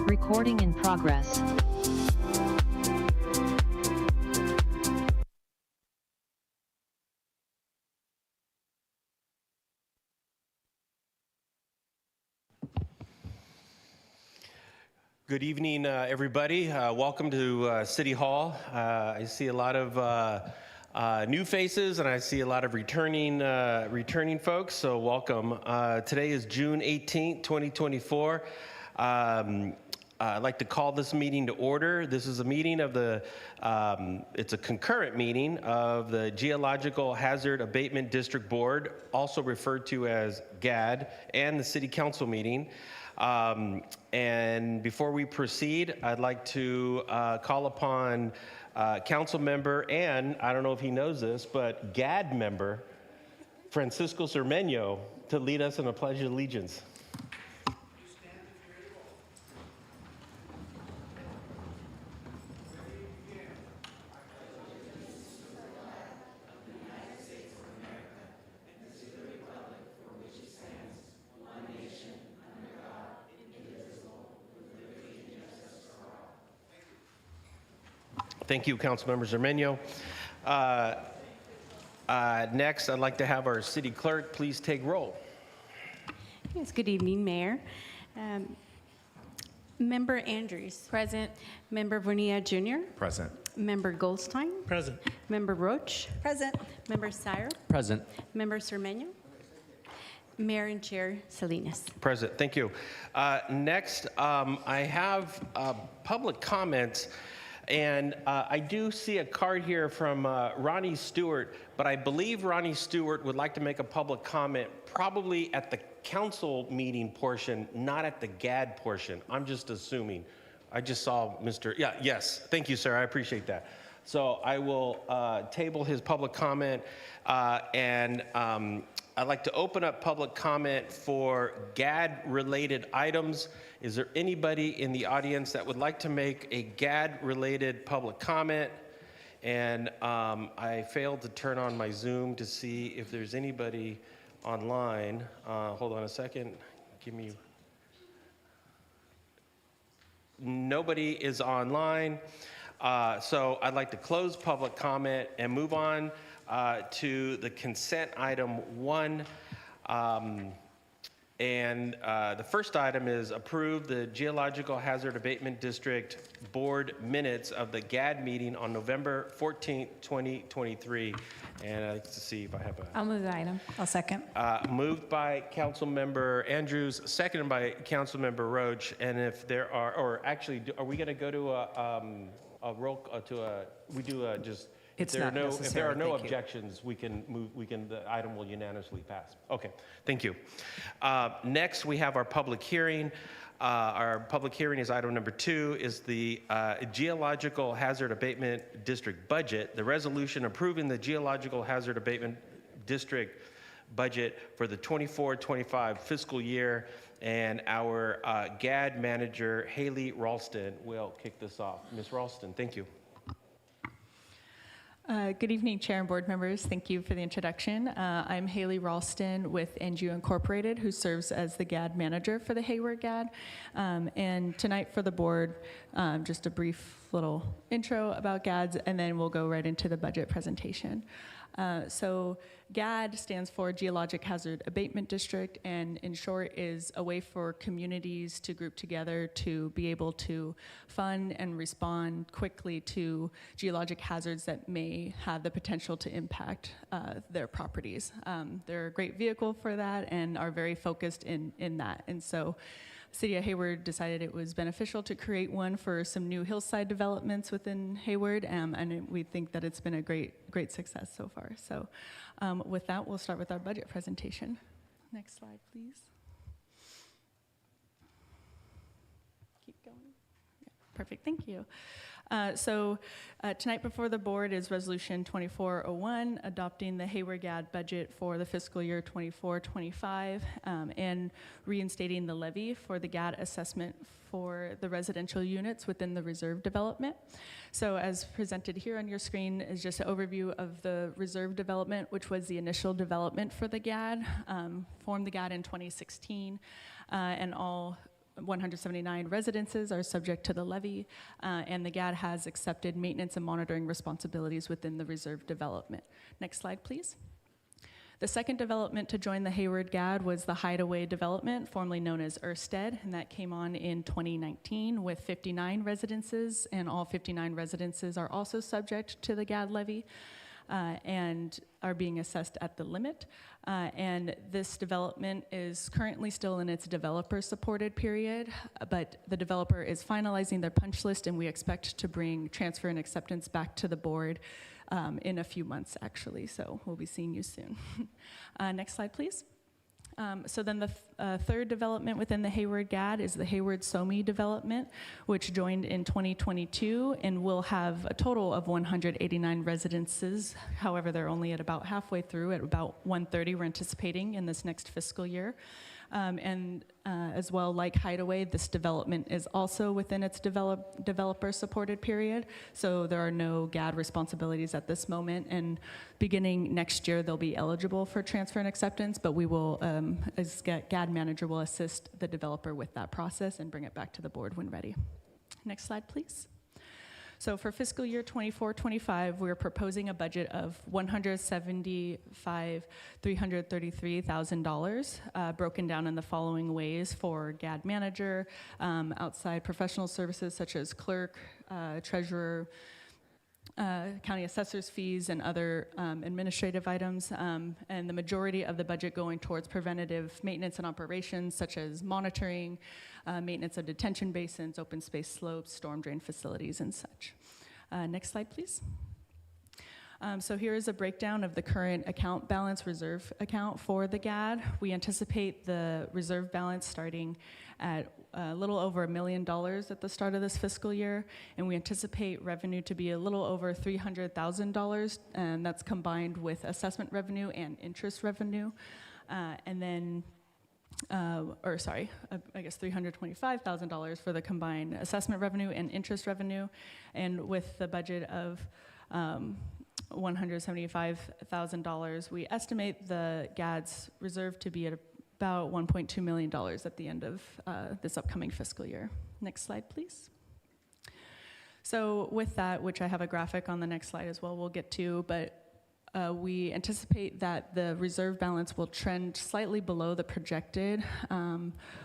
Recording in progress. Good evening, everybody. Welcome to City Hall. I see a lot of new faces, and I see a lot of returning folks. So welcome. Today is June 18th, 2024. I'd like to call this meeting to order. This is a meeting of the. It's a concurrent meeting of the Geological Hazard Abatement District Board, also referred to as GAD, and the City Council meeting. And before we proceed, I'd like to call upon council member, and I don't know if he knows this, but GAD member, Francisco Cermeño, to lead us in a pledge of allegiance. Thank you, Councilmember Cermeño. Next, I'd like to have our city clerk please take roll. Yes, good evening, Mayor. Member Andrews. Present. Member Bonilla Jr. Present. Member Goldstein. Present. Member Roach. Present. Member Sire. Present. Member Cermeño. Mayor and Chair Salinas. Present, thank you. Next, I have public comments. And I do see a card here from Ronnie Stewart, but I believe Ronnie Stewart would like to make a public comment probably at the council meeting portion, not at the GAD portion. I'm just assuming. I just saw Mr. Yes, thank you, sir. I appreciate that. So I will table his public comment, and I'd like to open up public comment for GAD-related items. Is there anybody in the audience that would like to make a GAD-related public comment? And I failed to turn on my Zoom to see if there's anybody online. Hold on a second. Nobody is online. So I'd like to close public comment and move on to the consent item 1. The first item is approve the Geological Hazard Abatement District Board minutes of the GAD meeting on November 14th, 2023. And I'd like to see if I have a... I'll move the item. I'll second. Moved by Councilmember Andrews, seconded by Councilmember Roach. And if there are, or actually, are we going to go to a roll, we do a just... It's not necessary. If there are no objections, we can move. The item will unanimously pass. Okay, thank you. Next, we have our public hearing. Our public hearing is item number 2. Is the Geological Hazard Abatement District budget. The resolution approving the Geological Hazard Abatement District budget for the 24-25 fiscal year, and our GAD manager Haley Ralston will kick this off. Ms. Ralston, thank you. Good evening, Chair and board members. Thank you for the introduction. I'm Haley Ralston with NGO Incorporated, who serves as the GAD manager for the Hayward GAD. And tonight for the board, just a brief little intro about GADs, and then we'll go right into the budget presentation. So GAD stands for Geologic Hazard Abatement District, and in short is a way for communities to group together to be able to fund and respond quickly to geologic hazards that may have the potential to impact their properties. They're a great vehicle for that and are very focused in that. And so City of Hayward decided it was beneficial to create one for some new hillside developments within Hayward, and we think that it's been a great success so far. So with that, we'll start with our budget presentation. Next slide, please. Keep going. Yeah, perfect, thank you. Tonight before the board is Resolution 2401, adopting the Hayward GAD budget for the fiscal year 24-25, and reinstating the levy for the GAD assessment for the residential units within the reserve development. So as presented here on your screen is just an overview of the reserve development, which was the initial development for the GAD, formed the GAD in 2016, and all 179 residences are subject to the levy, and the GAD has accepted maintenance and monitoring responsibilities within the reserve development. Next slide, please. The second development to join the Hayward GAD was the Hideaway development, formerly known as Erstead, and that came on in 2019 with 59 residences, and all 59 residences are also subject to the GAD levy and are being assessed at the limit. And this development is currently still in its developer-supported period, but the developer is finalizing their punch list, and we expect to bring transfer and acceptance back to the board in a few months, actually, so we'll be seeing you soon. Next slide, please. So then the third development within the Hayward GAD is the Hayward SOMI development, which joined in 2022 and will have a total of 189 residences. However, they're only at about halfway through, at about 130 we're anticipating in this next fiscal year. As well, like Hideaway, this development is also within its developer-supported period, so there are no GAD responsibilities at this moment, and beginning next year, they'll be eligible for transfer and acceptance, but we will, as GAD manager, will assist the developer with that process and bring it back to the board when ready. Next slide, please. So for fiscal year 24-25, we're proposing a budget of $175,333,000, broken down in the following ways for GAD manager, outside professional services such as clerk, treasurer, county assessor's fees, and other administrative items, and the majority of the budget going towards preventative maintenance and operations such as monitoring, maintenance of detention basins, open space slopes, storm drain facilities, and such. Next slide, please. So here is a breakdown of the current account balance reserve account for the GAD. We anticipate the reserve balance starting at a little over $1 million at the start of this fiscal year, and we anticipate revenue to be a little over $300,000, and that's combined with assessment revenue and interest revenue. And then I guess $325,000 for the combined assessment revenue and interest revenue, and with the budget of $175,000, we estimate the GAD's reserve to be at about $1.2 million at the end of this upcoming fiscal year. Next slide, please. So with that, which I have a graphic on the next slide as well, we'll get to, but we anticipate that the reserve balance will trend slightly below the projected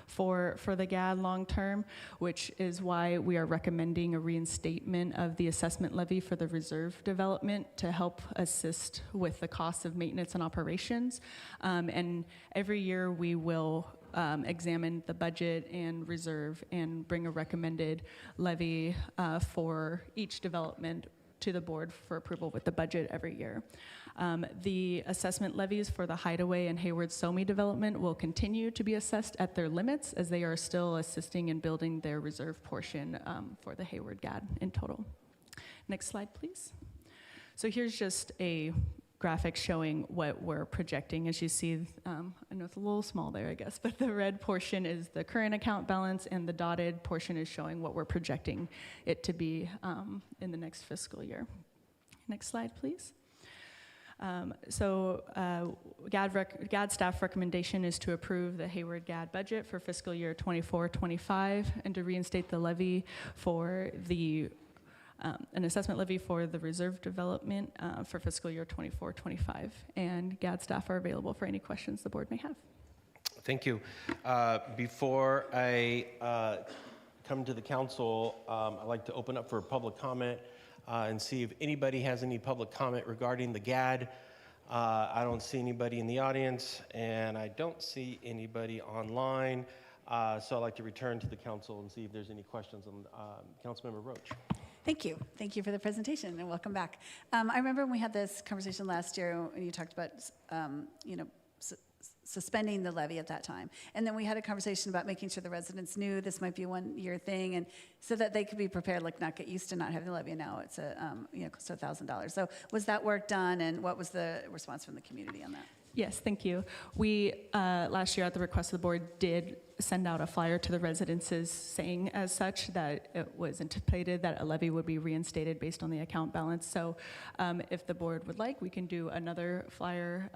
for the GAD long term, which is why we are recommending a reinstatement of the assessment levy for the reserve development to help assist with the costs of maintenance and operations. And every year we will examine the budget and reserve and bring a recommended levy for each development to the board for approval with the budget every year. The assessment levies for the Hideaway and Hayward SOMI development will continue to be assessed at their limits as they are still assisting in building their reserve portion for the Hayward GAD in total. Next slide, please. So here's just a graphic showing what we're projecting. As you see, I know it's a little small there, I guess, but the red portion is the current account balance, and the dotted portion is showing what we're projecting it to be in the next fiscal year. Next slide, please. GAD staff recommendation is to approve the Hayward GAD budget for fiscal year 24-25 and to reinstate the levy for the an assessment levy for the reserve development for fiscal year 24-25. And GAD staff are available for any questions the board may have. Thank you. Before I come to the council, I'd like to open up for public comment and see if anybody has any public comment regarding the GAD. I don't see anybody in the audience, and I don't see anybody online. So I'd like to return to the council and see if there's any questions on Councilmember Roach. Thank you. Thank you for the presentation, and welcome back. I remember when we had this conversation last year, and you talked about, suspending the levy at that time. And then we had a conversation about making sure the residents knew this might be a one-year thing, and so that they could be prepared, like not get used to not having the levy. And now it's close to $1,000. So was that work done, and what was the response from the community on that? Yes, thank you. We, last year at the request of the board, did send out a flyer to the residences saying as such that it was anticipated that a levy would be reinstated based on the account balance. So if the board would like, we can do another flyer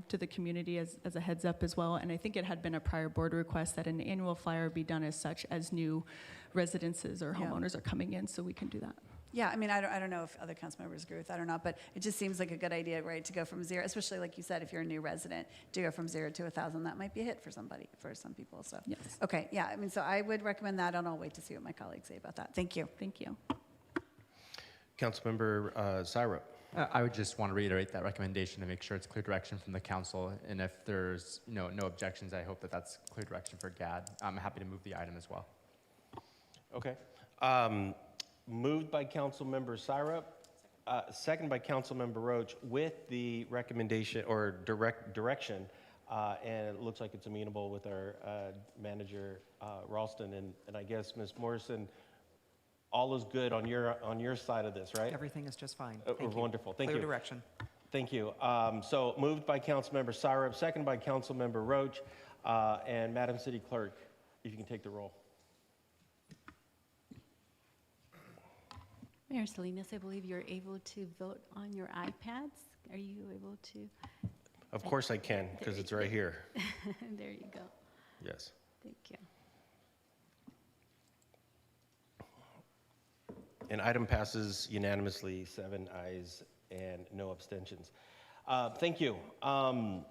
to the community as a heads up as well. And I think it had been a prior board request that an annual flyer be done as such as new residences or homeowners are coming in, so we can do that. Yeah, I mean, I don't know if other council members agree with that or not, but it just seems like a good idea, right, to go from zero, especially like you said, if you're a new resident, to go from 0 to 1,000, that might be a hit for somebody, for some people, so. Yes. Okay, yeah, I mean, so I would recommend that, and I'll wait to see what my colleagues say about that. Thank you. Thank you. Councilmember Syrup. I would just want to reiterate that recommendation to make sure it's clear direction from the council. And if there's no objections, I hope that that's clear direction for GAD. I'm happy to move the item as well. Okay. Moved by Councilmember Syrup, second by Councilmember Roach, with the recommendation or direction, and it looks like it's amenable with our manager Ralston, and I guess Ms. Morrison, all is good on your side of this, right? Everything is just fine. Thank you. Wonderful. Thank Clear you. direction. Thank you. So moved by Councilmember Syrup, second by Councilmember Roach, and Madam City Clerk, if you can take the roll. Mayor Salinas, I believe you're able to vote on your iPads. Are you able to? Of course I can, because it's right here. There you go. Yes. Thank you. And item passes unanimously, 7 ayes and no abstentions. Thank you. So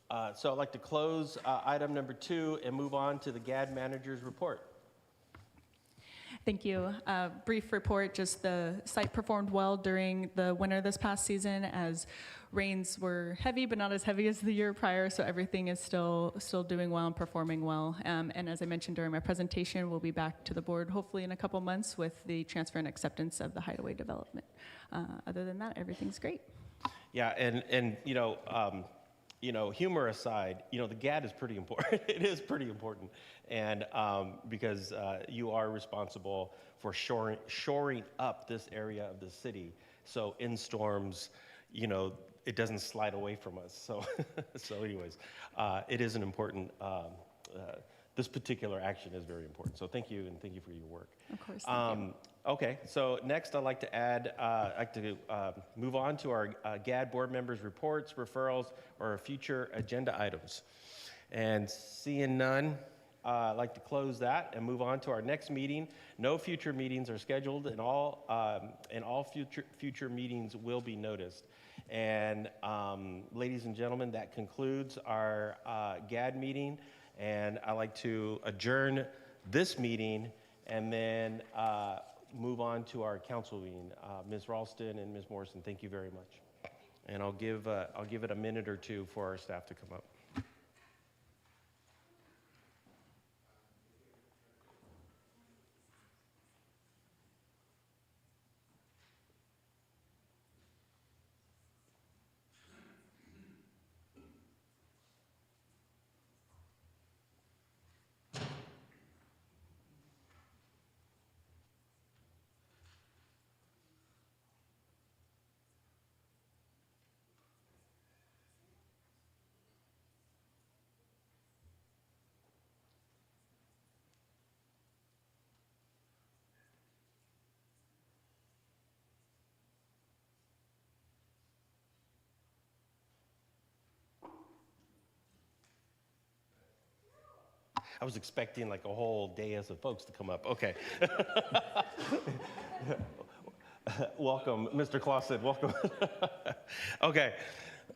I'd like to close item number 2 and move on to the GAD manager's report. Thank you. Brief report, just the site performed well during the winter this past season as rains were heavy, but not as heavy as the year prior, so everything is still doing well and performing well. And as I mentioned during my presentation, we'll be back to the board hopefully in a couple months with the transfer and acceptance of the Hideaway development. Other than that, everything's great. Yeah, and humor aside, the GAD is pretty important. It is pretty important, and because you are responsible for shoring up this area of the city, so in storms, it doesn't slide away from us. So, anyways, it is an important. This particular action is very important. So thank you, and thank you for your work. Of course. Thank you. Okay, so next I'd like to move on to our GAD board members' reports, referrals, or future agenda items. And seeing none, I'd like to close that and move on to our next meeting. No future meetings are scheduled, and all future meetings will be noticed. And ladies and gentlemen, that concludes our GAD meeting. And I'd like to adjourn this meeting and then move on to our council meeting. Ms. Ralston and Ms. Morrison, thank you very much. And I'll give it a minute or two for our staff to come up. I was expecting like a whole dais of folks to come up. Okay. Welcome, Mr. Clausen, welcome. Okay.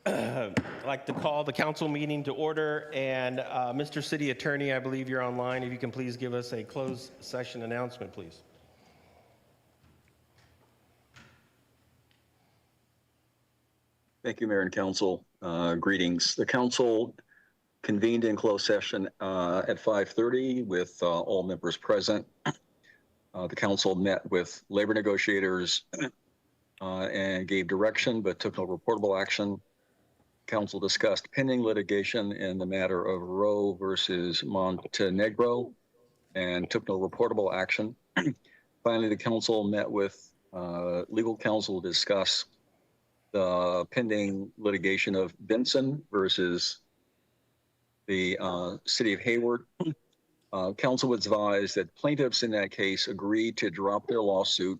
I'd like to call the council meeting to order, and Mr. City Attorney, I believe you're online. If you can please give us a closed session announcement, please. Thank you, Mayor and Council. Greetings. The council convened in closed session at 5:30 with all members present. The council met with labor negotiators and gave direction, but took no reportable action. Council discussed pending litigation in the matter of Roe versus Montenegro and took no reportable action. Finally, the council met with legal counsel to discuss the pending litigation of Benson versus the city of Hayward. Council was advised that plaintiffs in that case agreed to drop their lawsuit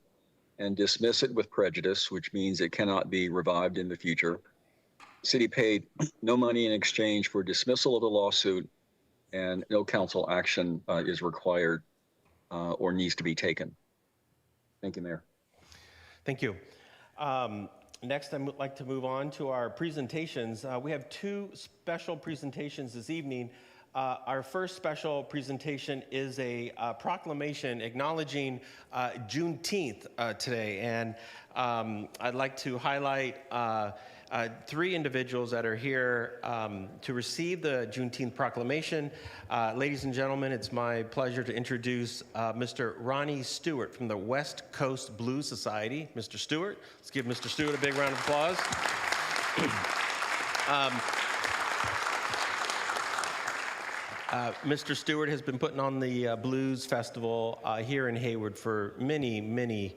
and dismiss it with prejudice, which means it cannot be revived in the future. The city paid no money in exchange for dismissal of the lawsuit, and no council action is required or needs to be taken. Thank you, Mayor. Thank you. Next, I would like to move on to our presentations. We have two special presentations this evening. Our first special presentation is a proclamation acknowledging Juneteenth today. And I'd like to highlight three individuals that are here to receive the Juneteenth proclamation. Ladies and gentlemen, it's my pleasure to introduce Mr. Ronnie Stewart from the West Coast Blues Society. Mr. Stewart, let's give Mr. Stewart a big round of applause. Mr. Stewart has been putting on the Blues Festival here in Hayward for many, many,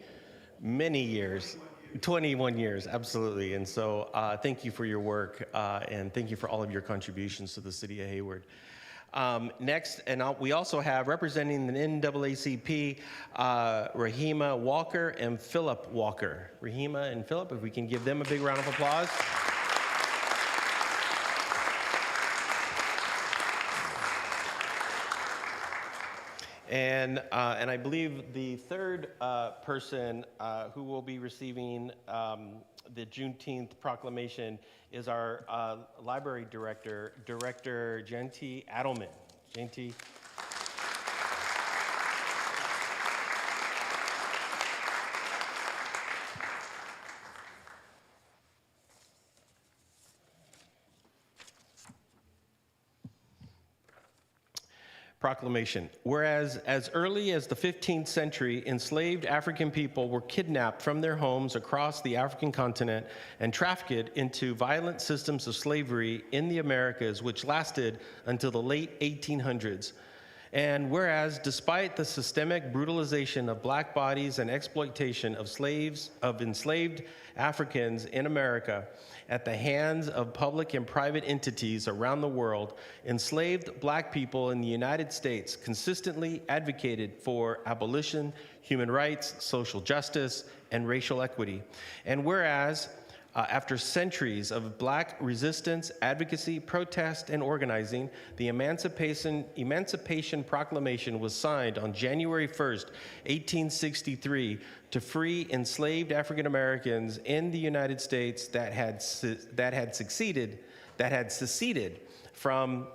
many years. 21 years, absolutely. And so thank you for your work and thank you for all of your contributions to the city of Hayward. Next, we also have representing the NAACP, Rahima Walker and Philip Walker. Rahima and Philip, if we can give them a big round of applause. And I believe the third person who will be receiving the Juneteenth proclamation is our library director, Director Genty Adelman. Genty. Proclamation. Whereas as early as the 15th century, enslaved African people were kidnapped from their homes across the African continent and trafficked into violent systems of slavery in the Americas, which lasted until the late 1800s. And whereas despite the systemic brutalization of black bodies and exploitation of enslaved Africans in America at the hands of public and private entities around the world, enslaved black people in the United States consistently advocated for abolition, human rights, social justice, and racial equity. And whereas after centuries of black resistance, advocacy, protest, and organizing, the Emancipation Proclamation was signed on January 1st, 1863, to free enslaved African Americans in the United States that had seceded from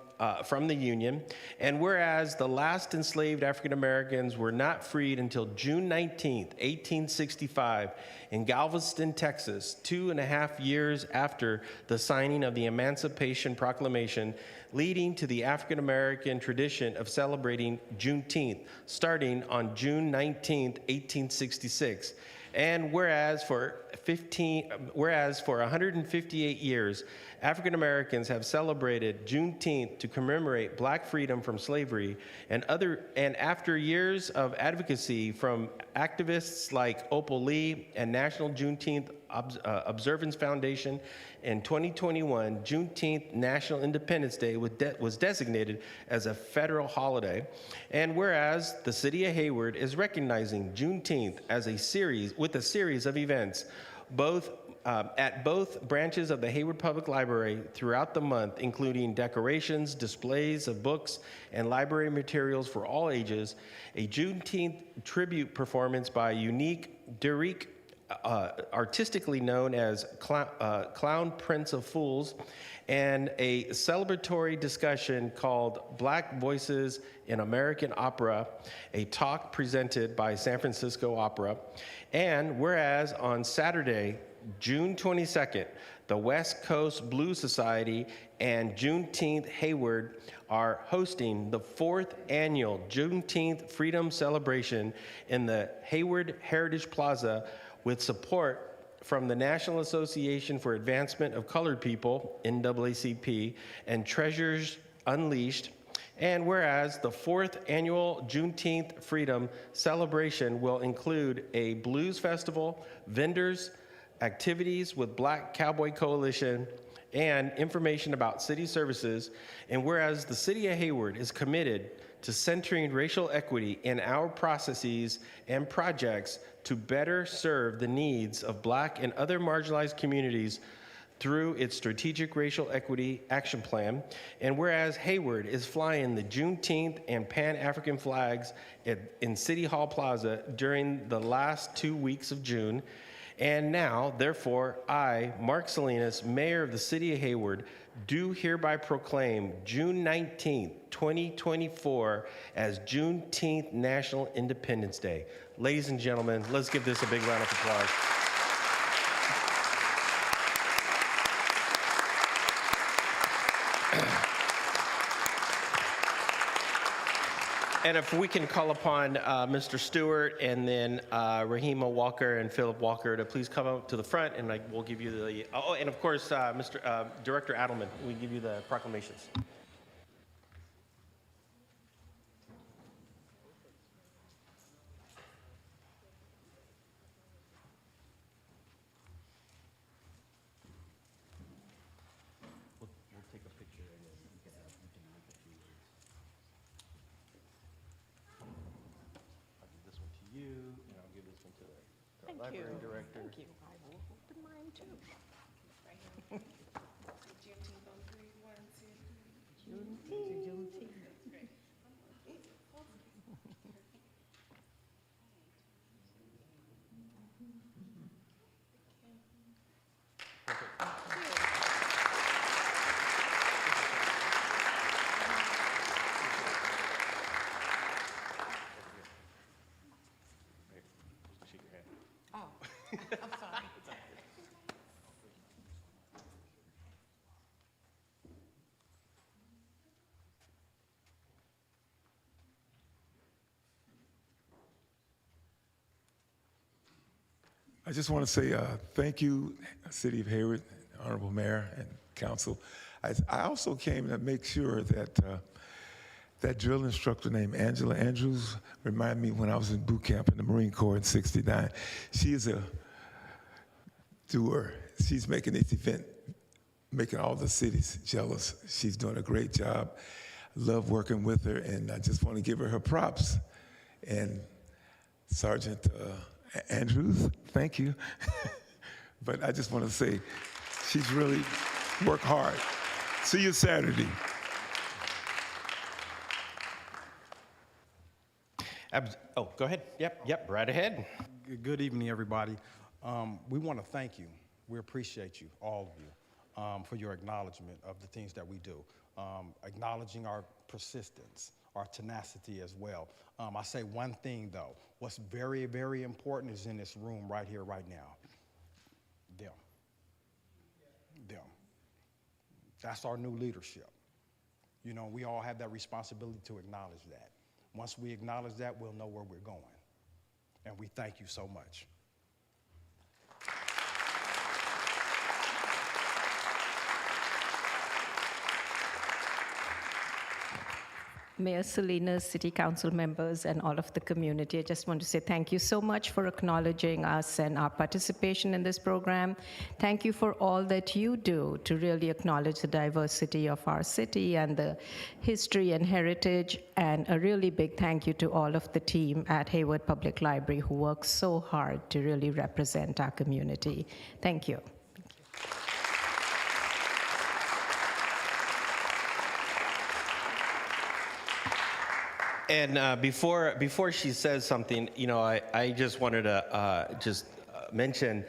the Union. And whereas the last enslaved African Americans were not freed until June 19th, 1865, in Galveston, Texas, 2.5 years after the signing of the Emancipation Proclamation, leading to the African American tradition of celebrating Juneteenth, starting on June 19th, 1866. And whereas for 158 years, African Americans have celebrated Juneteenth to commemorate black freedom from slavery, and after years of advocacy from activists like Opal Lee and National Juneteenth Observance Foundation, in 2021, Juneteenth National Independence Day was designated as a federal holiday. And whereas the city of Hayward is recognizing Juneteenth as a series of events, at both branches of the Hayward Public Library throughout the month, including decorations, displays of books, and library materials for all ages, a Juneteenth tribute performance by Unique Derek, artistically known as Clown Prince of Fools, and a celebratory discussion called Black Voices in American Opera, a talk presented by San Francisco Opera. And whereas on Saturday, June 22nd, the West Coast Blues Society and Juneteenth Hayward are hosting the 4th annual Juneteenth Freedom Celebration in the Hayward Heritage Plaza with support from the National Association for Advancement of Colored People, NAACP, and Treasures Unleashed. And whereas the 4th annual Juneteenth Freedom Celebration will include a blues festival, vendors, activities with Black Cowboy Coalition, and information about city services. And whereas the city of Hayward is committed to centering racial equity in our processes and projects to better serve the needs of Black and other marginalized communities through its strategic racial equity action plan. And whereas Hayward is flying the Juneteenth and Pan-African flags in City Hall Plaza during the last 2 weeks of June. And now, therefore, I, Mark Salinas, Mayor of the City of Hayward, do hereby proclaim June 19th, 2024 as Juneteenth National Independence Day. Ladies and gentlemen, let's give this a big round of applause. And if we can call upon Mr. Stewart and then Rahima Walker and Philip Walker to please come up to the front, and we'll give you the, oh, and of course, Mr. Director Adelman, we give you the proclamations. We'll take a picture and then you can make a few words. I'll give this one to you, and I'll give this one to the library director. Thank you. I will hold mine too. Shake your hand. I'm sorry. I just want to say thank you, City of Hayward, Honorable Mayor and Council. I also came to make sure that that drill instructor named Angela Andrews reminded me when I was in boot camp in the Marine Corps in '69. She is a doer. She's making this event, making all the cities jealous. She's doing a great job. I love working with her, and I just want to give her props. And Sergeant Andrews, thank you. But I just want to say, she's really worked hard. See you Saturday. Oh, go ahead. Yep, right ahead. Good evening, everybody. We want to thank you. We appreciate you, all of you, for your acknowledgement of the things that we do, acknowledging our persistence, our tenacity as well. I say one thing, though. What's very, very important is in this room right here, right now. Them. That's our new leadership. You know, we all have that responsibility to acknowledge that. Once we acknowledge that, we'll know where we're going. And we thank you so much. Mayor Salinas, City Council members, and all of the community, I just want to say thank you so much for acknowledging us and our participation in this program. Thank you for all that you do to really acknowledge the diversity of our city and the history and heritage. And a really big thank you to all of the team at Hayward Public Library who work so hard to really represent our community. Thank you. And before she says something, you know, I just wanted to mention,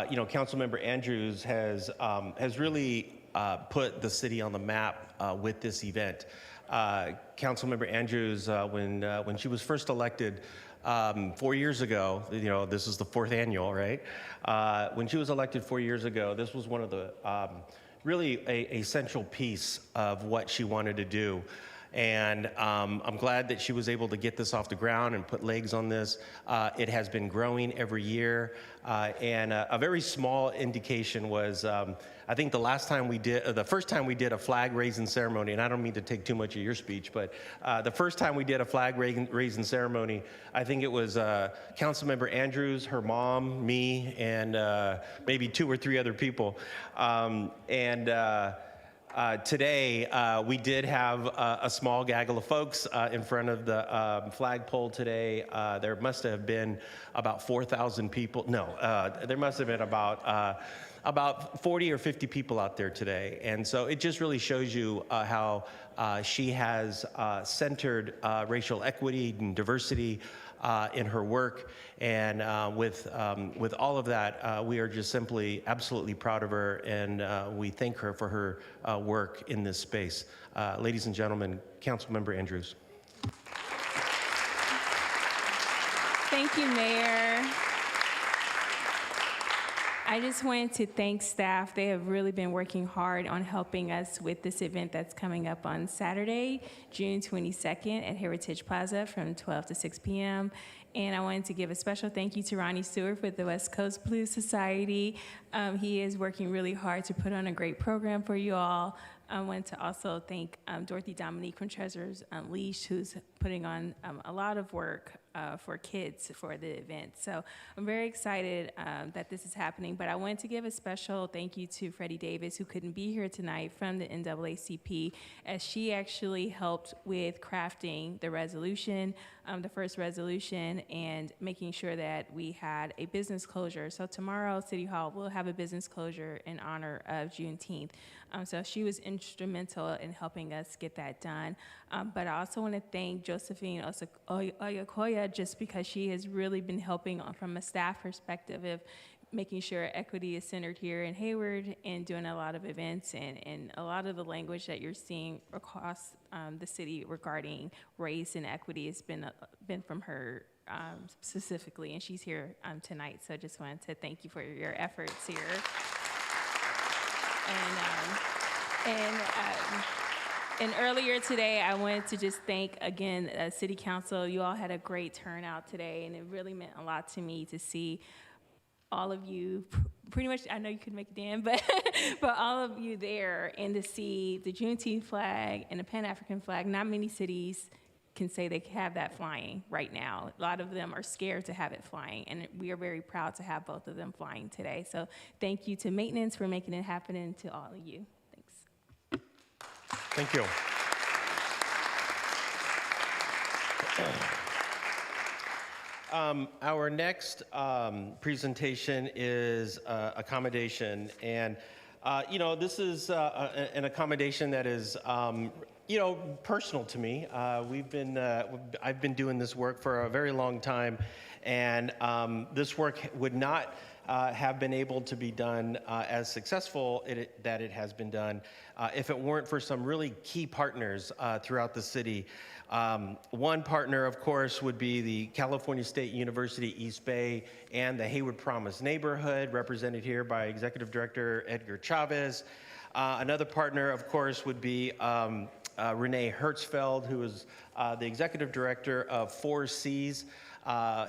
you know, Councilmember Andrews has really put the city on the map with this event. Councilmember Andrews, when she was first elected 4 years ago, you know, this is the 4th annual, right? When she was elected 4 years ago, this was one of the really a central piece of what she wanted to do. And I'm glad that she was able to get this off the ground and put legs on this. It has been growing every year. And a very small indication was, I think the first time we did a flag raising ceremony, and I don't mean to take too much of your speech, but the first time we did a flag raising ceremony, I think it was Councilmember Andrews, her mom, me, and maybe 2 or 3 other people. Today, we did have a small gaggle of folks in front of the flagpole today. There must have been about 4,000 people. No, there must have been about 40 or 50 people out there today. And so it just really shows you how she has centered racial equity and diversity in her work. And with all of that, we are just simply absolutely proud of her, and we thank her for her work in this space. Ladies and gentlemen, Councilmember Andrews. Thank you, Mayor. I just wanted to thank staff. They have really been working hard on helping us with this event that's coming up on Saturday, June 22nd at Heritage Plaza from 12 to 6 p.m. And I wanted to give a special thank you to Ronnie Stewart with the West Coast Blues Society. He is working really hard to put on a great program for you all. I wanted to also thank Dorothy Dominique from Treasures Unleashed, who's putting on a lot of work for kids for the event. So I'm very excited that this is happening, but I wanted to give a special thank you to Freddie Davis, who couldn't be here tonight, from the NAACP, as she actually helped with crafting the resolution, the first resolution, and making sure that we had a business closure. So tomorrow, City Hall will have a business closure in honor of Juneteenth. So she was instrumental in helping us get that done. But I also want to thank Josephine Oyakoya, just because she has really been helping from a staff perspective of making sure equity is centered here in Hayward and doing a lot of events, and a lot of the language that you're seeing across the city regarding race and equity has been from her specifically, and she's here tonight. So I just wanted to thank you for your efforts here. And earlier today, I wanted to just thank, again, City Council. You all had a great turnout today, and it really meant a lot to me to see all of you, pretty much, I know you couldn't make it in, but all of you there, and to see the Juneteenth flag and the Pan-African flag. Not many cities can say they have that flying right now. A lot of them are scared to have it flying, and we are very proud to have both of them flying today. So thank you to maintenance for making it happen, and to all of you. Thanks. Thank you. Our next presentation is accommodation, and this is an accommodation that is personal to me. I've been doing this work for a very long time, and this work would not have been able to be done as successful that it has been done if it weren't for some really key partners throughout the city. One partner, of course, would be the California State University East Bay and the Hayward Promise neighborhood, represented here by Executive Director Edgar Chavez. Another partner, of course, would be Renee Hertzfeld, who is the Executive Director of 4 Cs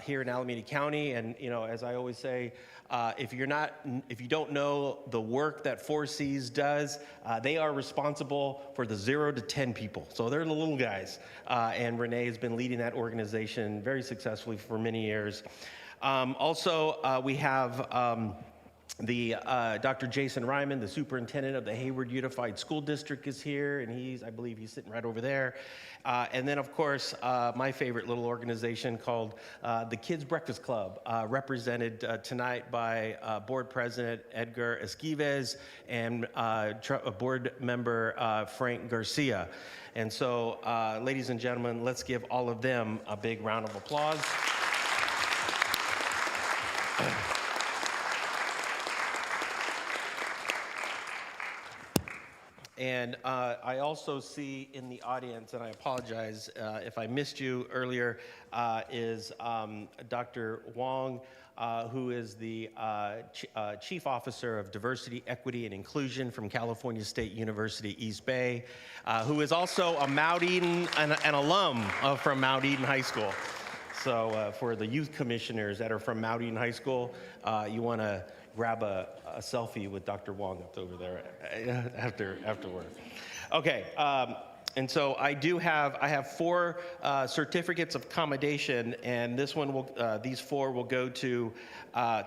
here in Alameda County. And as I always say, if you don't know the work that 4 Cs does, they are responsible for the 0 to 10 people. So they're the little guys. And Renee has been leading that organization very successfully for many years. Also, we have Dr. Jason Ryman, the superintendent of the Hayward Unified School District, is here, and I believe he's sitting right over there. And then, of course, my favorite little organization called the Kids Breakfast Club, represented tonight by Board President Edgar Esquives and Board Member Frank Garcia. And so, ladies and gentlemen, let's give all of them a big round of applause. And I also see in the audience, and I apologize if I missed you earlier, is Dr. Wong, who is the Chief Officer of Diversity, Equity, and Inclusion from California State University, East Bay, who is also a Mount Eden, an alum from Mount Eden High School. So for the youth commissioners that are from Mount Eden High School, you want to grab a selfie with Dr. Wong up over there afterward. Okay, and so I have 4 certificates of accommodation, and these 4 will go to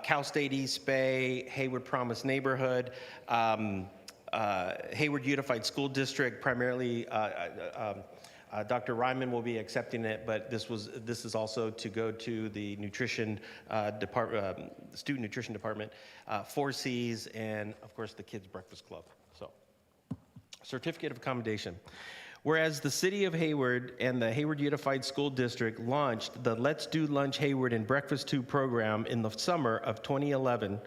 Cal State East Bay, Hayward Promise Neighborhood, Hayward Unified School District, primarily. Dr. Ryman will be accepting it, but this is also to go to the nutrition department, student nutrition department, 4 Cs, and of course the Kids Breakfast Club. So, certificate of accommodation. Whereas the City of Hayward and the Hayward Unified School District launched the Let's Do Lunch Hayward and Breakfast 2 program in the summer of 2011,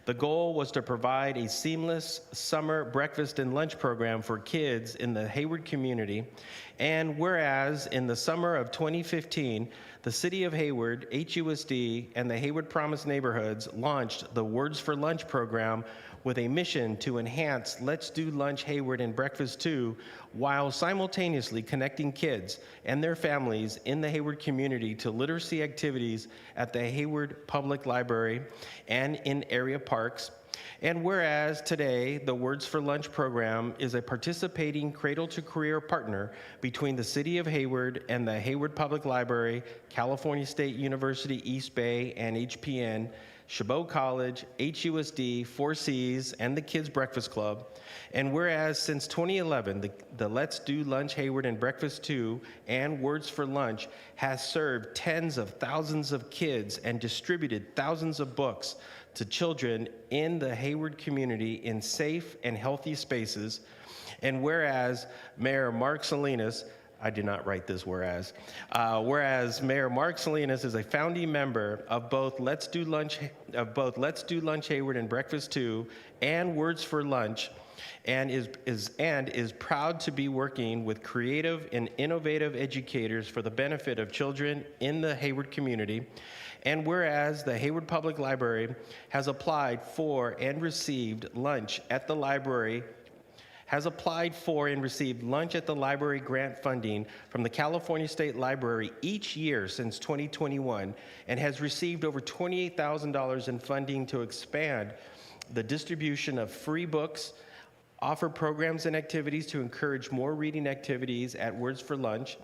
the goal was to provide a seamless summer breakfast and lunch program for kids in the Hayward community. And whereas in the summer of 2015, the City of Hayward, HUSD, and the Hayward Promise Neighborhoods launched the Words for Lunch program with a mission to enhance Let's Do Lunch Hayward and Breakfast 2 while simultaneously connecting kids and their families in the Hayward community to literacy activities at the Hayward Public Library and in area parks. And whereas today, the Words for Lunch program is a participating cradle-to-career partner between the City of Hayward and the Hayward Public Library, California State University East Bay, and HPN, Chabot College, HUSD, 4 Cs, and the Kids Breakfast Club. And whereas since 2011, the Let's Do Lunch Hayward and Breakfast 2 and Words for Lunch has served tens of thousands of kids and distributed thousands of books to children in the Hayward community in safe and healthy spaces. And whereas Mayor Mark Salinas, I did not write this whereas Mayor Mark Salinas is a founding member of both Let's Do Lunch Hayward and Breakfast 2 and Words for Lunch, and is proud to be working with creative and innovative educators for the benefit of children in the Hayward community. And whereas the Hayward Public Library has applied for and received lunch at the library grant funding from the California State Library each year since 2021, and has received over $28,000 in funding to expand the distribution of free books, offer programs and activities to encourage more reading activities at Words for Lunch.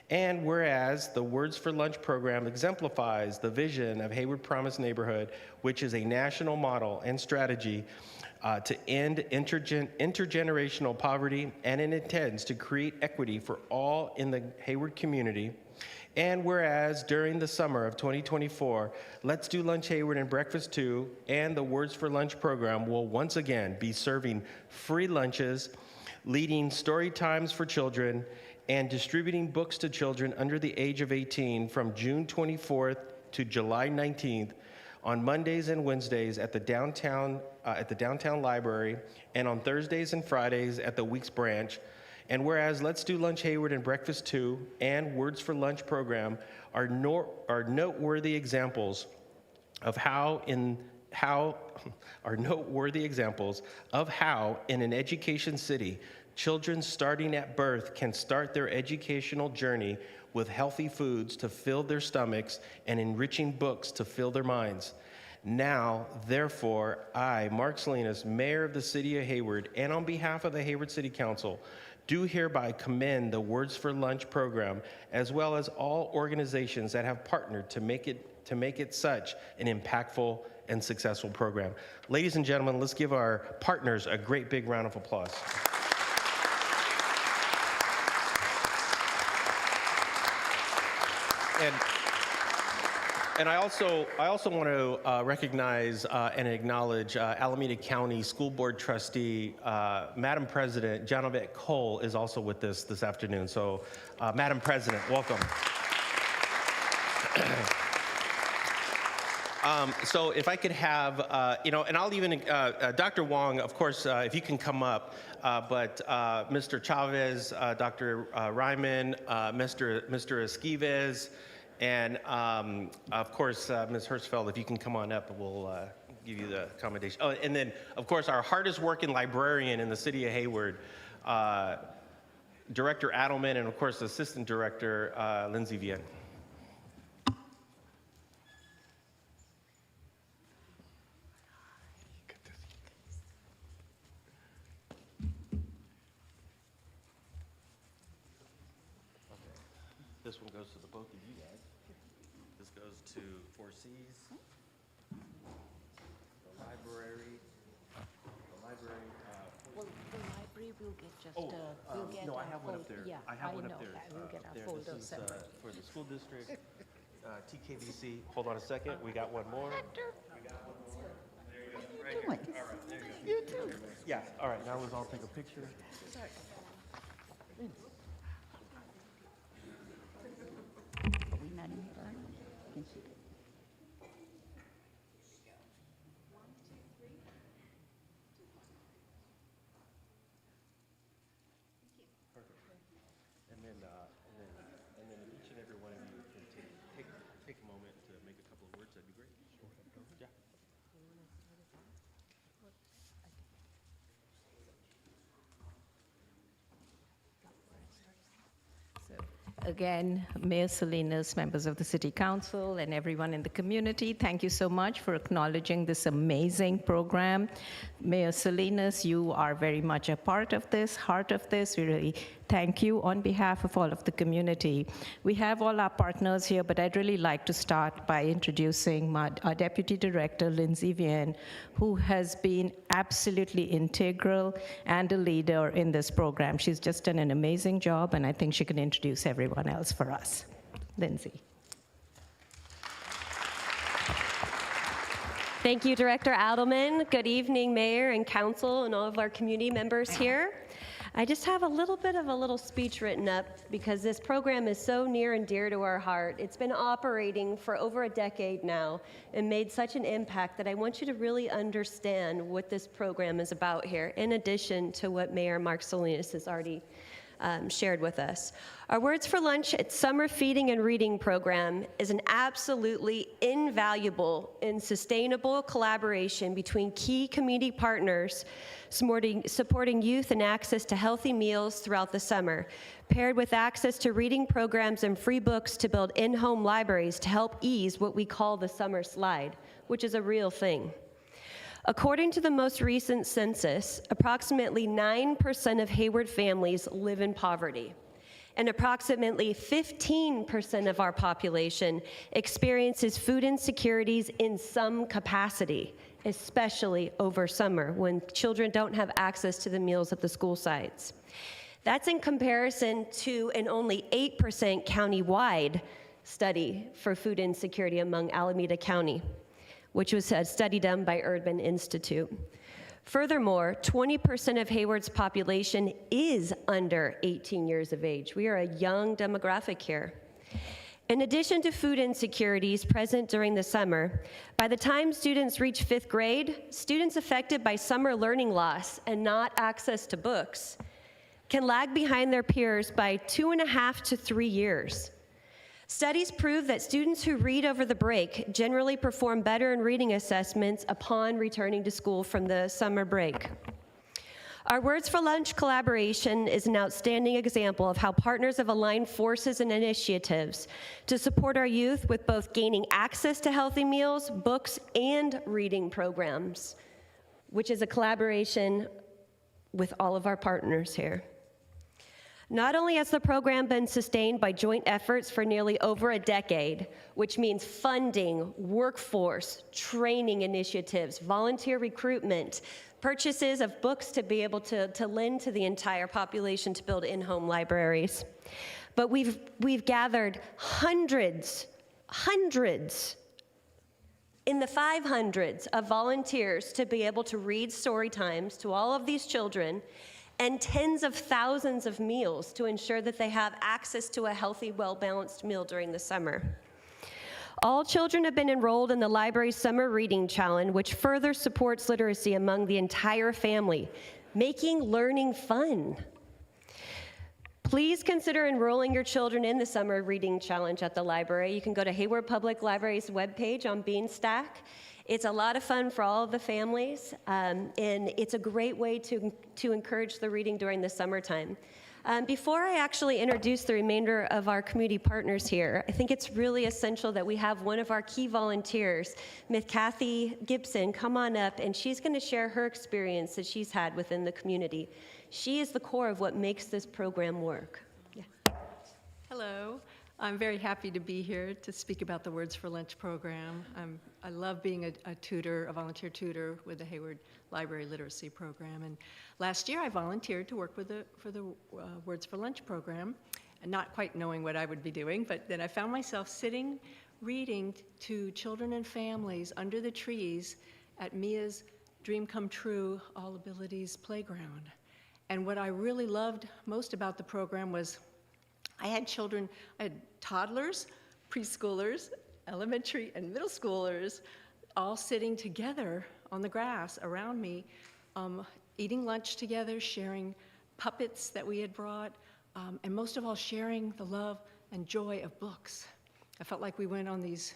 And whereas the Words for Lunch program exemplifies the vision of Hayward Promise Neighborhood, which is a national model and strategy to end intergenerational poverty, and it intends to create equity for all in the Hayward community. And whereas during the summer of 2024, Let's Do Lunch Hayward and Breakfast 2 and the Words for Lunch program will once again be serving free lunches, leading story times for children, and distributing books to children under the age of 18 from June 24th to July 19th on Mondays and Wednesdays at the downtown library, and on Thursdays and Fridays at the Weeks branch. And whereas Let's Do Lunch Hayward and Breakfast 2 and Words for Lunch program are noteworthy examples of how in an education city, children starting at birth can start their educational journey with healthy foods to fill their stomachs and enriching books to fill their minds. Now, therefore, I, Mark Salinas, Mayor of the City of Hayward, and on behalf of the Hayward City Council, do hereby commend the Words for Lunch program, as well as all organizations that have partnered to make it such an impactful and successful program. Ladies and gentlemen, let's give our partners a great big round of applause. And I also want to recognize and acknowledge Alameda County School Board Trustee, Madam President Janavette Cole is also with us this afternoon. So, Madam President, welcome. So if I could have, and I'll even, Dr. Wong, of course, if you can come up, but Mr. Chavez, Dr. Ryman, Mr. Esquives, and of course, Ms. Hirschfeld, if you can come on up, we'll give you the accommodation. Oh, and then, of course, our hardest working librarian in the city of Hayward, Director Adelman, and of course, Assistant Director Lindsay Vienne. This one goes to the both of you guys. This goes to 4Cs, the library. Well, the library will get just, Oh, we'll get no, I a have one up fold- there. Yeah, I have one up know there. that. We'll get our There, folder this is separate. for the school district, TKBC. Hold on a second. We got one more. Doing? You too. Yeah. All right. Now let's all take a picture. Are we not in here? Can she- And then each and every one of you can take a moment to make a couple of words. That'd be great. Yeah. Again, Mayor Salinas, members of the City Council, and everyone in the community, thank you so much for acknowledging this amazing program. Mayor Salinas, you are very much a part of this, heart of this. We really thank you on behalf of all of the community. We have all our partners here, but I'd really like to start by introducing our Deputy Director, Lindsay Vienne, who has been absolutely integral and a leader in this program. She's just done an amazing job, and I think she can introduce everyone else for us. Lindsay. Thank you, Director Adelman. Good evening, Mayor and Council and all of our community members here. I just have a little bit of a little speech written up because this program is so near and dear to our heart. It's been operating for over a decade now and made such an impact that I want you to really understand what this program is about here, in addition to what Mayor Mark Salinas has already shared with us. Our Words for Lunch at Summer Feeding and Reading Program is an absolutely invaluable and sustainable collaboration between key community partners supporting youth and access to healthy meals throughout the summer, paired with access to reading programs and free books to build in-home libraries to help ease what we call the summer slide, which is a real thing. According to the most recent census, approximately 9% of Hayward families live in poverty, and approximately 15% of our population experiences food insecurities in some capacity, especially over summer when children don't have access to the meals at the school sites. That's in comparison to an only 8% county-wide study for food insecurity among Alameda County, which was a study done by Urban Institute. Furthermore, 20% of Hayward's population is under 18 years of age. We are a young demographic here. In addition to food insecurities present during the summer, by the time students reach 5th grade, students affected by summer learning loss and not access to books can lag behind their peers by 2.5 to 3 years. Studies prove that students who read over the break generally perform better in reading assessments upon returning to school from the summer break. Our Words for Lunch collaboration is an outstanding example of how partners have aligned forces and initiatives to support our youth with both gaining access to healthy meals, books, and reading programs, which is a collaboration with all of our partners here. Not only has the program been sustained by joint efforts for nearly over a decade, which means funding, workforce, training initiatives, volunteer recruitment, purchases of books to be able to lend to the entire population to build in-home libraries, but we've gathered hundreds in the 500s of volunteers to be able to read story times to all of these children and tens of thousands of meals to ensure that they have access to a healthy, well-balanced meal during the summer. All children have been enrolled in the library's Summer Reading Challenge, which further supports literacy among the entire family, making learning fun. Please consider enrolling your children in the Summer Reading Challenge at the library. You can go to Hayward Public Library's webpage on Beanstack. It's a lot of fun for all of the families, and it's a great way to encourage the reading during the summertime. Before I actually introduce the remainder of our community partners here, I think it's really essential that we have one of our key volunteers, Ms. Kathy Gibson, come on up, and she's going to share her experience that she's had within the community. She is the core of what makes this program work. Yeah. Hello. I'm very happy to be here to speak about the Words for Lunch program. I love being a tutor, a volunteer tutor with the Hayward Library Literacy Program. And last year I volunteered to work for the Words for Lunch program, and not quite knowing what I would be doing, but then I found myself sitting, reading to children and families under the trees at Mia's Dream Come True All Abilities Playground. And what I really loved most about the program was I had toddlers, preschoolers, elementary and middle schoolers all sitting together on the grass around me, eating lunch together, sharing puppets that we had brought, and most of all, sharing the love and joy of books. I felt like we went on these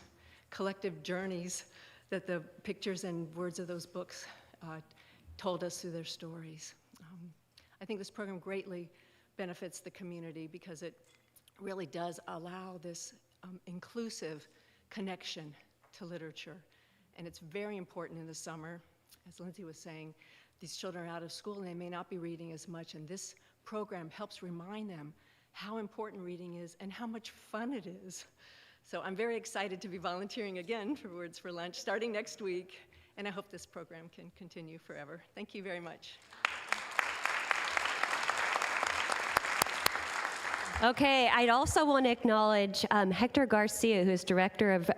collective journeys that the pictures and words of those books told us through their stories. I think this program greatly benefits the community because it really does allow this inclusive connection to literature. And it's very important in the summer. As Lindsay was saying, these children are out of school and they may not be reading as much, and this program helps remind them how important reading is and how much fun it is. So I'm very excited to be volunteering again for Words for Lunch starting next week, and I hope this program can continue forever. Thank you very much. Okay, I'd also want to acknowledge Hector Garcia, who is Director of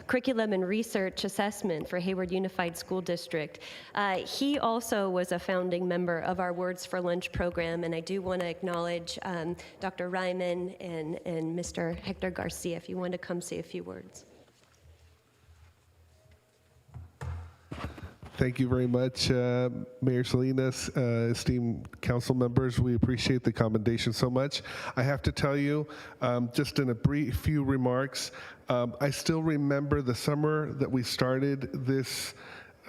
Curriculum and Research Assessment for Hayward Unified School District. He also was a founding member of our Words for Lunch program, and I do want to acknowledge Dr. Ryman and Mr. Hector Garcia, if you want to come say a few words. Thank you very much, Mayor Salinas, esteemed council members. We appreciate the commendation so much. I have to tell you, just in a brief few remarks, I still remember the summer that we started this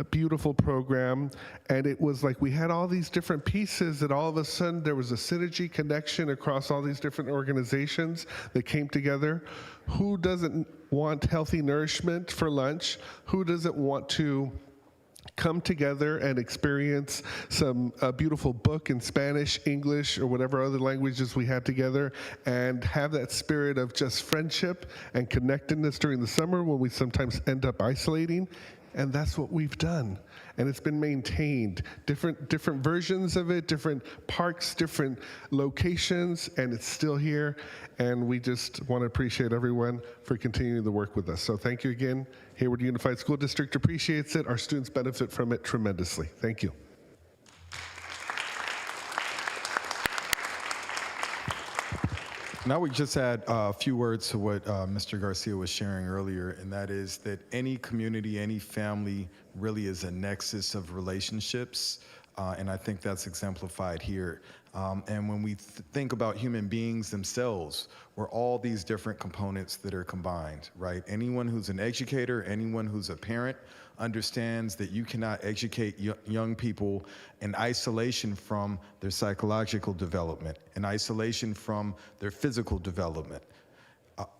beautiful program, and it was like we had all these different pieces that all of a sudden there was a synergy connection across all these different organizations that came together. Who doesn't want healthy nourishment for lunch? Who doesn't want to come together and experience some beautiful book in Spanish, English, or whatever other languages we had together, and have that spirit of just friendship and connectedness during the summer when we sometimes end up isolating? And that's what we've done. And it's been maintained. Different versions of it, different parks, different locations, and it's still here. And we just want to appreciate everyone for continuing to work with us. So thank you again. Hayward Unified School District appreciates it. Our students benefit from it tremendously. Thank you. Now we just add a few words to what Mr. Garcia was sharing earlier, and that is that any community, any family really is a nexus of relationships, and I think that's exemplified here. And when we think about human beings themselves, we're all these different components that are combined, right? Anyone who's an educator, anyone who's a parent, understands that you cannot educate young people in isolation from their psychological development, in isolation from their physical development.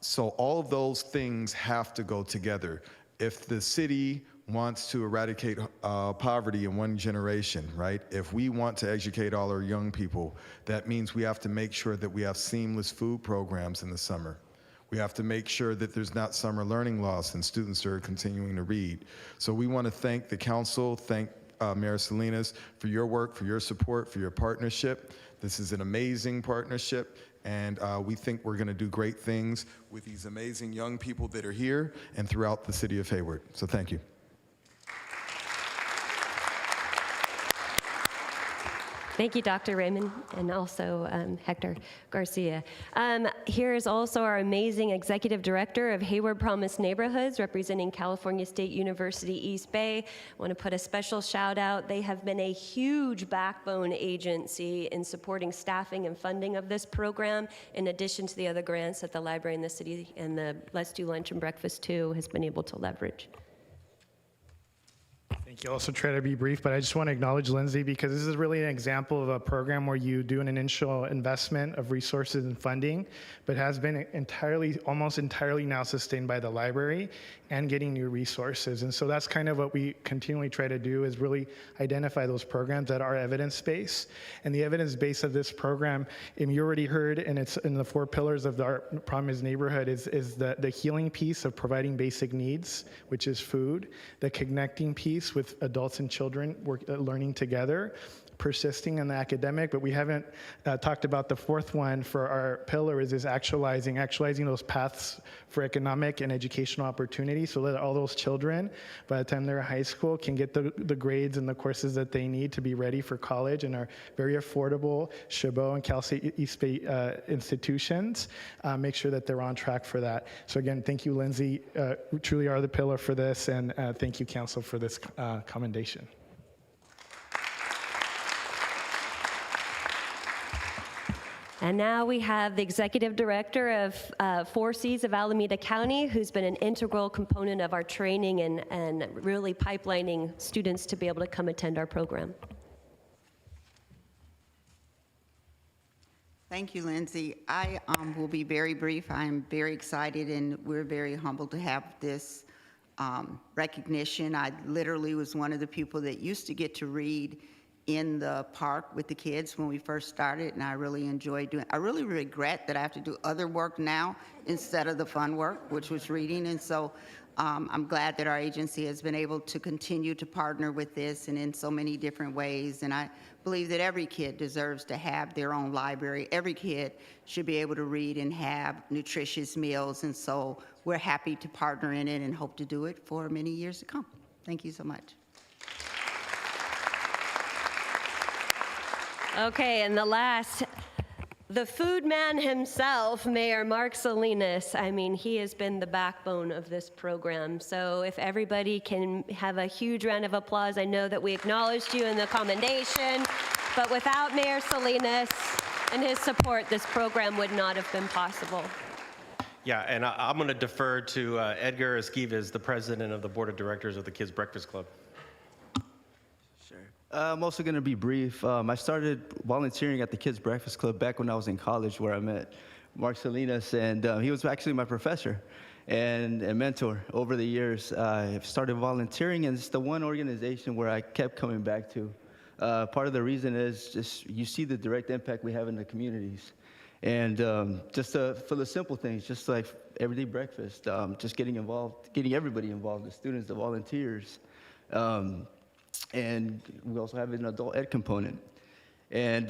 So all of those things have to go together. If the city wants to eradicate poverty in one generation, right? If we want to educate all our young people, that means we have to make sure that we have seamless food programs in the summer. We have to make sure that there's not summer learning loss and students are continuing to read. So we want to thank the council, thank Mayor Salinas for your work, for your support, for your partnership. This is an amazing partnership, and we think we're going to do great things with these amazing young people that are here and throughout the city of Hayward. So thank you. Thank you, Dr. Raymond, and also Hector Garcia. Here is also our amazing Executive Director of Hayward Promise Neighborhoods, representing California State University East Bay. I want to put a special shout out. They have been a huge backbone agency in supporting staffing and funding of this program, in addition to the other grants that the library in the city and the Let's Do Lunch and Breakfast Too has been able to leverage. Thank you. I'll also try to be brief, but I just want to acknowledge Lindsay because this is really an example of a program where you do an initial investment of resources and funding, but has been almost entirely now sustained by the library and getting new resources. And so that's kind of what we continually try to do, is really identify those programs that are evidence-based. And the evidence base of this program, and you already heard, and it's in the 4 pillars of our Promise Neighborhood, is the healing piece of providing basic needs, which is food, the connecting piece with adults and children learning together, persisting in the academic, but we haven't talked about the 4th one for our pillar is actualizing those paths for economic and educational opportunity, so that all those children, by the time they're in high school, can get the grades and the courses that they need to be ready for college in our very affordable Chabot and Cal State East Bay institutions. Make sure that they're on track for that. So again, thank you, Lindsay. We truly are the pillar for this, and thank you, Council, for this commendation. And now we have the Executive Director of 4 Cs of Alameda County, who's been an integral component of our training and really pipelining students to be able to come attend our program. Thank you, Lindsay. I will be very brief. I'm very excited, and we're very humbled to have this recognition. I literally was one of the people that used to get to read in the park with the kids when we first started, and I really enjoyed doing it. I really regret that I have to do other work now instead of the fun work, which was reading, and so I'm glad that our agency has been able to continue to partner with this and in so many different ways, and I believe that every kid deserves to have their own library. Every kid should be able to read and have nutritious meals, and so we're happy to partner in it and hope to do it for many years to come. Thank you so much. Okay, and the food man himself, Mayor Mark Salinas. I mean, he has been the backbone of this program. So if everybody can have a huge round of applause. I know that we acknowledged you in the commendation, but without Mayor Salinas and his support, this program would not have been possible. Yeah, and I'm going to defer to Edgar Esquives, the president of the board of directors of the Kids Breakfast Club. I'm also going to be brief. I started volunteering at the Kids Breakfast Club back when I was in college, where I met Mark Salinas, and he was actually my professor and a mentor over the years. I started volunteering, and it's the one organization where I kept coming back to. Part of the reason is just you see the direct impact we have in the communities. And just for the simple things, just like everyday breakfast, just getting involved, getting everybody involved, the students, the volunteers. And we also have an adult ed component. And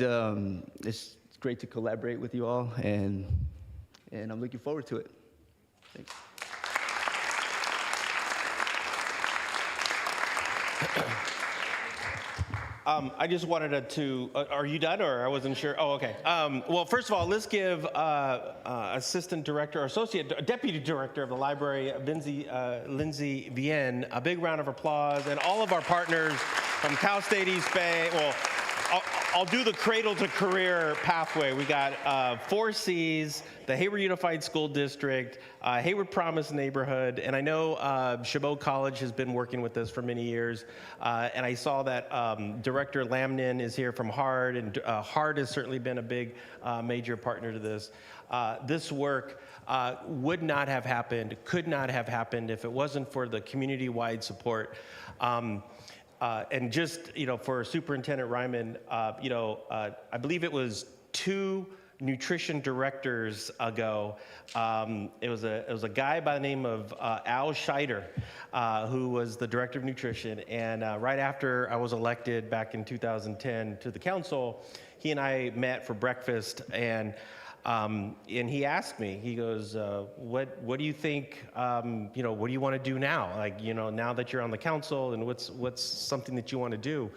it's great to collaborate with you all, and I'm looking forward to it. Thanks. I just wanted to, are you done, or I wasn't sure? Oh, okay. Well, first of all, let's give Assistant Director, or Deputy Director of the library, Lindsay Vienne, a big round of applause, and all of our partners from Cal State East Bay. Well, I'll do the cradle to career pathway. We got 4 Cs, the Hayward Unified School District, Hayward Promise Neighborhood, and I know Chabot College has been working with us for many years, and I saw that Director Lamnin is here from HARD, and HARD has certainly been a big major partner to this. This work would not have happened, could not have happened if it wasn't for the community-wide support. And just, for Superintendent Ryman, I believe it was 2 nutrition directors ago. It was a guy by the name of Al Scheider, who was the director of nutrition. And right after I was elected back in 2010 to the council, he and I met for breakfast, and he asked me, he goes, what do you think, what do you want to do now? Like, now that you're on the council, and what's something that you want to do?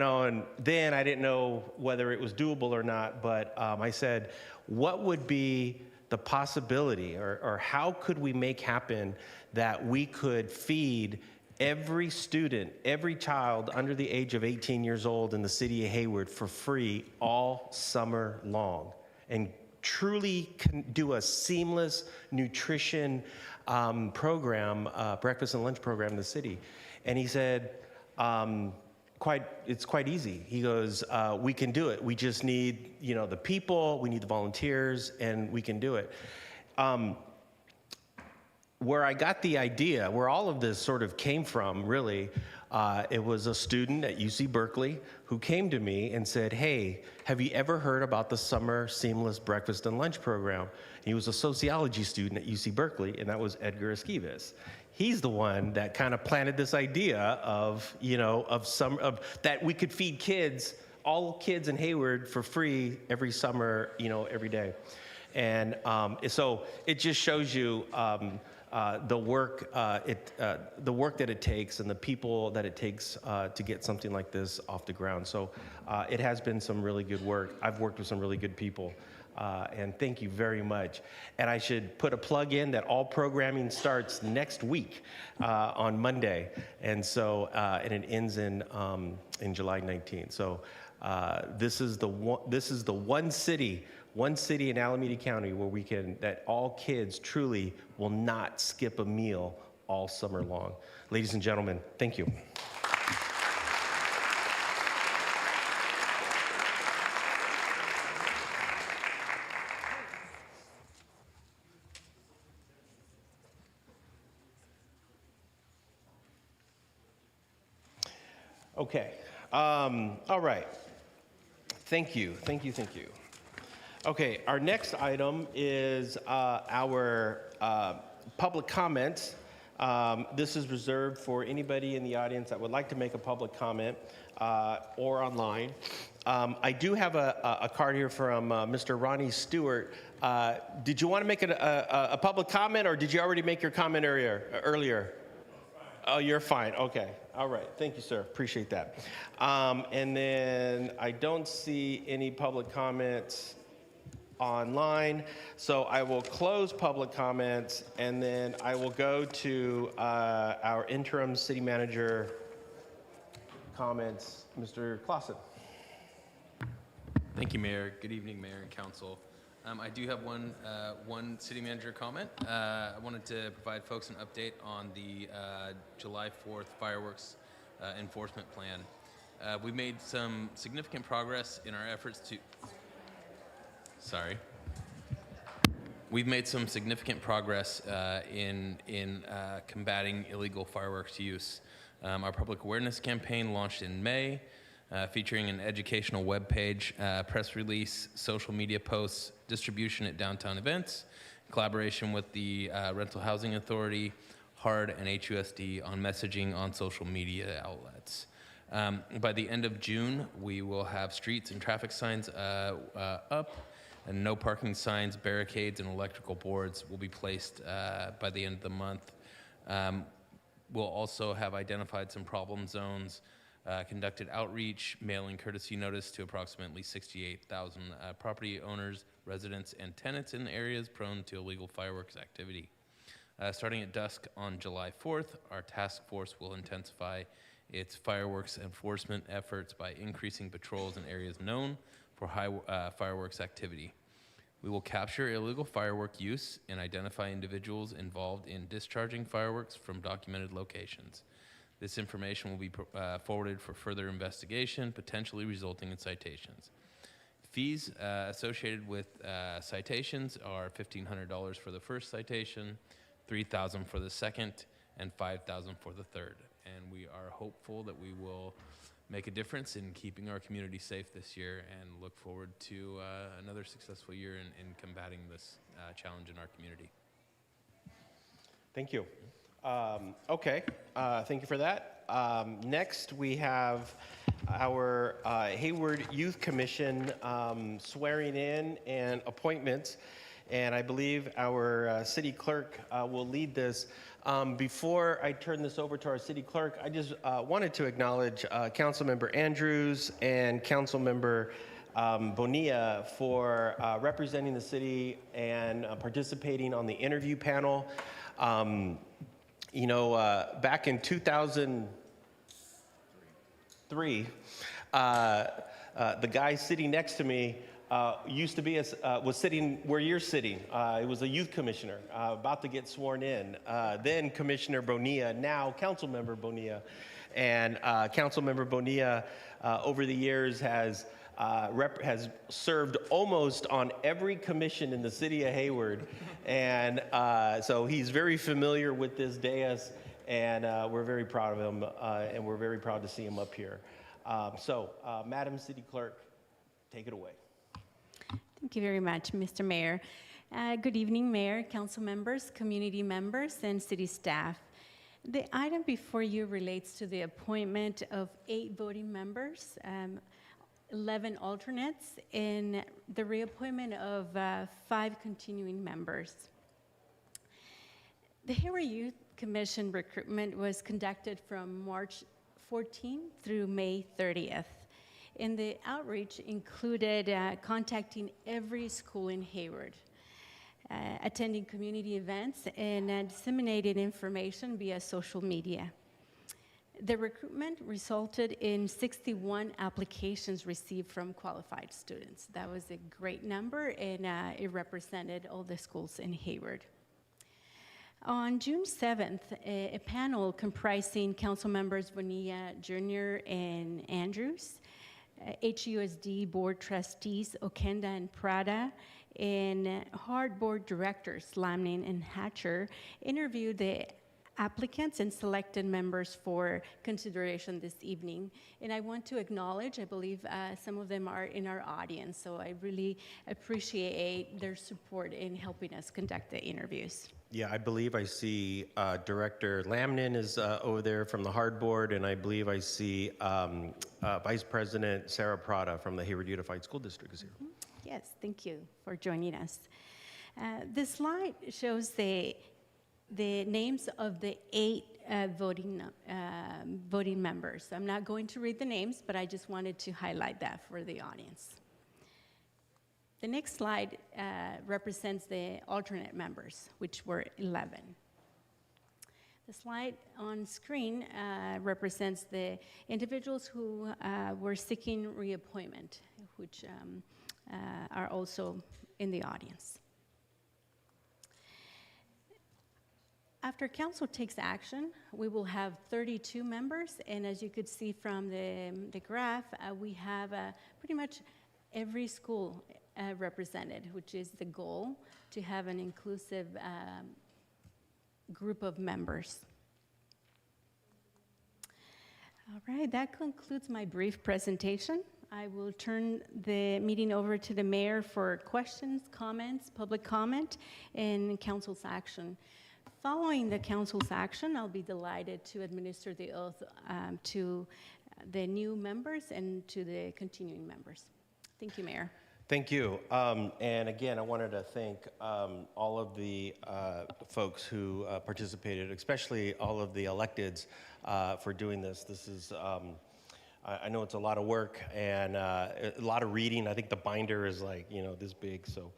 And then I didn't know whether it was doable or not, but I said, what would be the possibility, or how could we make happen that we could feed every student, every child under the age of 18 years old in the city of Hayward for free all summer long, and truly do a seamless nutrition program, breakfast and lunch program in the city? And he said, it's quite easy. He goes, we can do it. We just need, the people, we need the volunteers, and we can do it. Where I got the idea, where all of this sort of came from, really, it was a student at UC Berkeley who came to me and said, hey, have you ever heard about the Summer Seamless Breakfast and Lunch Program? He was a sociology student at UC Berkeley, and that was Edgar Esquives. He's the one that kind of planted this idea of, that we could feed kids, all kids in Hayward, for free every summer, every day. And so it just shows you the work that it takes and the people that it takes to get something like this off the ground. So it has been some really good work. I've worked with some really good people. And thank you very much. And I should put a plug in that all programming starts next week on Monday, and so and it ends in July 19th. So this is the one city in Alameda County where that all kids truly will not skip a meal all summer long. Ladies and gentlemen, thank you. Okay. All right. Thank you. Okay, our next item is our public comments. This is reserved for anybody in the audience that would like to make a public comment or online. I do have a card here from Mr. Ronnie Stewart. Did you want to make a public comment, or did you already make your comment earlier? Oh, you're fine. Okay. All right. Thank you, sir. Appreciate that. And then I don't see any public comments online, so I will close public comments, and then I will go to our interim city manager comments. Mr. Clausen. Thank you, Mayor. Good evening, Mayor and Council. I do have one city manager comment. I wanted to provide folks an update on the July 4th fireworks enforcement plan. We made some significant progress in our efforts to... Sorry. We've made some significant progress in combating illegal fireworks use. Our public awareness campaign launched in May, featuring an educational webpage, press release, social media posts, distribution at downtown events, collaboration with the Rental Housing Authority, HARD, and HUSD on messaging on social media outlets. By the end of June, we will have streets and traffic signs up, and no parking signs, barricades, and electrical boards will be placed by the end of the month. We'll also have identified some problem zones, conducted outreach, mailing courtesy notice to approximately 68,000 property owners, residents, and tenants in areas prone to illegal fireworks activity. Starting at dusk on July 4th, our task force will intensify its fireworks enforcement efforts by increasing patrols in areas known for high fireworks activity. We will capture illegal firework use and identify individuals involved in discharging fireworks from documented locations. This information will be forwarded for further investigation, potentially resulting in citations. Fees associated with citations are $1,500 for the first citation, $3,000 for the second, and $5,000 for the third. And we are hopeful that we will make a difference in keeping our community safe this year, and look forward to another successful year in combating this challenge in our community. Thank you. Okay, thank you for that. Next, we have our Hayward Youth Commission swearing in and appointments. and I believe our city clerk will lead this. Before I turn this over to our city clerk, I just wanted to acknowledge Councilmember Andrews and Councilmember Bonilla for representing the city and participating on the interview panel. Back in 2003, the guy sitting next to me used to be was sitting where you're sitting. It was a youth commissioner about to get sworn in. Then Commissioner Bonilla, now Councilmember Bonilla, and Councilmember Bonilla over the years has served almost on every commission in the city of Hayward, and so he's very familiar with this dais, and we're very proud of him, and we're very proud to see him up here. Madam City Clerk, take it away. Thank you very much, Mr. Mayor. Good evening, Mayor, council members, community members, and city staff. The item before you relates to the appointment of 8 voting members, 11 alternates, and the reappointment of 5 continuing members. The Hayward Youth Commission recruitment was conducted from March 14th through May 30th. And the outreach included contacting every school in Hayward, attending community events, and disseminating information via social media. The recruitment resulted in 61 applications received from qualified students. That was a great number, and it represented all the schools in Hayward. On June 7th, a panel comprising council members Bonilla Jr. and Andrews, HUSD board trustees Okenda and Prada, and HARD board directors Lamnin and Hatcher interviewed the applicants and selected members for consideration this evening. And I want to acknowledge, I believe some of them are in our audience, so I really appreciate their support in helping us conduct the interviews. Yeah, I believe I see Director Lamnin is over there from the Hard Board, and I believe I see Vice President Sarah Prada from the Hayward Unified School District is here. Mm-hmm. Yes, thank you for joining us. This slide shows the names of the 8 voting members. I'm not going to read the names, but I just wanted to highlight that for the audience. The next slide represents the alternate members, which were 11. The slide on screen represents the individuals who were seeking reappointment, which are also in the audience. After council takes action, we will have 32 members, and as you could see from the graph, we have pretty much every school represented, which is the goal, to have an inclusive group of members. All right, that concludes my brief presentation. I will turn the meeting over to the mayor for questions, comments, public comment, and council's action. Following the council's action, I'll be delighted to administer the oath to the new members and to the continuing members. Thank you, Mayor. Thank you. And again, I wanted to thank all of the folks who participated, especially all of the electeds for doing this. This is, I know it's a lot of work and a lot of reading. I think the binder is like, this big. So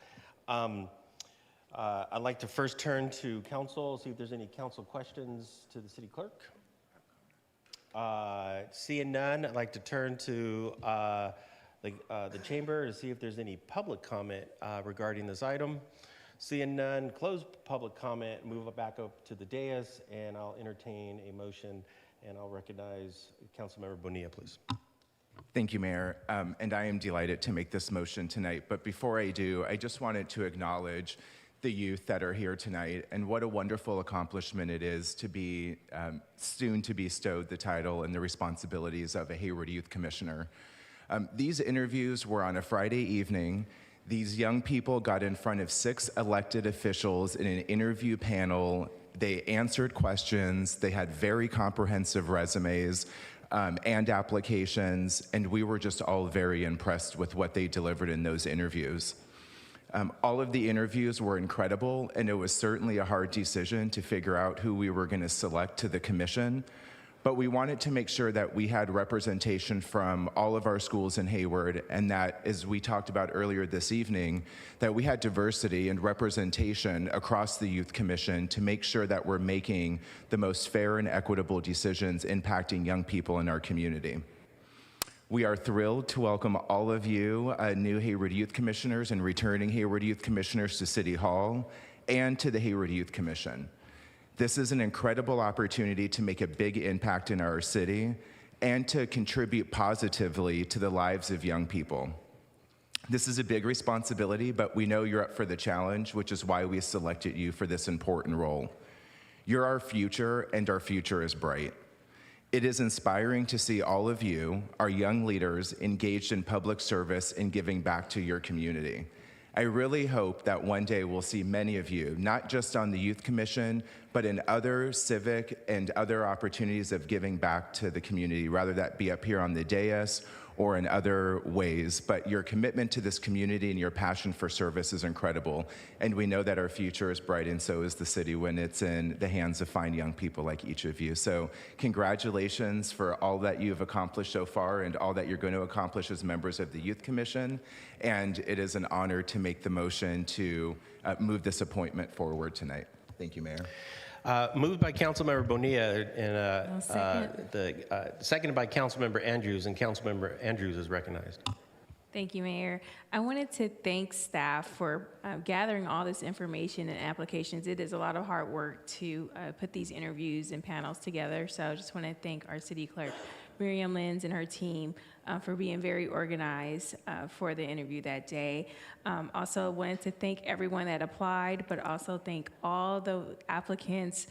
I'd like to first turn to council, see if there's any council questions to the city clerk. Seeing none, I'd like to turn to the chamber to see if there's any public comment regarding this item. Seeing none, close public comment, move it back up to the dais, and I'll entertain a motion, and I'll recognize Councilmember Bonilla, please. Thank you, Mayor. And I am delighted to make this motion tonight. But before I do, I just wanted to acknowledge the youth that are here tonight, and what a wonderful accomplishment it is to be soon to be bestowed the title and the responsibilities of a Hayward Youth Commissioner. These interviews were on a Friday evening. These young people got in front of 6 elected officials in an interview panel. They answered questions. They had very comprehensive resumes and applications, and we were just all very impressed with what they delivered in those interviews. All of the interviews were incredible, and it was certainly a hard decision to figure out who we were going to select to the commission. But we wanted to make sure that we had representation from all of our schools in Hayward, and that, as we talked about earlier this evening, that we had diversity and representation across the Youth Commission to make sure that we're making the most fair and equitable decisions impacting young people in our community. We are thrilled to welcome all of you new Hayward Youth Commissioners and returning Hayward Youth Commissioners to City Hall and to the Hayward Youth Commission. This is an incredible opportunity to make a big impact in our city and to contribute positively to the lives of young people. This is a big responsibility, but we know you're up for the challenge, which is why we selected you for this important role. You're our future, and our future is bright. It is inspiring to see all of you, our young leaders, engaged in public service and giving back to your community. I really hope that one day we'll see many of you, not just on the Youth Commission, but in other civic and other opportunities of giving back to the community, rather that be up here on the dais or in other ways. But your commitment to this community and your passion for service is incredible. And we know that our future is bright, and so is the city when it's in the hands of fine young people like each of you. So congratulations for all that you've accomplished so far and all that you're going to accomplish as members of the Youth Commission. And it is an honor to make the motion to move this appointment forward tonight. Thank you, Mayor. Moved by Councilmember Bonilla and seconded by Councilmember Andrews, and Councilmember Andrews is recognized. Thank you, Mayor. I wanted to thank staff for gathering all this information and applications. It is a lot of hard work to put these interviews and panels together, so I just want to thank our city clerk, Miriam Lenz, and her team for being very organized for the interview that day. Also wanted to thank everyone that applied, but also thank all the applicants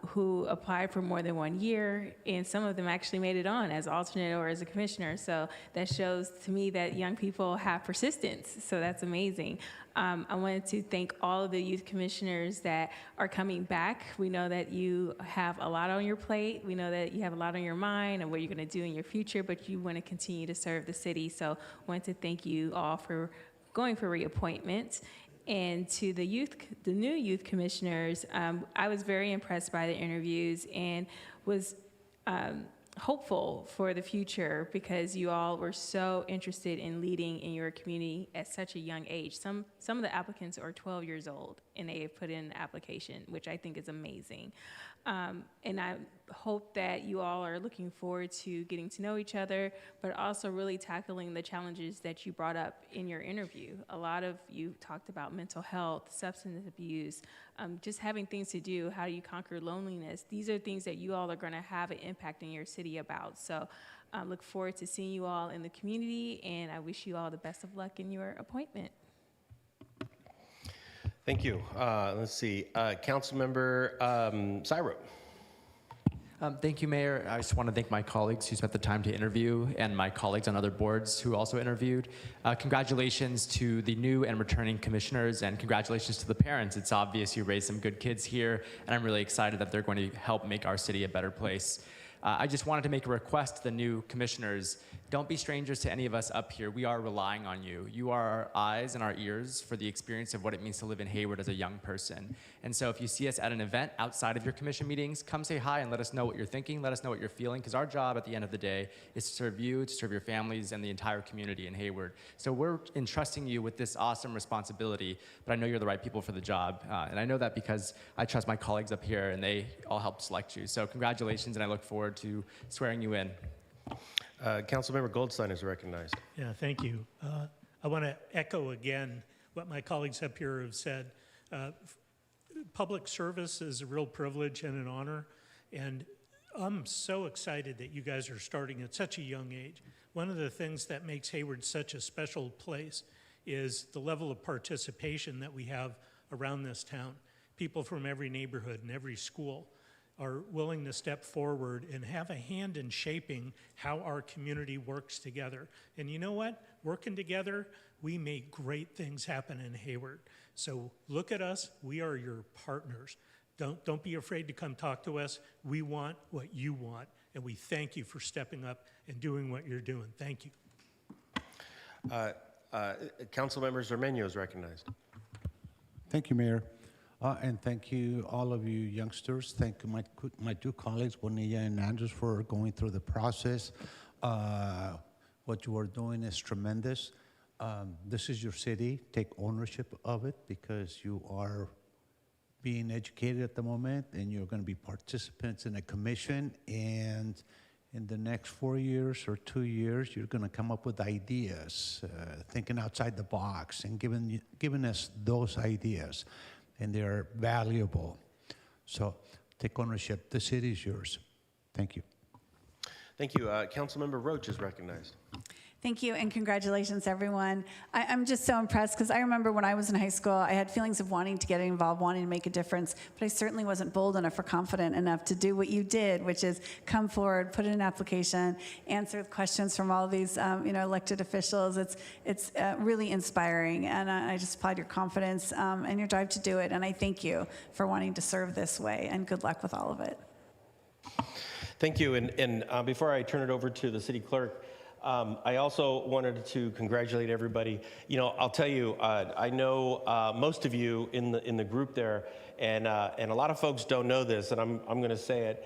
who applied for more than 1 year, and some of them actually made it on as alternate or as a commissioner. So that shows to me that young people have persistence. So that's amazing. I wanted to thank all of the youth commissioners that are coming back. We know that you have a lot on your plate. We know that you have a lot on your mind and what you're going to do in your future, but you want to continue to serve the city. So I wanted to thank you all for going for reappointment. And to the new youth commissioners, I was very impressed by the interviews and was hopeful for the future because you all were so interested in leading in your community at such a young age. Some of the applicants are 12 years old and they have put in an application, which I think is amazing. And I hope that you all are looking forward to getting to know each other, but also really tackling the challenges that you brought up in your interview. A lot of you talked about mental health, substance abuse, just having things to do, how do you conquer loneliness. These are things that you all are going to have an impact in your city about. So I look forward to seeing you all in the community, and I wish you all the best of luck in your appointment. Thank you. Let's see. Councilmember Syro. Thank you, Mayor. I just want to thank my colleagues who spent the time to interview and my colleagues on other boards who also interviewed. Congratulations to the new and returning commissioners, and congratulations to the parents. It's obvious you raised some good kids here, and I'm really excited that they're going to help make our city a better place. I just wanted to make a request to the new commissioners. Don't be strangers to any of us up here. We are relying on you. You are our eyes and our ears for the experience of what it means to live in Hayward as a young person. And so if you see us at an event outside of your commission meetings, come say hi and let us know what you're thinking, let us know what you're feeling, because our job at the end of the day is to serve you, to serve your families, and the entire community in Hayward. So we're entrusting you with this awesome responsibility, but I know you're the right people for the job. And I know that because I trust my colleagues up here, and they all helped select you. So congratulations, and I look forward to swearing you in. Councilmember Goldstein is recognized. Yeah, thank you. I want to echo again what my colleagues up here have said. Public service is a real privilege and an honor, and I'm so excited that you guys are starting at such a young age. One of the things that makes Hayward such a special place is the level of participation that we have around this town. People from every neighborhood and every school are willing to step forward and have a hand in shaping how our community works together. And you know what? Working together, we make great things happen in Hayward. So look at us, we are your partners. Don't be afraid to come talk to us. We want what you want, and we thank you for stepping up and doing what you're doing. Thank you. Councilmember Zermeño is recognized. Thank you, Mayor. And thank you, all of you youngsters. Thank you, my two colleagues, Bonilla and Andrews, for going through the process. What you are doing is tremendous. This is your city. Take ownership of it because you are being educated at the moment and you're going to be participants in a commission. And in the next 4 years or 2 years, you're going to come up with ideas, thinking outside the box and giving us those ideas. And they're valuable. So take ownership. The city is yours. Thank you. Thank you. Councilmember Roach is recognized. Thank you, and congratulations, everyone. I'm just so impressed, because I remember when I was in high school, I had feelings of wanting to get involved, wanting to make a difference, but I certainly wasn't bold enough or confident enough to do what you did, which is come forward, put in an application, answer questions from all these elected officials. It's really inspiring, and I just applaud your confidence and your drive to do it, and I thank you for wanting to serve this way, and good luck with all of it. Thank you, and before I turn it over to the city clerk, I also wanted to congratulate everybody. You know, I'll tell you, I know most of you in the group there, and a lot of folks don't know this, and I'm going to say it.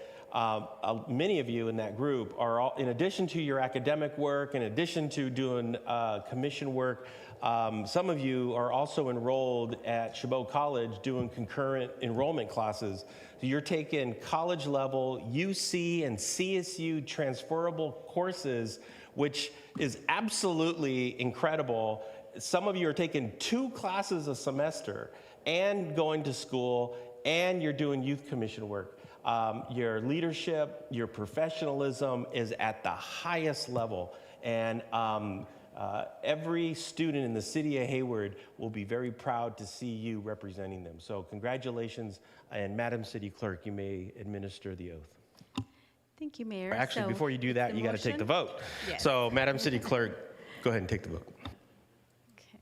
Many of you in that group are all, in addition to your academic work, in addition to doing commission work, some of you are also enrolled at Chabot College doing concurrent enrollment classes. So you're taking college level UC and CSU transferable courses, which is absolutely incredible. Some of you are taking 2 classes a semester and going to school, and you're doing youth commission work. Your leadership, your professionalism is at the highest level, and every student in the city of Hayward will be very proud to see you representing them. So congratulations, and Madam City Clerk, you may administer the oath. Thank you, Mayor. Actually, So before you do that, you got to take the vote. Yes. So, Madam City Clerk, go ahead and take the vote. Okay.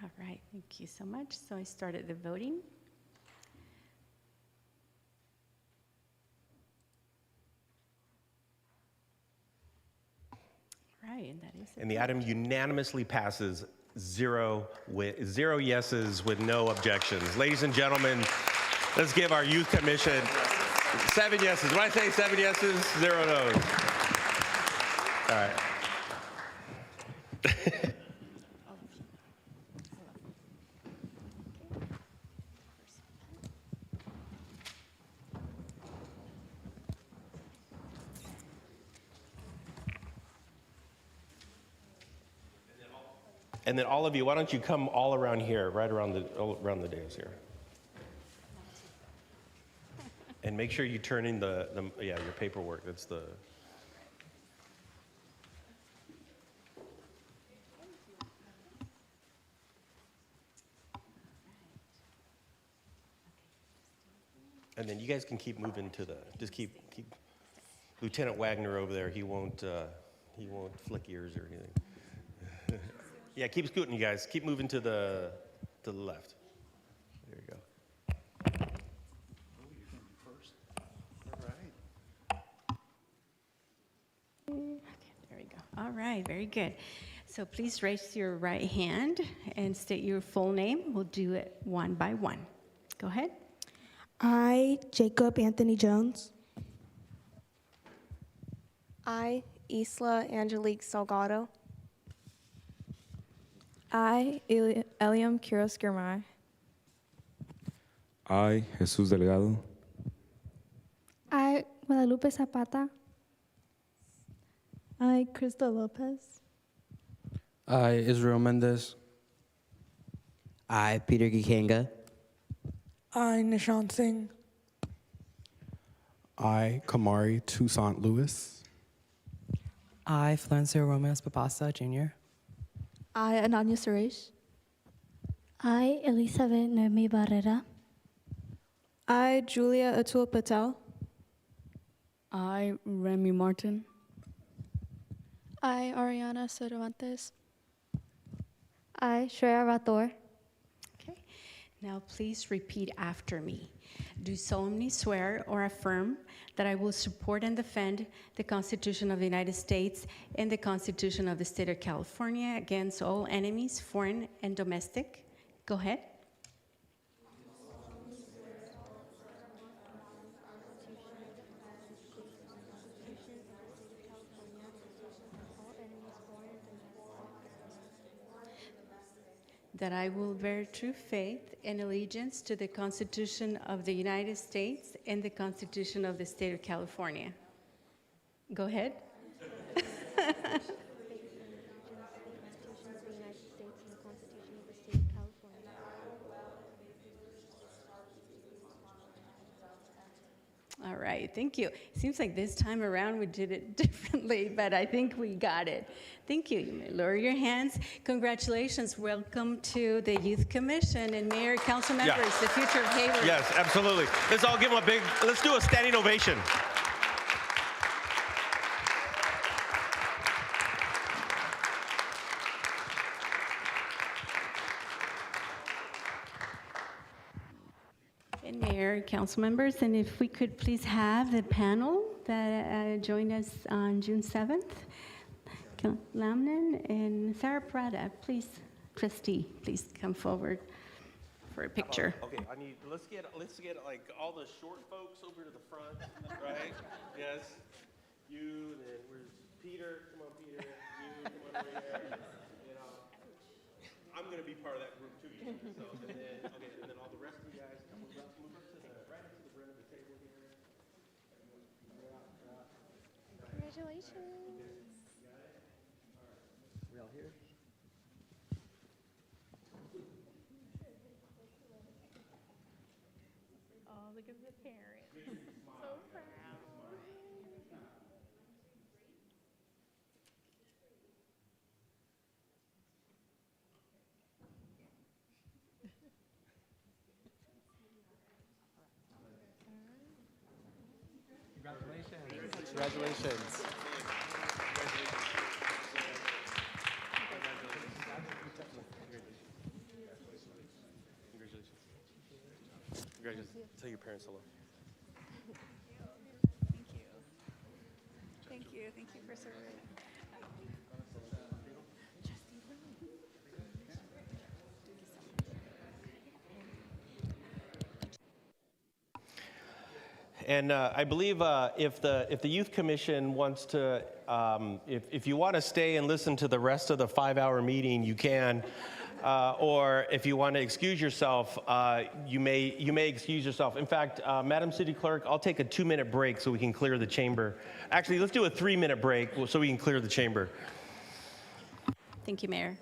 All right. Thank you so much. So I started the voting. All right, and that is it. And the item unanimously passes, 0 yeses with no objections. Ladies and gentlemen, let's give our Youth Commission 7 yeses. When I say 7 yeses, 0 no's. All right. And then all of you, why don't you come all around here, right around the dais here. And make sure you turn in your paperwork. That's the. And then you guys can keep moving to just keep Lieutenant Wagner over there. He won't flick ears or anything. Yeah, keep scooting, you guys. Keep moving to the left. There you go. Okay, there we go. All right, very good. So please raise your right hand and state your full name. We'll do it one by one. Go ahead. I, Jacob Anthony Jones. I, Isla Angelique Salgado. I, Eliam Quiroz Girmay. I, Jesus Delgado. I, Guadalupe Zapata. I, Crystal Lopez. I, Israel Mendez. I, Peter Gikenga. I, Nishan Singh. I, Kamari Toussaint Lewis. I, Florencio Romance Papasa, Jr. I, Ananya Suresh. I, Elizabeth Noemi Barrera. I, Julia Atul Patel. I, Remy Martin. I, Ariana Cervantes. I, Shreya Rathore. Okay. Now please repeat after me. do solemnly swear or affirm that I will support and defend the Constitution of the United States and the Constitution of the State of California against all enemies, foreign and domestic. Go ahead. That I will bear true faith and allegiance to the Constitution of the United States and the Constitution of the State of California. Go ahead. All right, thank you. Seems like this time around we did it differently, but I think we got it. Thank you. You may lower your hands. Congratulations. Welcome to the Youth Commission and Mayor, Council members, the future of Hayward. Yes, absolutely. Let's all give them a big, let's do a standing ovation. And Mayor, council members, and if we could please have the panel that joined us on June 7th, Lamnan and Sarah Prada, please, trustee, please come forward for a picture. Okay, let's get like all the short folks over to the front, right? Yes. You, then where's Peter? Come on, Peter. You, come on over here. You know, I'm gonna be part of that group too. So, and then all the rest of you guys move up to the right to the front of the table here. Congratulations. We all here? Oh, look at the parents. So proud. Congratulations. Congratulations. Congratulations. Tell your parents hello. Thank you. Thank you. Thank you for serving. And I believe if the Youth Commission wants to, if you want to stay and listen to the rest of the 5-hour meeting, you can. Or if you want to excuse yourself, you may excuse yourself. In fact, Madam City Clerk, I'll take a 2-minute break so we can clear the chamber. Actually, let's do a 3-minute break so we can clear the chamber. Thank you, Mayor.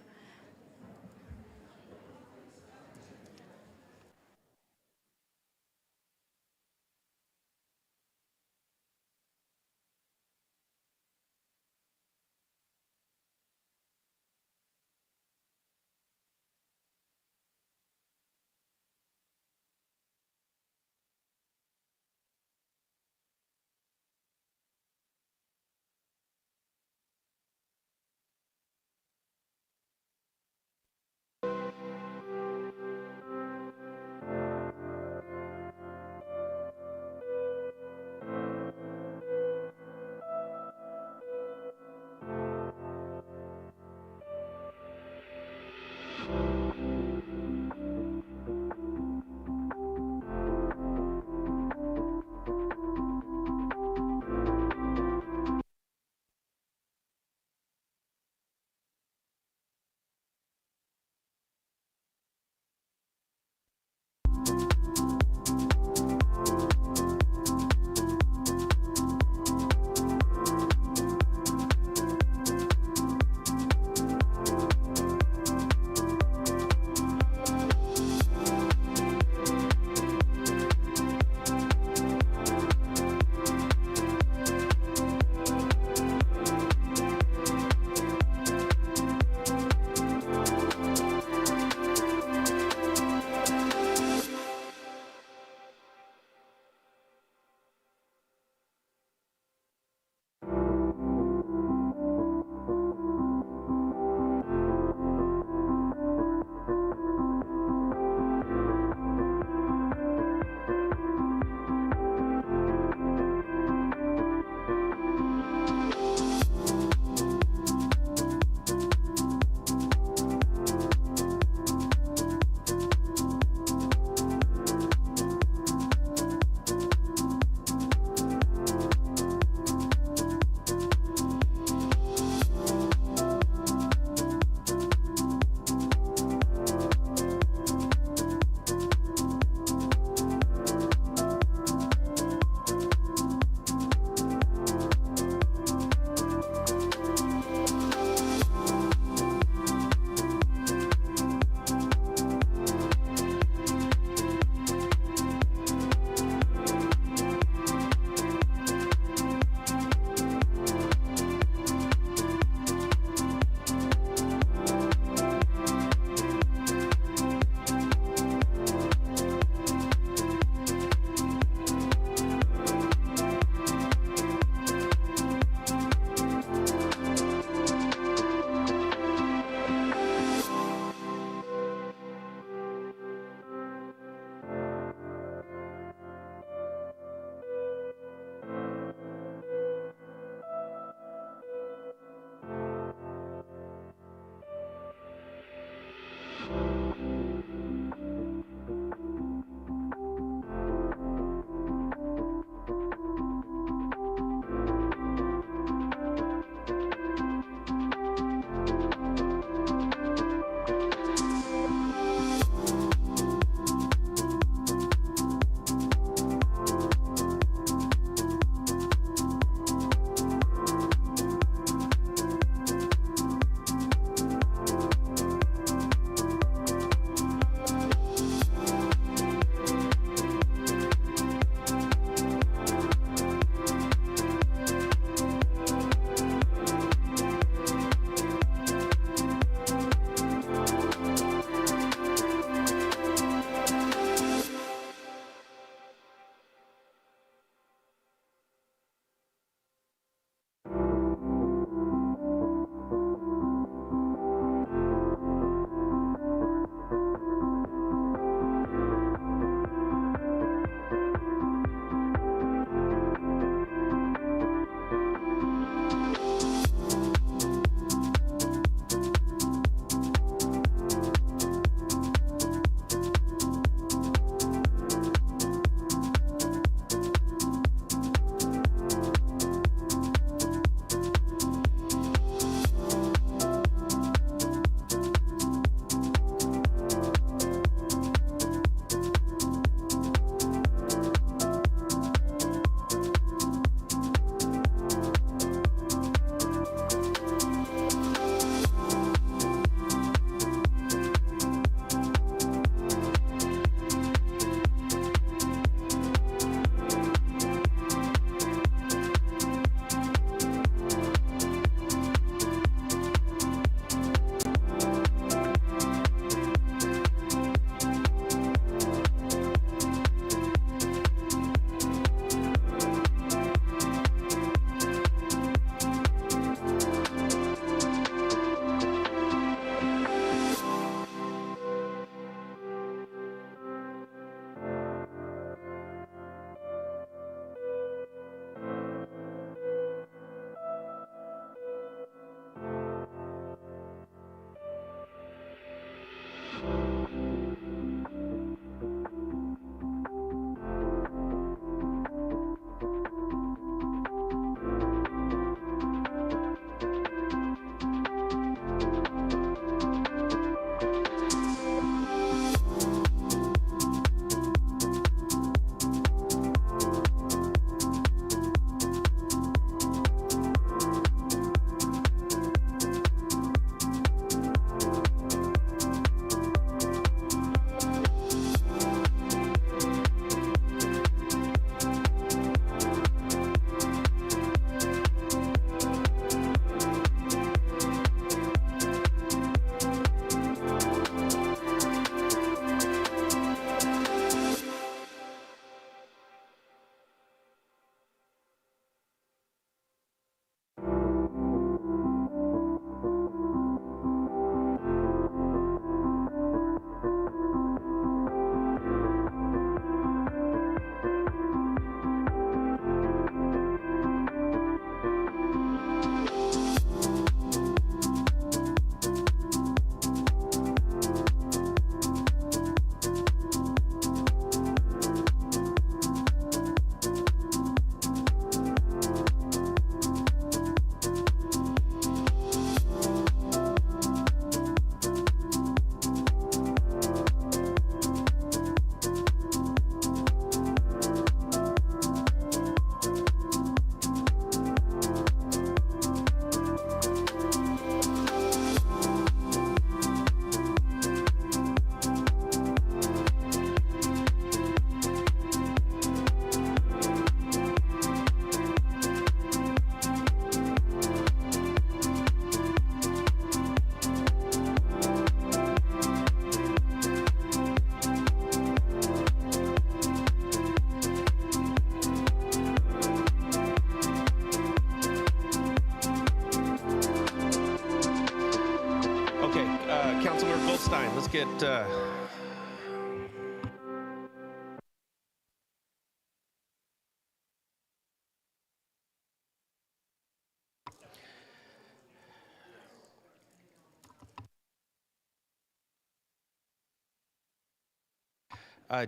Goldstein. Let's get.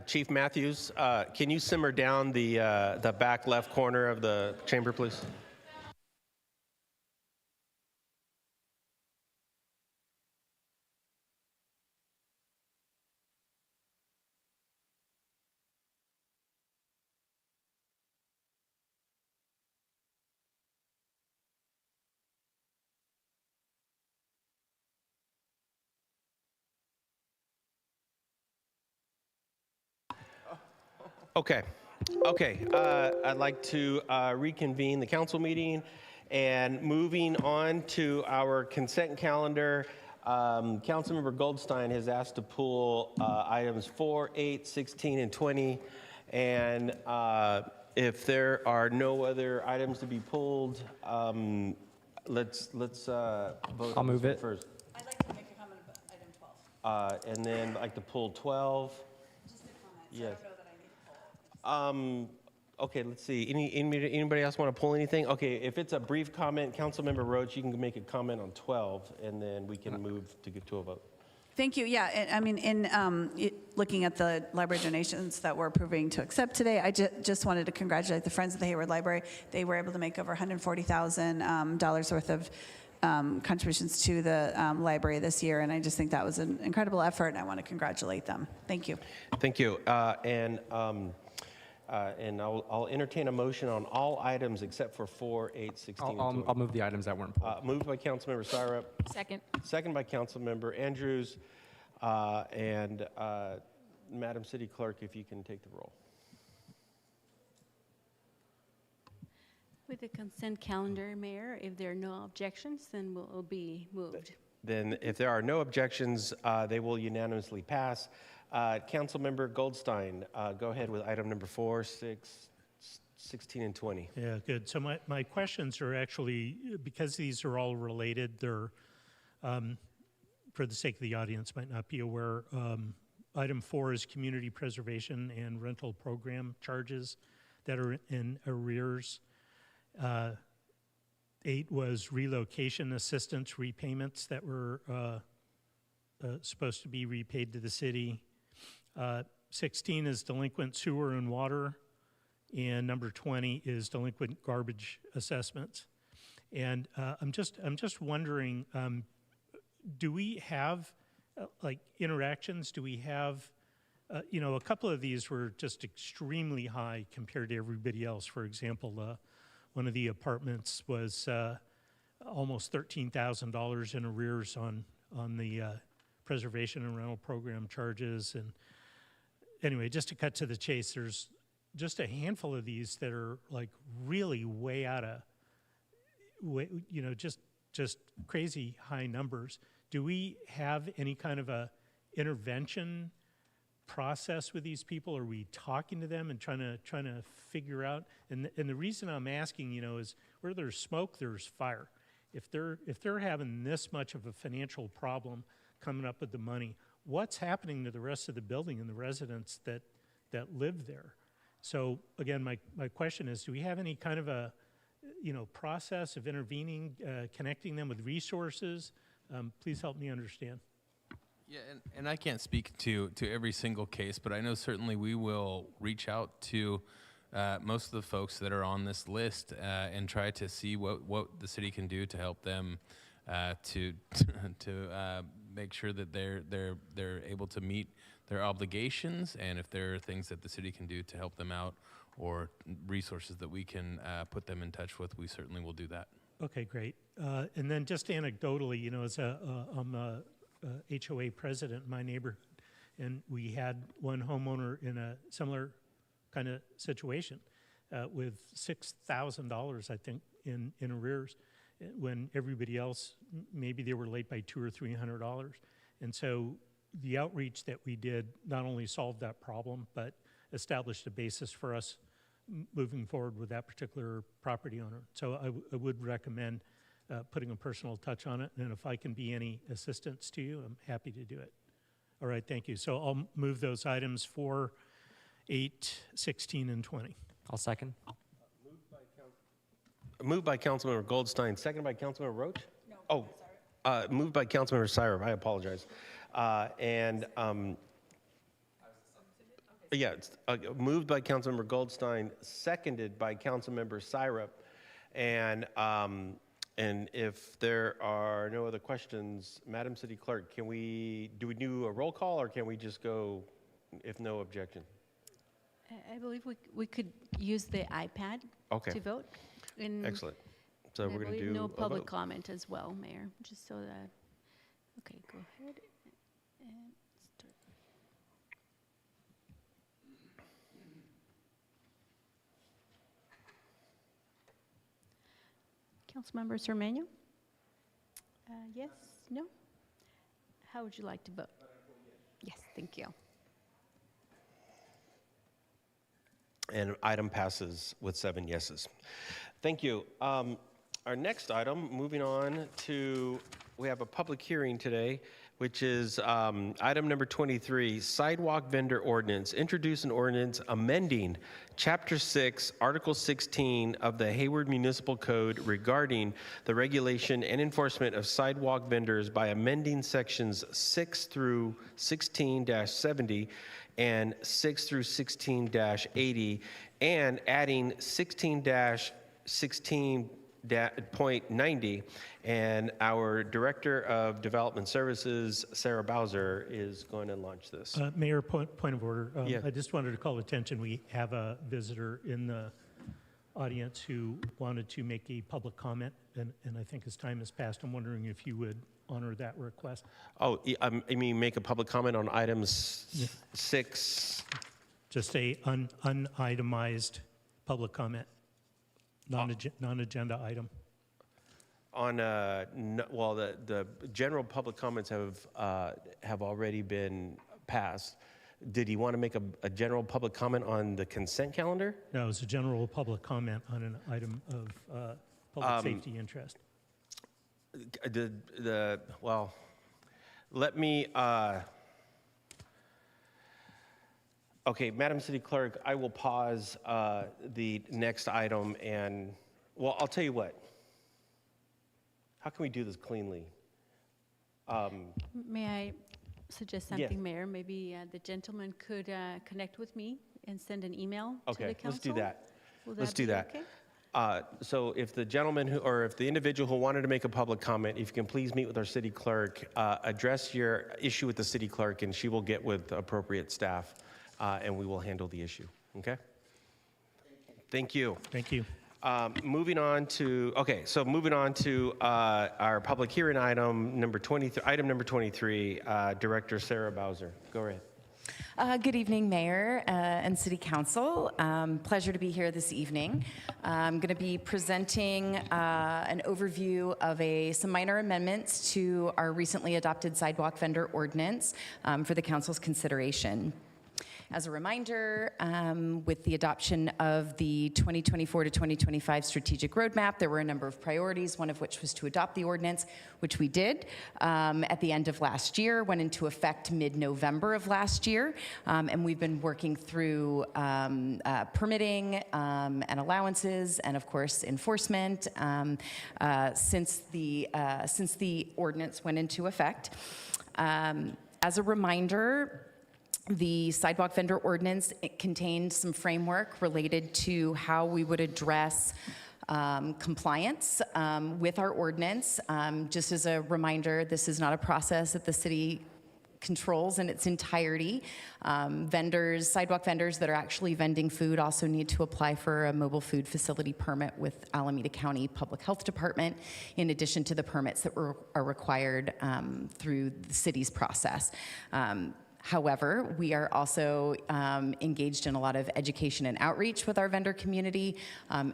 Chief Matthews, can you simmer down the back left corner of the chamber, please? Okay. I'd like to reconvene the council meeting, and moving on to our consent calendar. Councilmember Goldstein has asked to pull items 4, 8, 16, and 20. And if there are no other items to be pulled, let's vote. I'll move it first. I'd like to make a comment about item 12. And then I'd like to pull 12. Just a comment. Yes. I don't know that I need to pull. Okay, let's see. Anybody else want to pull anything? Okay, if it's a brief comment, Councilmember Roach, you can make a comment on 12, and then we can move to get to a vote. Thank you. Yeah, and I mean, looking at the library donations that we're approving to accept today, I just wanted to congratulate the Friends of the Hayward Library. They were able to make over $140,000 worth of contributions to the library this year, and I just think that was an incredible effort, and I want to congratulate them. Thank you. Thank you. And I'll entertain a motion on all items except for 4, 8, 16, and 20. I'll move the items that weren't pulled. Moved by Councilmember Syrup. Second. Second by Councilmember Andrews. And Madam City Clerk, if you can take the roll. With the consent calendar, Mayor, if there are no objections, then will be moved. Then if there are no objections, they will unanimously pass. Councilmember Goldstein, go ahead with item number 4, 6, 16, and 20. Yeah, good. So my questions are actually, because these are all related, they're, for the sake of the audience, might not be aware. Item 4 is community preservation and rental program charges that are in arrears. 8 was relocation assistance repayments that were supposed to be repaid to the city. 16 is delinquent sewer and water, and number 20 is delinquent garbage assessments. And I'm just wondering, do we have like interactions? Do we have, a couple of these were just extremely high compared to everybody else. For example, one of the apartments was almost $13,000 in arrears on the preservation and rental program charges. And anyway, just to cut to the chase, there's just a handful of these that are like really way out of, just crazy high numbers. Do we have any kind of a intervention process with these people? Are we talking to them and trying to figure out? And the reason I'm asking, is where there's smoke, there's fire. If they're having this much of a financial problem coming up with the money, what's happening to the rest of the building and the residents that live there? So again, my question is, do we have any kind of a process of intervening, connecting them with resources? Please help me understand. Yeah, and I can't speak to every single case, but I know certainly we will reach out to most of the folks that are on this list and try to see what the city can do to help them to make sure that they're able to meet their obligations, and if there are things that the city can do to help them out or resources that we can put them in touch with, we certainly will do that. Okay, great. And then just anecdotally, as I'm a HOA president in my neighborhood, and we had one homeowner in a similar kind of situation with $6,000, I think, in arrears, when everybody else, maybe they were late by $200 or $300. And so the outreach that we did not only solved that problem, but established a basis for us moving forward with that particular property owner. So I would recommend putting a personal touch on it, and if I can be any assistance to you, I'm happy to do it. All right, thank you. So I'll move those items 4, 8, 16, and 20. I'll second. Moved by Councilmember Goldstein, seconded by Councilmember Roach? No. Oh, moved by Councilmember Syrup. I apologize. Yeah, it's moved by Councilmember Goldstein, seconded by Councilmember Syrup. And if there are no other questions, Madam City Clerk, do we do a roll call, or can we just go if no objection? I believe we could use the iPad to vote. Excellent. So And I we're going to believe do no a public vote. comment as well, Mayor, just so that, okay, go ahead and start. Councilmember Cermeño? Yes, no? How would you like to vote? Yes, thank you. And item passes with 7 yeses. Thank you. Our next item, moving on to, we have a public hearing today, which is item number 23, Sidewalk Vendor Ordinance. Introduce an ordinance amending Chapter 6, Article 16 of the Hayward Municipal Code regarding the regulation and enforcement of sidewalk vendors by amending sections 6 through 16-70 and 6 through 16-80, and adding 16-16.90. And our Director of Development Services, Sarah Bowser, is going to launch this. Mayor, point of order. Yeah. I just wanted to call attention. We have a visitor in the audience who wanted to make a public comment, and I think as time has passed, I'm wondering if you would honor that request. Oh, I mean, make a public comment on items 6. Just a unitemized public comment, non-agenda item. On well, the general public comments have already been passed. Did he want to make a general public comment on the consent calendar? No, it's a general public comment on an item of public safety interest. Well, let me. Okay, Madam City Clerk, I will pause the next item, and well, I'll tell you what. How can we do this cleanly? May I suggest Yes. something, Mayor? Maybe the gentleman could connect with me and send an email to the Okay, council? let's do that. Will Let's that do be that. okay? So if the gentleman or if the individual who wanted to make a public comment, if you can please meet with our city clerk, address your issue with the city clerk, and she will get with the appropriate staff, and we will handle the issue. Okay? Thank you. Thank you. Moving on to our public hearing item number 23. Director Sarah Bowser, go ahead. Good evening, Mayor and City Council. Pleasure to be here this evening. I'm going to be presenting an overview of some minor amendments to our recently adopted sidewalk vendor ordinance for the Council's consideration. As a reminder, with the adoption of the 2024 to 2025 strategic roadmap, there were a number of priorities, one of which was to adopt the ordinance, which we did at the end of last year, went into effect mid-November of last year, and we've been working through permitting and allowances, and of course enforcement since the ordinance went into effect. As a reminder, the sidewalk vendor ordinance, it contained some framework related to how we would address compliance with our ordinance. Just as a reminder, this is not a process that the city controls in its entirety. Sidewalk vendors that are actually vending food also need to apply for a mobile food facility permit with Alameda County Public Health Department, in addition to the permits that are required through the city's process. However, we are also engaged in a lot of education and outreach with our vendor community,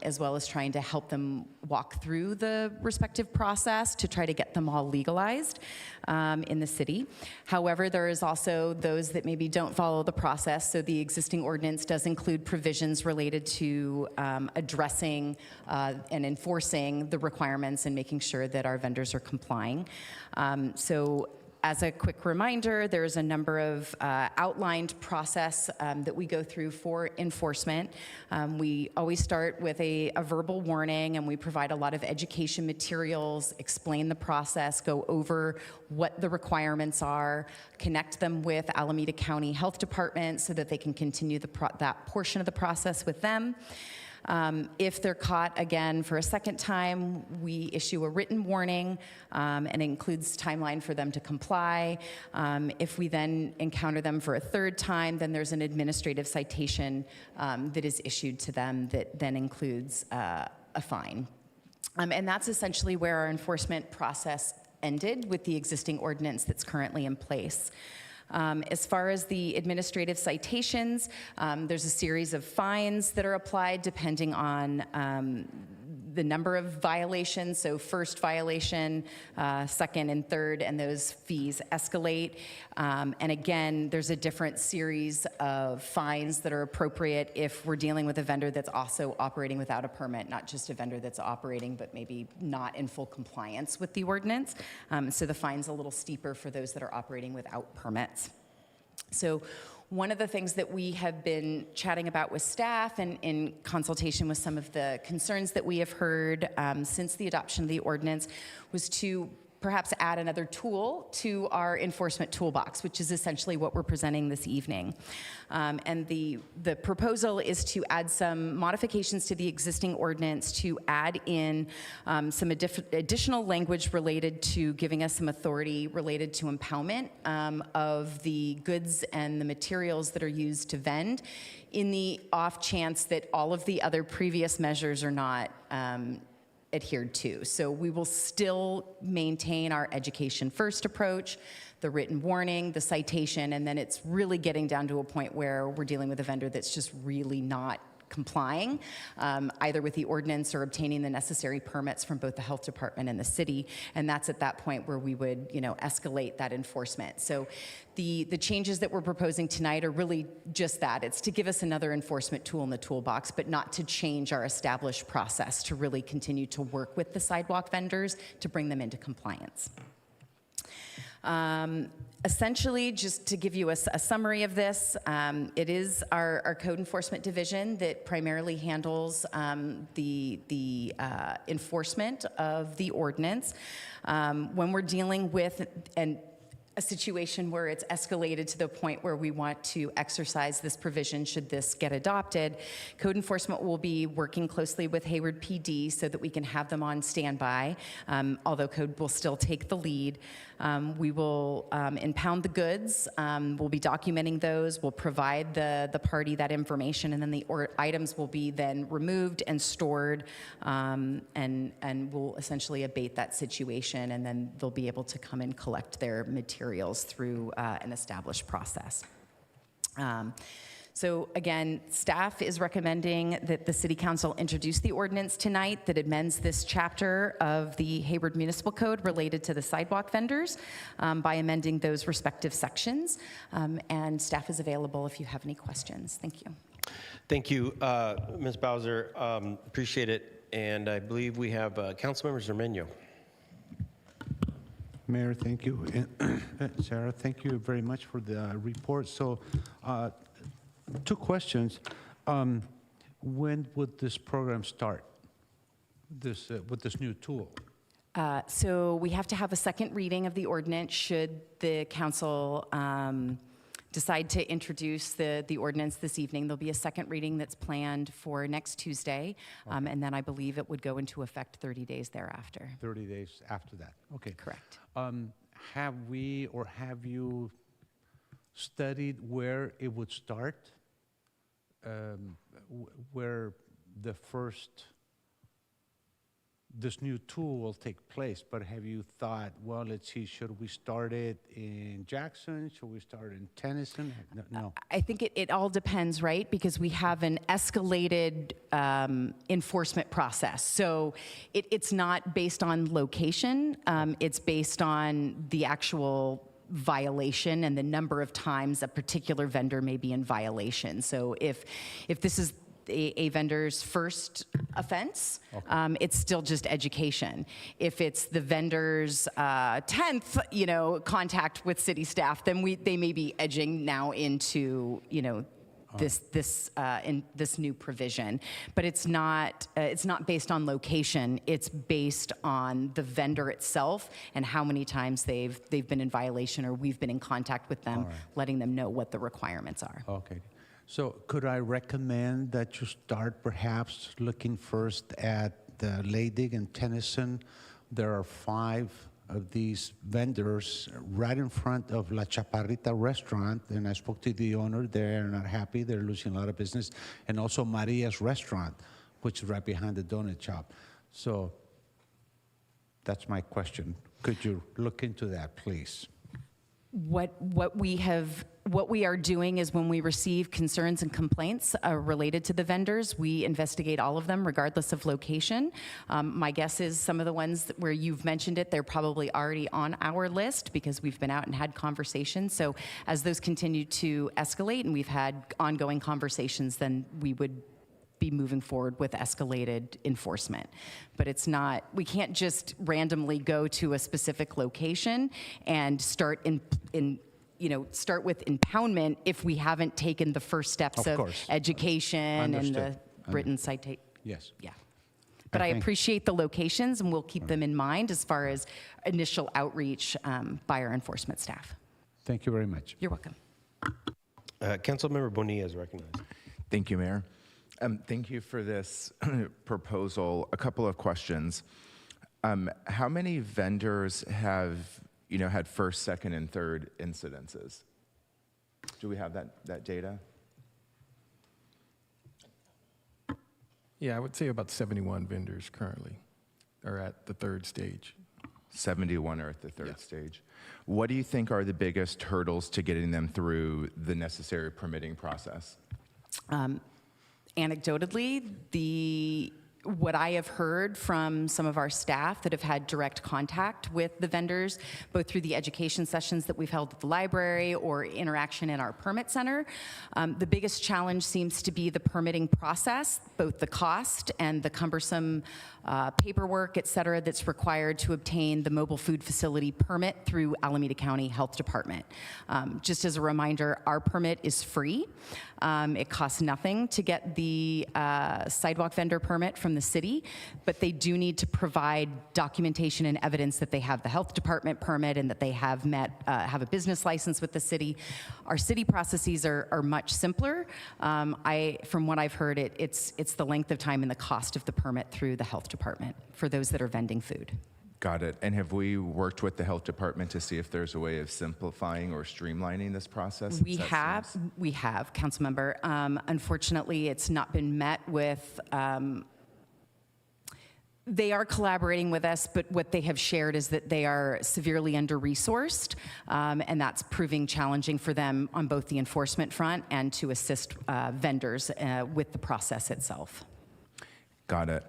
as well as trying to help them walk through the respective process to try to get them all legalized in the city. However, there is also those that maybe don't follow the process, so the existing ordinance does include provisions related to addressing and enforcing the requirements and making sure that our vendors are complying. So As a quick reminder, there's a number of outlined process that we go through for enforcement. We always start with a verbal warning, and we provide a lot of education materials, explain the process, go over what the requirements are, connect them with Alameda County Health Department so that they can continue that portion of the process with them. If they're caught again for a second time, we issue a written warning, and it includes timeline for them to comply. If we then encounter them for a third time, then there's an administrative citation that is issued to them that then includes a fine. And that's essentially where our enforcement process ended with the existing ordinance that's currently in place. As far as the administrative citations, there's a series of fines that are applied depending on the number of violations. So first violation, second and third, and those fees escalate. And again, there's a different series of fines that are appropriate if we're dealing with a vendor that's also operating without a permit, not just a vendor that's operating but maybe not in full compliance with the ordinance. So the fine's a little steeper for those that are operating without permits. So one of the things that we have been chatting about with staff and in consultation with some of the concerns that we have heard since the adoption of the ordinance was to perhaps add another tool to our enforcement toolbox, which is essentially what we're presenting this evening. And the proposal is to add some modifications to the existing ordinance to add in some additional language related to giving us some authority related to impoundment of the goods and the materials that are used to vend in the off chance that all of the other previous measures are not adhered to. So we will still maintain our education first approach, the written warning, the citation, and then it's really getting down to a point where we're dealing with a vendor that's just really not complying, either with the ordinance or obtaining the necessary permits from both the health department and the city. And that's at that point where we would, escalate that enforcement. So the changes that we're proposing tonight are really just that. It's to give us another enforcement tool in the toolbox, but not to change our established process, to really continue to work with the sidewalk vendors to bring them into compliance. Essentially, just to give you a summary of this, it is our code enforcement division that primarily handles the enforcement of the ordinance. When we're dealing with a situation where it's escalated to the point where we want to exercise this provision should this get adopted, code enforcement will be working closely with Hayward PD so that we can have them on standby, although code will still take the lead. We will impound the goods. We'll be documenting those. We'll provide the party that information, and then the items will be then removed and stored, and we'll essentially abate that situation, and then they'll be able to come and collect their materials through an established process. So again, staff is recommending that the City Council introduce the ordinance tonight that amends this chapter of the Hayward Municipal Code related to the sidewalk vendors by amending those respective sections. And staff is available if you have any questions. Thank you. Thank you, Ms. Bowser. Appreciate it. And I believe we have Councilmember Zermeño. Mayor, thank you. And Sarah, thank you very much for the report. So, two questions. When would this program start? With this new tool? So we have to have a second reading of the ordinance should the council decide to introduce the ordinance this evening. There'll be a second reading that's planned for next Tuesday, and then I believe it would go into effect 30 days thereafter. 30 days after that. Okay. Correct. Have we or have you studied where it would start? Where the first, this new tool will take place, but have you thought, well, let's see, should we start it in Jackson? Should we start in Tennyson? No. I think it all depends, right? Because we have an escalated enforcement process. So it's not based on location. It's based on the actual violation and the number of times a particular vendor may be in violation. So if this is a vendor's first offense, it's still just education. If it's the vendor's 10th, contact with city staff, then they may be edging now into, this new provision. But it's not based on location. It's based on the vendor itself and how many times they've been in violation or we've been in contact with them, letting them know what the requirements are. Okay. So could I recommend that you start perhaps looking first at Leydig and Tennyson? There are 5 of these vendors right in front of La Chaparrita restaurant, and I spoke to the owner. They're not happy. They're losing a lot of business. And also Maria's restaurant, which is right behind the donut shop. So that's my question. Could you look into that, please? What we are doing is when we receive concerns and complaints related to the vendors, we investigate all of them regardless of location. My guess is some of the ones where you've mentioned it, they're probably already on our list because we've been out and had conversations. So as those continue to escalate and we've had ongoing conversations, then we would be moving forward with escalated enforcement. But it's not, we can't just randomly go to a specific location and start start with impoundment if we haven't taken the first steps of education and the written citation. Yes. Yeah. But I appreciate the locations and we'll keep them in mind as far as initial outreach by our enforcement staff. Thank you very much. You're welcome. Councilmember Bonilla is recognized. Thank you, Mayor. Thank you for this proposal. A couple of questions. How many vendors have had first, second, and third incidences? Do we have that data? Yeah, I would say about 71 vendors currently are at the third stage. 71 are at the third stage. What do you think are the biggest hurdles to getting them through the necessary permitting process? Anecdotally, what I have heard from some of our staff that have had direct contact with the vendors, both through the education sessions that we've held at the library or interaction in our permit center, the biggest challenge seems to be the permitting process, both the cost and the cumbersome paperwork, et cetera, that's required to obtain the mobile food facility permit through Alameda County Health Department. Just as a reminder, our permit is free. It costs nothing to get the sidewalk vendor permit from the city, but they do need to provide documentation and evidence that they have the health department permit and that they have have a business license with the city. Our city processes are much simpler. From what I've heard, it's the length of time and the cost of the permit through the health department for those that are vending food. Got it. And have we worked with the health department to see if there's a way of simplifying or streamlining this process? We have, Councilmember. Unfortunately, it's not been met with. They are collaborating with us, but what they have shared is that they are severely under-resourced, and that's proving challenging for them on both the enforcement front and to assist vendors with the process itself. Got it.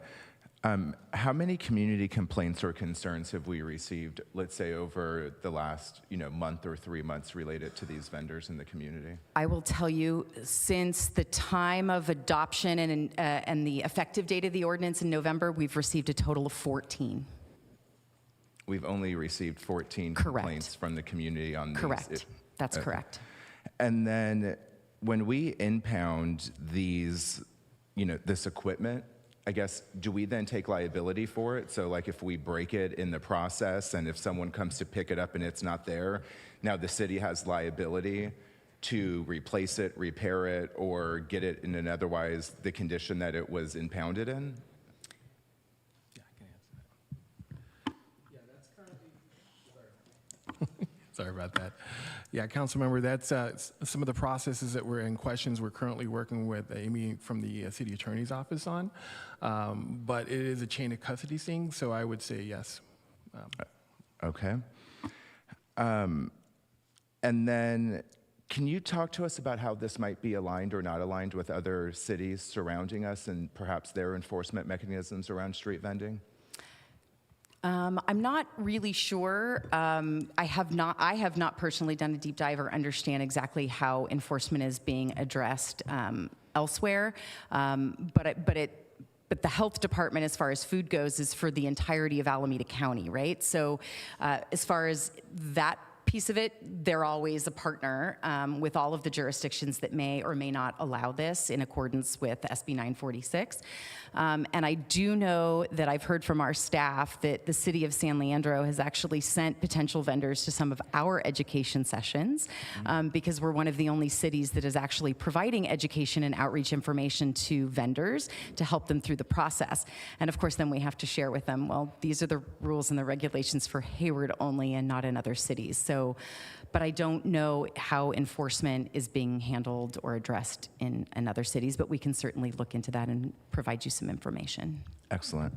How many community complaints or concerns have we received, let's say, over the last month or 3 months related to these vendors in the community? I will tell you, since the time of adoption and the effective date of the ordinance in November, we've received a total of 14. We've only received 14 complaints from the community on these. Correct. That's correct. And then when we impound these, this equipment, I guess, do we then take liability for it? So like if we break it in the process and if someone comes to pick it up and it's not there, now the city has liability to replace it, repair it, or get it in an otherwise the condition that it was impounded in? Yeah, I can answer that. Yeah, that's currently, sorry about that. Yeah, Councilmember, that's some of the processes that were in questions we're currently working with Amy from the city attorney's office on. But it is a chain of custody thing, so I would say yes. Okay. And then can you talk to us about how this might be aligned or not aligned with other cities surrounding us and perhaps their enforcement mechanisms around street vending? I'm not really sure. I have not personally done a deep dive or understand exactly how enforcement is being addressed elsewhere. But the health department, as far as food goes, is for the entirety of Alameda County, right? So as far as that piece of it, they're always a partner with all of the jurisdictions that may or may not allow this in accordance with SB 946. And I do know that I've heard from our staff that the city of San Leandro has actually sent potential vendors to some of our education sessions because we're one of the only cities that is actually providing education and outreach information to vendors to help them through the process. And of course, then we have to share with them, well, these are the rules and the regulations for Hayward only and not in other cities. So, but I don't know how enforcement is being handled or addressed in other cities, but we can certainly look into that and provide you some information. Excellent.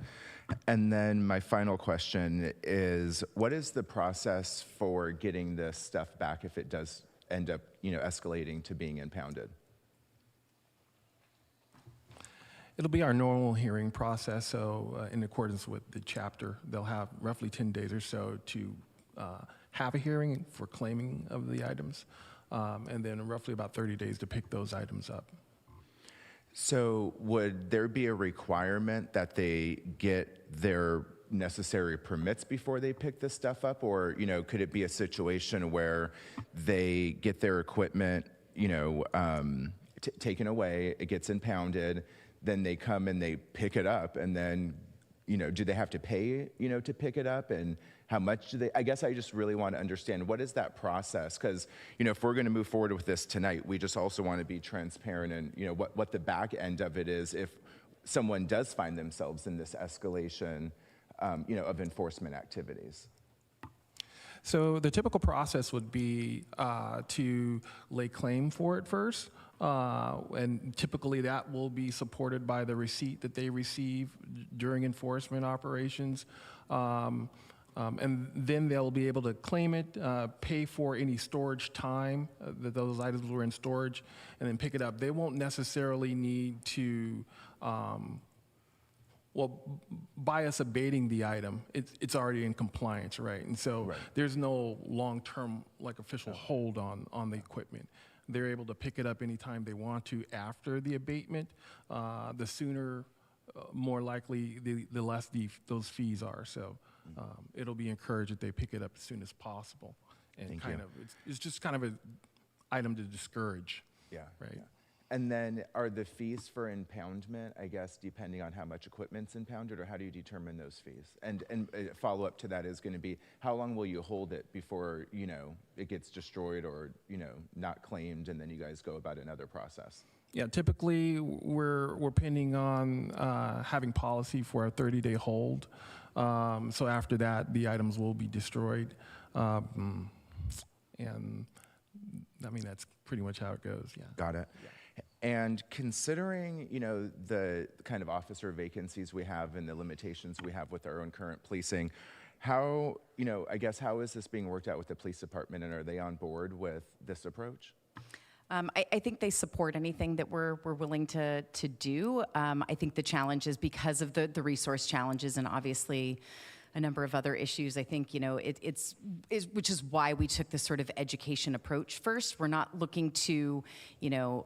And then my final question is, what is the process for getting this stuff back if it does end up, escalating to being impounded? It'll be our normal hearing process. So in accordance with the chapter, they'll have roughly 10 days or so to have a hearing for claiming of the items, and then roughly about 30 days to pick those items up. So would there be a requirement that they get their necessary permits before they pick this stuff up? Or, could it be a situation where they get their equipment, taken away, it gets impounded, then they come and they pick it up, and then, do they have to pay, to pick it up? And how much do they? I guess I just really want to understand, what is that process? Because, if we're going to move forward with this tonight, we just also want to be transparent and, what the back end of it is if someone does find themselves in this escalation, of enforcement activities. So the typical process would be to lay claim for it first. And typically that will be supported by the receipt that they receive during enforcement operations. And then they'll be able to claim it, pay for any storage time that those items were in storage, and then pick it up. They won't necessarily need to, by us abating the item, it's already in compliance, right? And so there's no long-term, official hold on the equipment. They're able to pick it up anytime they want to after the abatement. The sooner, more likely, the less those fees are. So it'll be encouraged that they pick it up as soon as possible. And it's just kind of an item to discourage. Yeah. Right. Yeah. And then are the fees for impoundment, I guess, depending on how much equipment's impounded, or how do you determine those fees? And a follow-up to that is going to be, how long will you hold it before, it gets destroyed or, not claimed, and then you guys go about another process? Yeah, typically we're pending on having policy for a 30-day hold. So after that, the items will be destroyed. And I mean, that's pretty much how it goes, yeah. Got it. Yeah. And considering, the kind of officer vacancies we have and the limitations we have with our own current policing, how, how is this being worked out with the police department, and are they on board with this approach? I think they support anything that we're willing to do. I think the challenge is because of the resource challenges and obviously a number of other issues. I think, which is why we took this sort of education approach first. We're not looking to,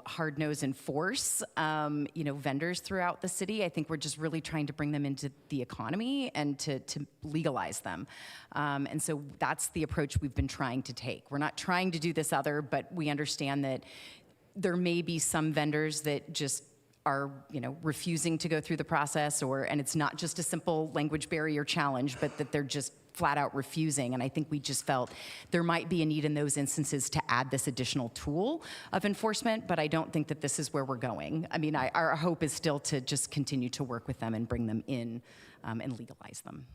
hard nose enforce, vendors throughout the city. I think we're just really trying to bring them into the economy and to legalize them. And so that's the approach we've been trying to take. We're not trying to do this other, but we understand that there may be some vendors that just are, refusing to go through the process, and it's not just a simple language barrier challenge, but that they're just flat out refusing. And I think we just felt there might be a need in those instances to add this additional tool of enforcement, but I don't think that this is where we're going. I mean, our hope is still to just continue to work with them and bring them in and legalize them.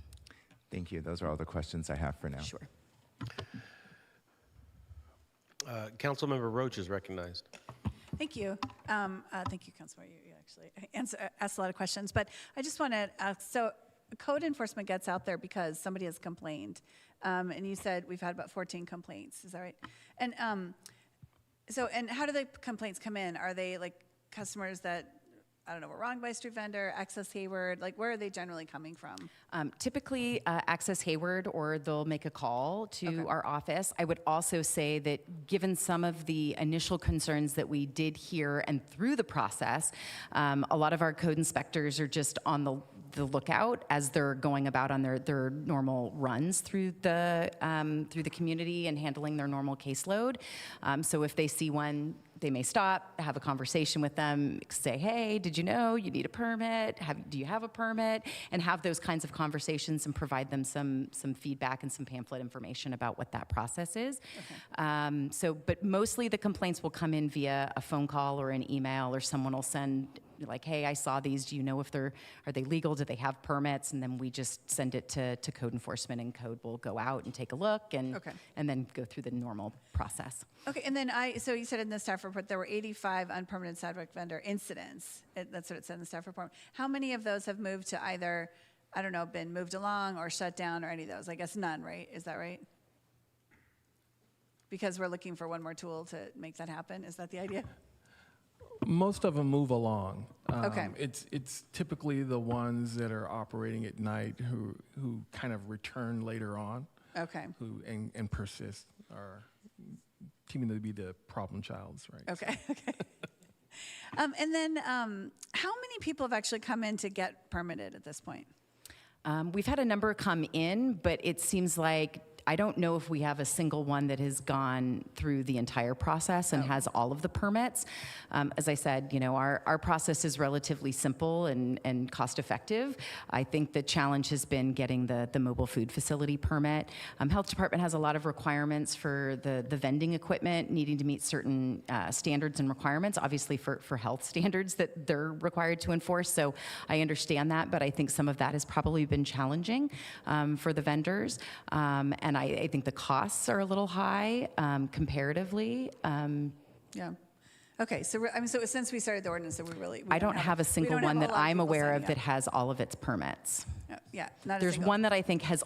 Thank you. Those are all the questions I have for now. Sure. Councilmember Roach is recognized. Thank you. Thank you, Councilmember. You actually asked a lot of questions, but I just want to ask, so code enforcement gets out there because somebody has complained, and you said we've had about 14 complaints. Is that right? And and how do the complaints come in? Are they like customers that I don't know, we're wrong by street vendor, Access Hayward, like where are they generally coming from? Typically, Access Hayward, or they'll make a call to our office. I would also say that given some of the initial concerns that we did hear and through the process, a lot of our code inspectors are just on the lookout as they're going about on their normal runs through the community and handling their normal caseload. So if they see one, they may stop, have a conversation with them, say, hey, did you know you need a permit? Do you have a permit? And have those kinds of conversations and provide them some feedback and some pamphlet information about what that process is. But mostly the complaints will come in via a phone call or an email, or someone will send like, hey, I saw these. Do you know if are they legal? Do they have permits? And then we just send it to code enforcement, and code will go out and take a look and then go through the normal process. Okay, and then so you said in the staff report there were 85 unpermitted sidewalk vendor incidents. That's what it said in the staff report. How many of those have moved to either, I don't know, been moved along or shut down or any of those? I guess none, right? Is that right? Because we're looking for one more tool to make that happen. Is that the idea? Most of them move along. Okay. It's typically the ones that are operating at night who kind of return later on. Okay. Who and persist are seeming to be the problem childs, right? Okay. Okay. And then, how many people have actually come in to get permitted at this point? We've had a number come in, but it seems like I don't know if we have a single one that has gone through the entire process and has all of the permits. As I said, our process is relatively simple and cost effective. I think the challenge has been getting the mobile food facility permit. Health Department has a lot of requirements for the vending equipment, needing to meet certain standards and requirements, obviously for health standards that they're required to enforce. So I understand that, but I think some of that has probably been challenging for the vendors. And I think the costs are a little high comparatively. Yeah. Okay. So so since we started the ordinance, so we I don't have a single one that I'm aware of that has all of its permits. Yeah. Not There's a single. one that I think has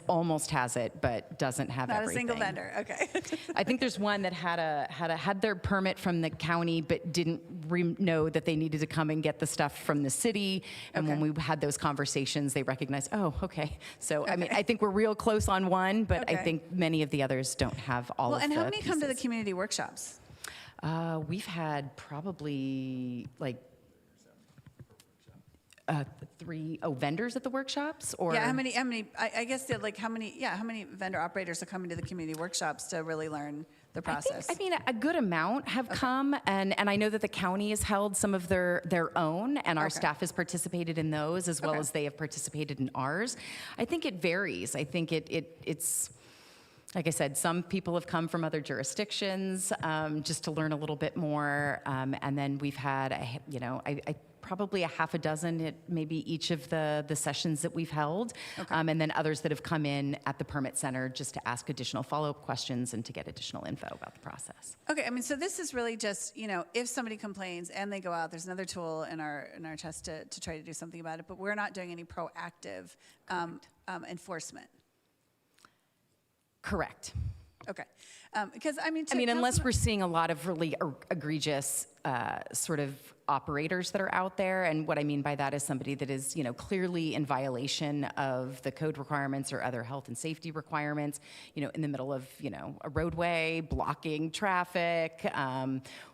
it, but doesn't have Not everything. a single vendor. Okay. I think there's one that had their permit from the county, but didn't know that they needed to come and get the stuff from the city. And when we had those conversations, they recognized, oh, okay. So I mean, I think we're real close on one, but I think many of the others don't have all of the And how many pieces. come to the community workshops? We've had probably like 3 vendors at the workshops, or Yeah, how many? I guess how many vendor operators are coming to the community workshops to really learn the process? I mean, a good amount have come, and I know that the county has held some of their own, and our staff has participated in those as well as they have participated in ours. I think it varies. I think it's. Like I said, some people have come from other jurisdictions just to learn a little bit more, and then we've had, probably a half a dozen at maybe each of the sessions that we've held, and then others that have come in at the permit center just to ask additional follow-up questions and to get additional info about the process. Okay, I mean, so this is really just, if somebody complains and they go out, there's another tool in our chest to try to do something about it, but we're not doing any proactive enforcement. Correct. Okay. Because, unless we're seeing a lot of really egregious sort of operators that are out there, and what I mean by that is somebody that is, clearly in violation of the code requirements or other health and safety requirements, in the middle of, a roadway, blocking traffic,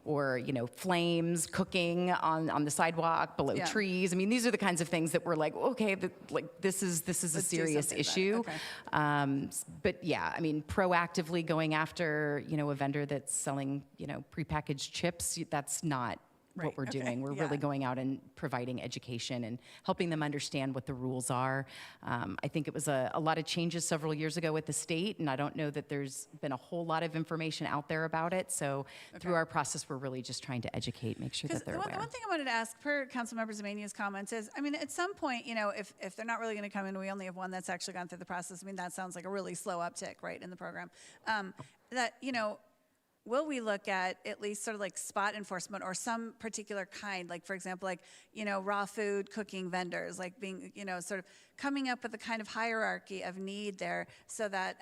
or, flames cooking on the sidewalk below trees. I mean, these are the kinds of things that we're like, okay, this is a serious issue. But yeah, I mean, proactively going after, a vendor that's selling, prepackaged chips, that's not what we're doing. We're really going out and providing education and helping them understand what the rules are. I think it was a lot of changes several years ago with the state, and I don't know that there's been a whole lot of information out there about it. So through our process, we're really just trying to educate, make sure that they're aware. The one thing I wanted to ask, per Councilmember Zemania's comments, is, at some point, if they're not really going to come in, we only have one that's actually gone through the process. That sounds like a really slow uptick, right, in the program. Will we look at least sort of like spot enforcement or some particular kind, like for example, raw food cooking vendors, like being, sort of coming up with a kind of hierarchy of need there so that,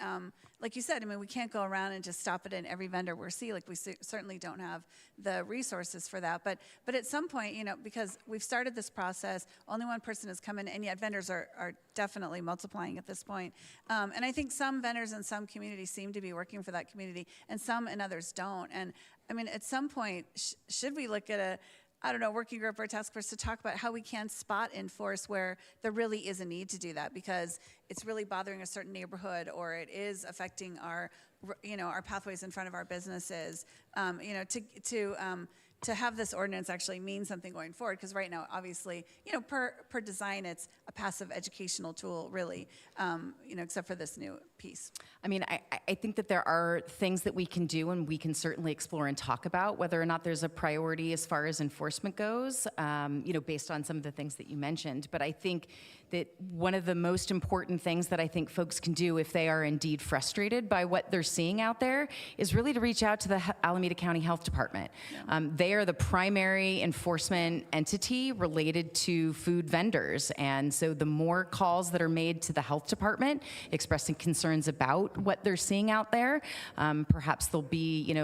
like you said, I mean, we can't go around and just stop it in every vendor we see. Like we certainly don't have the resources for that. But at some point, you know, because we've started this process, only one person has come in, and yet vendors are definitely multiplying at this point. And I think some vendors in some communities seem to be working for that community, and some and others don't. And I mean, at some point, should we look at a working group or a task force to talk about how we can spot enforce where there really is a need to do that because it's really bothering a certain neighborhood or it is affecting our pathways in front of our businesses, to have this ordinance actually mean something going forward, because right now, obviously, per design, it's a passive educational tool, really, except for this new piece. I mean, I think that there are things that we can do and we can certainly explore and talk about whether or not there's a priority as far as enforcement goes, based on some of the things that you mentioned. But I think that one of the most important things that I think folks can do if they are indeed frustrated by what they're seeing out there is really to reach out to the Alameda County Health Department. Yeah. They are the primary enforcement entity related to food vendors. And so the more calls that are made to the health department expressing concerns about what they're seeing out there, perhaps there'll be,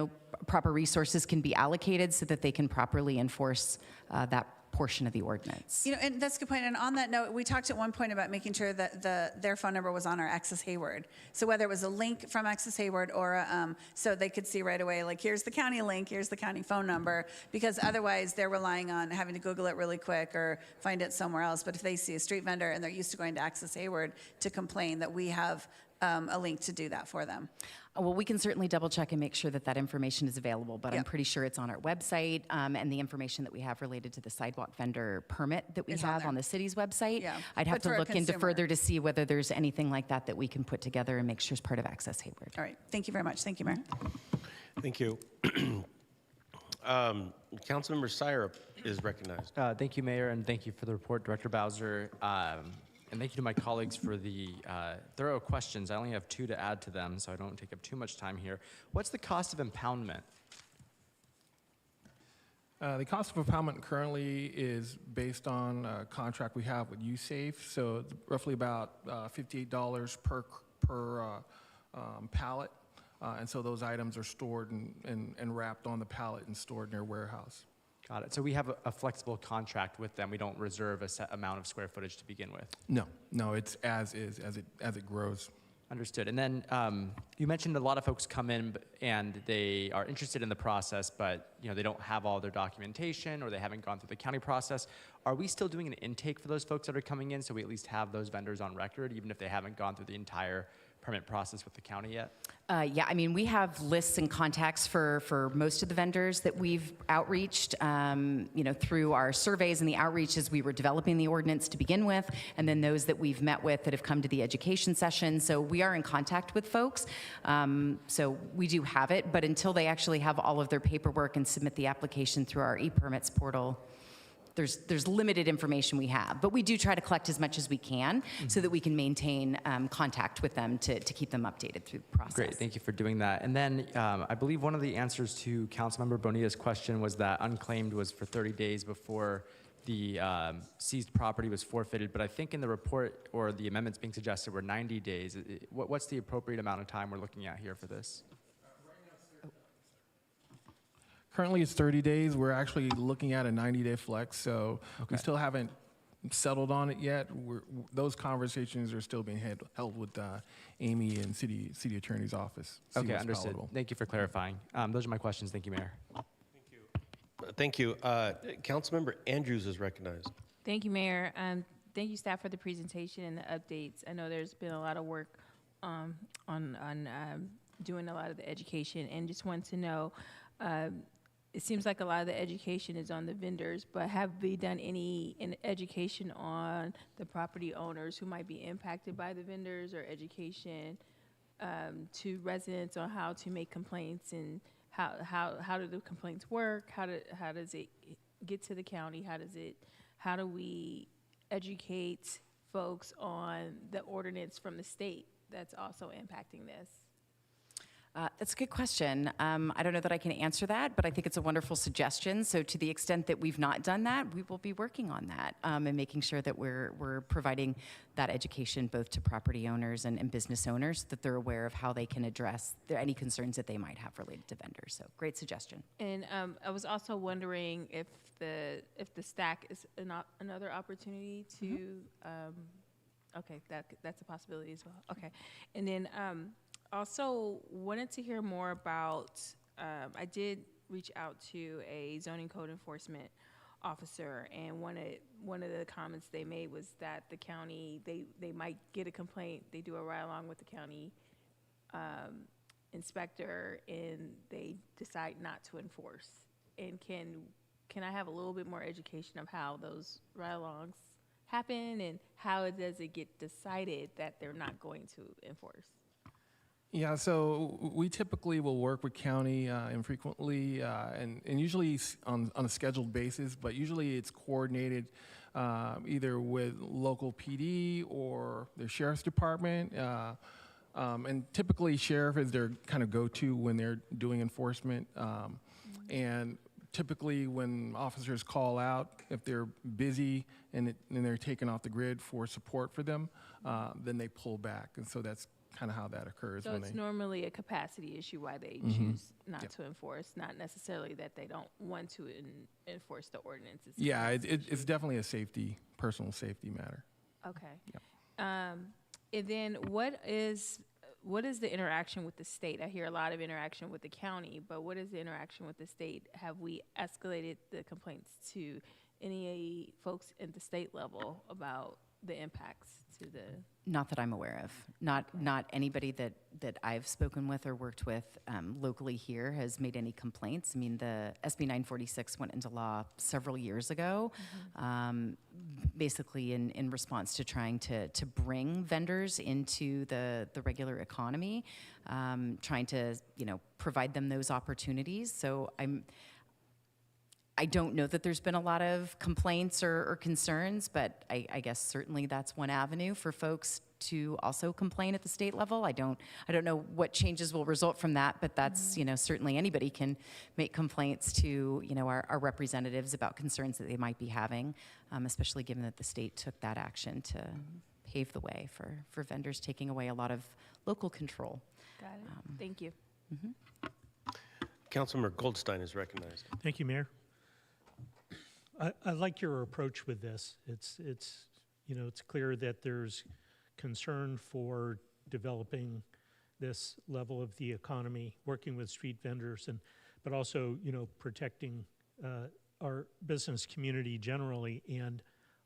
proper resources can be allocated so that they can properly enforce that portion of the ordinance. And that's a good point. And on that note, we talked at one point about making sure that their phone number was on our Access Hayward. So whether it was a link from Access Hayward or so they could see right away, like, here's the county link, here's the county phone number, because otherwise they're relying on having to Google it really quick or find it somewhere else. But if they see a street vendor and they're used to going to Access Hayward to complain, that we have a link to do that for them. Well, we can certainly double check and make sure that that information is available, but I'm pretty sure it's on our website, and the information that we have related to the sidewalk vendor permit that we have on the city's website. Yeah. I'd have to look into further to see whether there's anything like that we can put together and make sure is part of Access Hayward. All right. Thank you very much. Thank you, Mayor. Thank you. Councilmember Syrup is recognized. Thank you, Mayor, and thank you for the report, Director Bowser. And thank you to my colleagues for the thorough questions. I only have 2 to add to them, so I don't take up too much time here. What's the cost of impoundment? The cost of impoundment currently is based on a contract we have with USAFE, so it's roughly about $58 per pallet. And so those items are stored and wrapped on the pallet and stored in their warehouse. Got it. So we have a flexible contract with them. We don't reserve a set amount of square footage to begin with. No, it's as is, as it grows. Understood. And then you mentioned a lot of folks come in and they are interested in the process, but they don't have all their documentation or they haven't gone through the county process. Are we still doing an intake for those folks that are coming in, so we at least have those vendors on record, even if they haven't gone through the entire permit process with the county yet? Yeah, I mean, we have lists and contacts for most of the vendors that we've outreached, through our surveys and the outreaches. We were developing the ordinance to begin with, and then those that we've met with that have come to the education session. So we are in contact with folks. So we do have it, but until they actually have all of their paperwork and submit the application through our e-permits portal, there's limited information we have, but we do try to collect as much as we can so that we can maintain contact with them to keep them updated through the process. Great, thank you for doing that. And then I believe one of the answers to Councilmember Bonita's question was that unclaimed was for 30 days before the seized property was forfeited, but I think in the report or the amendments being suggested were 90 days. What's the appropriate amount of time we're looking at here for this? Currently, it's 30 days. We're actually looking at a 90-day flex, so we still haven't settled on it yet. Those conversations are still being held with Amy and City Attorney's Office. Okay, understood. Thank you for clarifying. Those are my questions. Thank you, Mayor. Thank you. Councilmember Andrews is recognized. Thank you, Mayor. Thank you, staff, for the presentation and the updates. I know there's been a lot of work on doing a lot of the education, and just want to know, it seems like a lot of the education is on the vendors, but have we done any education on the property owners who might be impacted by the vendors, or education to residents on how to make complaints and how do the complaints work? How does it get to the county? How do we educate folks on the ordinance from the state that's also impacting this? That's a good question. I don't know that I can answer that, but I think it's a wonderful suggestion. So to the extent that we've not done that, we will be working on that and making sure that we're providing that education both to property owners and business owners, that they're aware of how they can address any concerns that they might have related to vendors. So great suggestion. And I was also wondering if the stack is another opportunity to. Okay, that's a possibility as well. Okay, and then. Also wanted to hear more about, I did reach out to a zoning code enforcement officer, and one of the comments they made was that the county, they might get a complaint, they do a ride along with the county inspector, and they decide not to enforce. And can I have a little bit more education of how those ride-alongs happen, and how does it get decided that they're not going to enforce? Yeah, so we typically will work with county infrequently and usually on a scheduled basis, but usually it's coordinated either with local PD or their sheriff's department. And typically sheriff is their kind of go-to when they're doing enforcement. And typically when officers call out, if they're busy and they're taken off the grid for support for them, then they pull back. And so that's kind of how that occurs. So it's normally a capacity issue why they choose not to enforce, not necessarily that they don't want to enforce the ordinances. Yeah, it's definitely a personal safety matter. Okay. Yep. And then what is the interaction with the state? I hear a lot of interaction with the county, but what is the interaction with the state? Have we escalated the complaints to any folks at the state level about the impacts to the? Not that I'm aware of. Not anybody that I've spoken with or worked with locally here has made any complaints. I mean, the SB 946 went into law several years ago, basically in response to trying to bring vendors into the regular economy, trying to provide them those opportunities. So I don't know that there's been a lot of complaints or concerns, but I guess certainly that's one avenue for folks to also complain at the state level. I don't know what changes will result from that, but that's certainly anybody can make complaints to our representatives about concerns that they might be having, especially given that the state took that action to pave the way for vendors taking away a lot of local control. Got it. Thank you. Councilmember Goldstein is recognized. Thank you, Mayor. I like your approach with this. It's clear that there's concern for developing this level of the economy, working with street vendors, but also protecting our business community generally and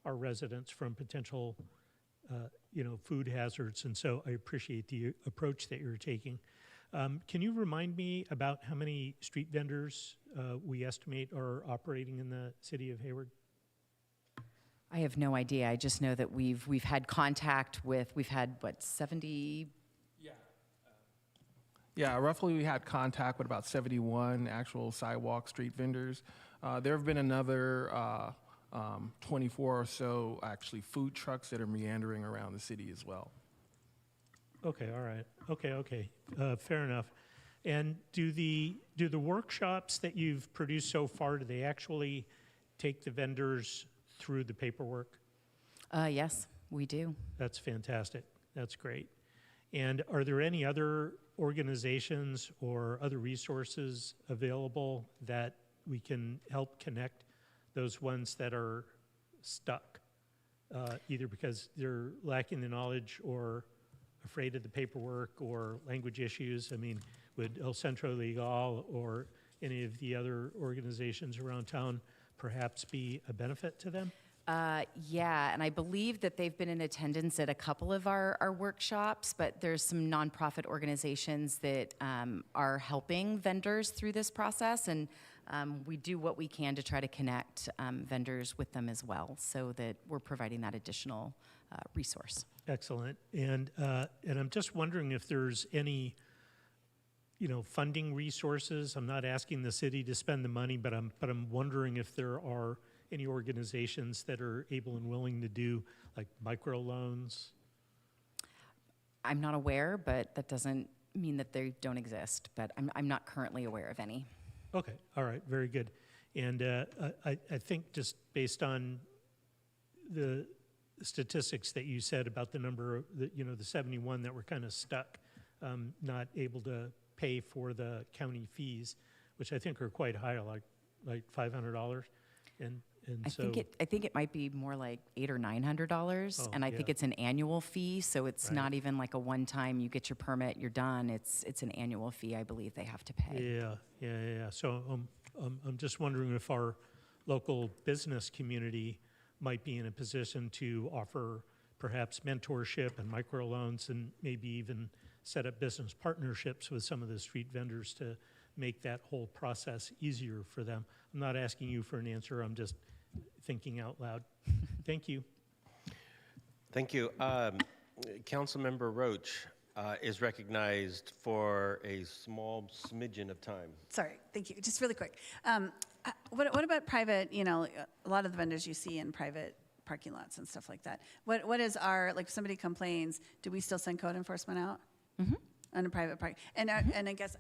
our residents from potential food hazards. And so I appreciate the approach that you're taking. Can you remind me about how many street vendors we estimate are operating in the city of Hayward? I have no idea. I just know that we've had contact with, 70? Yeah, roughly we had contact with about 71 actual sidewalk street vendors. There have been another 24 or so actually food trucks that are meandering around the city as well. Okay, all right. Okay. Fair enough. And do the workshops that you've produced so far, do they actually take the vendors through the paperwork? Yes, we do. That's fantastic. That's great. And are there any other organizations or other resources available that we can help connect those ones that are stuck, either because they're lacking the knowledge or afraid of the paperwork or language issues? I mean, would El Centro Legal or any of the other organizations around town perhaps be a benefit to them? Yeah, and I believe that they've been in attendance at a couple of our workshops, but there's some nonprofit organizations that are helping vendors through this process, and we do what we can to try to connect vendors with them as well, so that we're providing that additional resource. Excellent. And I'm just wondering if there's any, funding resources. I'm not asking the city to spend the money, but I'm wondering if there are any organizations that are able and willing to do like microloans. I'm not aware, but that doesn't mean that they don't exist, but I'm not currently aware of any. Okay, all right, very good. And I think just based on the statistics that you said about the number of, the 71 that were kind of stuck, not able to pay for the county fees, which I think are quite high, like $500. And so I think it might be more like $800 or $900, and I think it's an annual fee, so it's not even like a one-time. You get your permit, you're done. It's an annual fee, I believe they have to pay. Yeah. So I'm just wondering if our local business community might be in a position to offer perhaps mentorship and microloans, and maybe even set up business partnerships with some of the street vendors to make that whole process easier for them. I'm not asking you for an answer. I'm just thinking out loud. Thank you. Thank you. Councilmember Roach is recognized for a small smidgen of time. Sorry, thank you. Just really quick. What about private, a lot of the vendors you see in private parking lots and stuff like that? What is our, like if somebody complains, do we still send code enforcement out? Mm-hmm. On a private park? And I guess,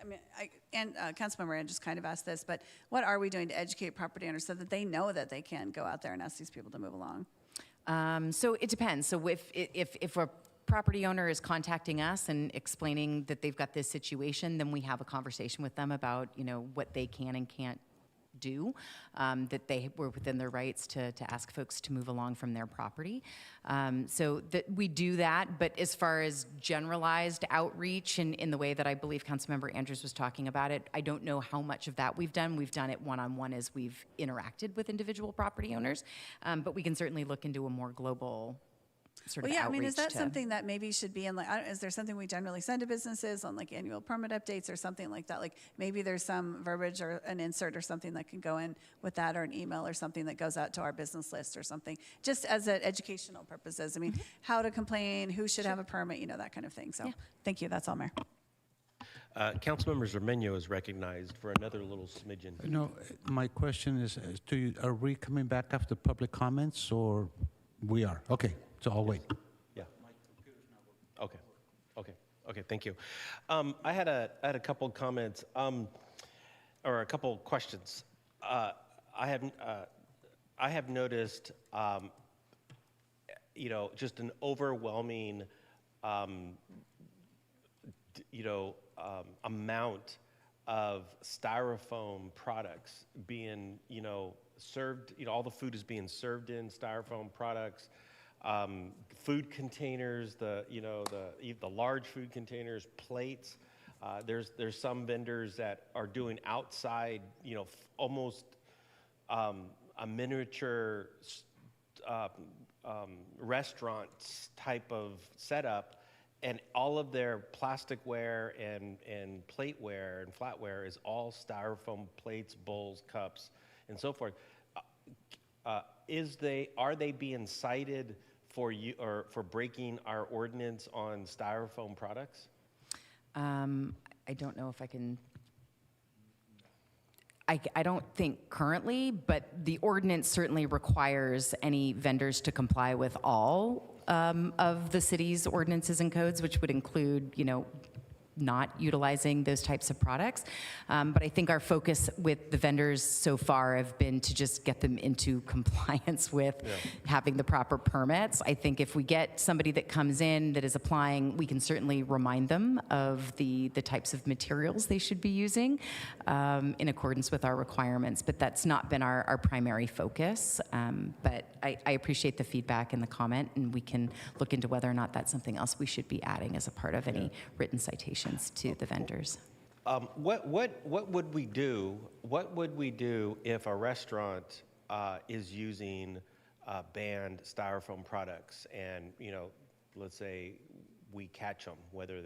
Councilmember Ann just kind of asked this, but what are we doing to educate property owners so that they know that they can go out there and ask these people to move along? So it depends. So if a property owner is contacting us and explaining that they've got this situation, then we have a conversation with them about, what they can and can't do, that they were within their rights to ask folks to move along from their property. So that we do that, but as far as generalized outreach in the way that I believe Councilmember Andrews was talking about it, I don't know how much of that we've done. We've done it one-on-one as we've interacted with individual property owners, but we can certainly look into a more global sort of outreach. Is that something that maybe should be in, is there something we generally send to businesses on like annual permit updates or something like that? Like maybe there's some verbiage or an insert or something that can go in with that, or an email or something that goes out to our business list or something, just as educational purposes. I mean, how to complain, who should have a permit, that kind of thing. So thank you. That's all, Mayor. Councilmember Zermeño is recognized for another little smidgen. My question is are we coming back after public comments, or we are? Okay. So I'll wait. Yeah. Okay. Thank you. I had a couple comments, or a couple questions. I have noticed, just an overwhelming, amount of styrofoam products being, served. All the food is being served in styrofoam products. Food containers, the large food containers, plates. There's some vendors that are doing outside, almost a miniature restaurant type of setup, and all of their plasticware and plateware and flatware is all styrofoam plates, bowls, cups, and so forth. Are they being cited for breaking our ordinance on styrofoam products? I don't know if I can. I don't think currently, but the ordinance certainly requires any vendors to comply with all of the city's ordinances and codes, which would include, not utilizing those types of products. But I think our focus with the vendors so far have been to just get them into compliance with having the proper permits. I think if we get somebody that comes in that is applying, we can certainly remind them of the types of materials they should be using in accordance with our requirements. But that's not been our primary focus. But I appreciate the feedback and the comment, and we can look into whether or not that's something else we should be adding as a part of any written citation to the vendors. What would we do? What would we do if a restaurant is using banned styrofoam products, and let's say we catch them, whether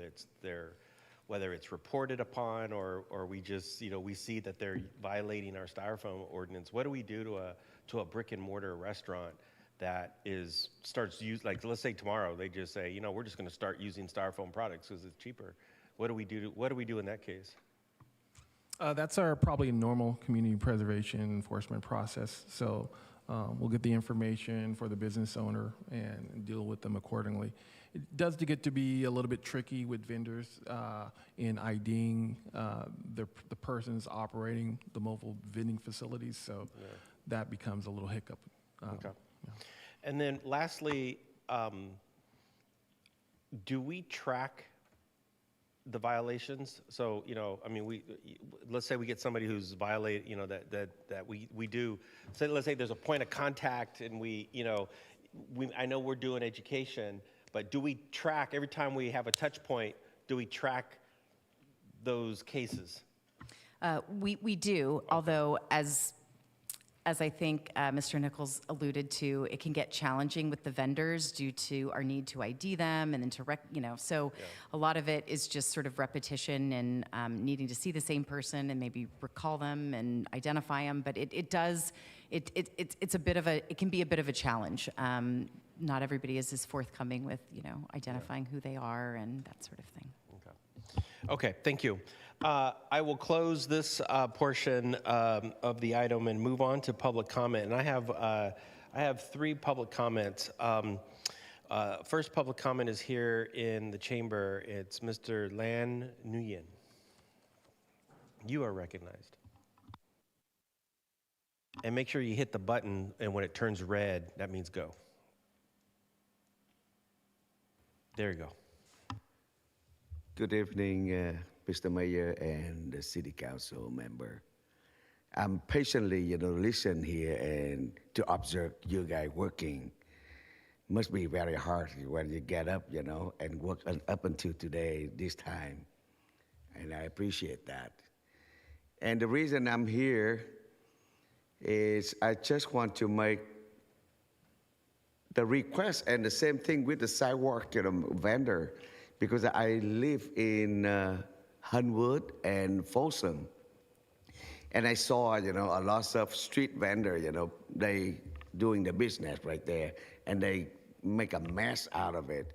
it's reported upon or we just we see that they're violating our styrofoam ordinance? What do we do to a brick and mortar restaurant that starts use, like let's say tomorrow they just say we're just going to start using styrofoam products because it's cheaper? What do we do in that case? That's our probably normal community preservation enforcement process. So we'll get the information for the business owner and deal with them accordingly. it does get to be a little bit tricky with vendors in IDing the persons operating the mobile vending facilities, so that becomes a little hiccup. Okay. And then lastly, do we track the violations? So, I mean, let's say we get somebody who's violated, that we do, let's say there's a point of contact and I know we're doing education, but do we track, every time we have a touch point, do we track those cases? We do, although as I think Mr. Nichols alluded to, it can get challenging with the vendors due to our need to ID them and then so a lot of it is just sort of repetition and needing to see the same person and maybe recall them and identify them. But it can be a bit of a challenge. Not everybody is as forthcoming with identifying who they are and that sort of thing. Okay, thank you. I will close this portion of the item and move on to public comment. And I have 3 public comments. First public comment is here in the chamber. It's Mr. Lan Nguyen. You are recognized. And make sure you hit the button, and when it turns red, that means go. There you go. Good evening, Mr. Mayor and the City Council member. I'm patiently, listen here and to observe you guys working. Must be very hard when you get up, and work up until today, this time. And I appreciate that. And the reason I'm here is I just want to make the request and the same thing with the sidewalk vendor, because I live in Hayward and Folsom. And I saw, a lot of street vendor, they doing the business right there, and they make a mess out of it.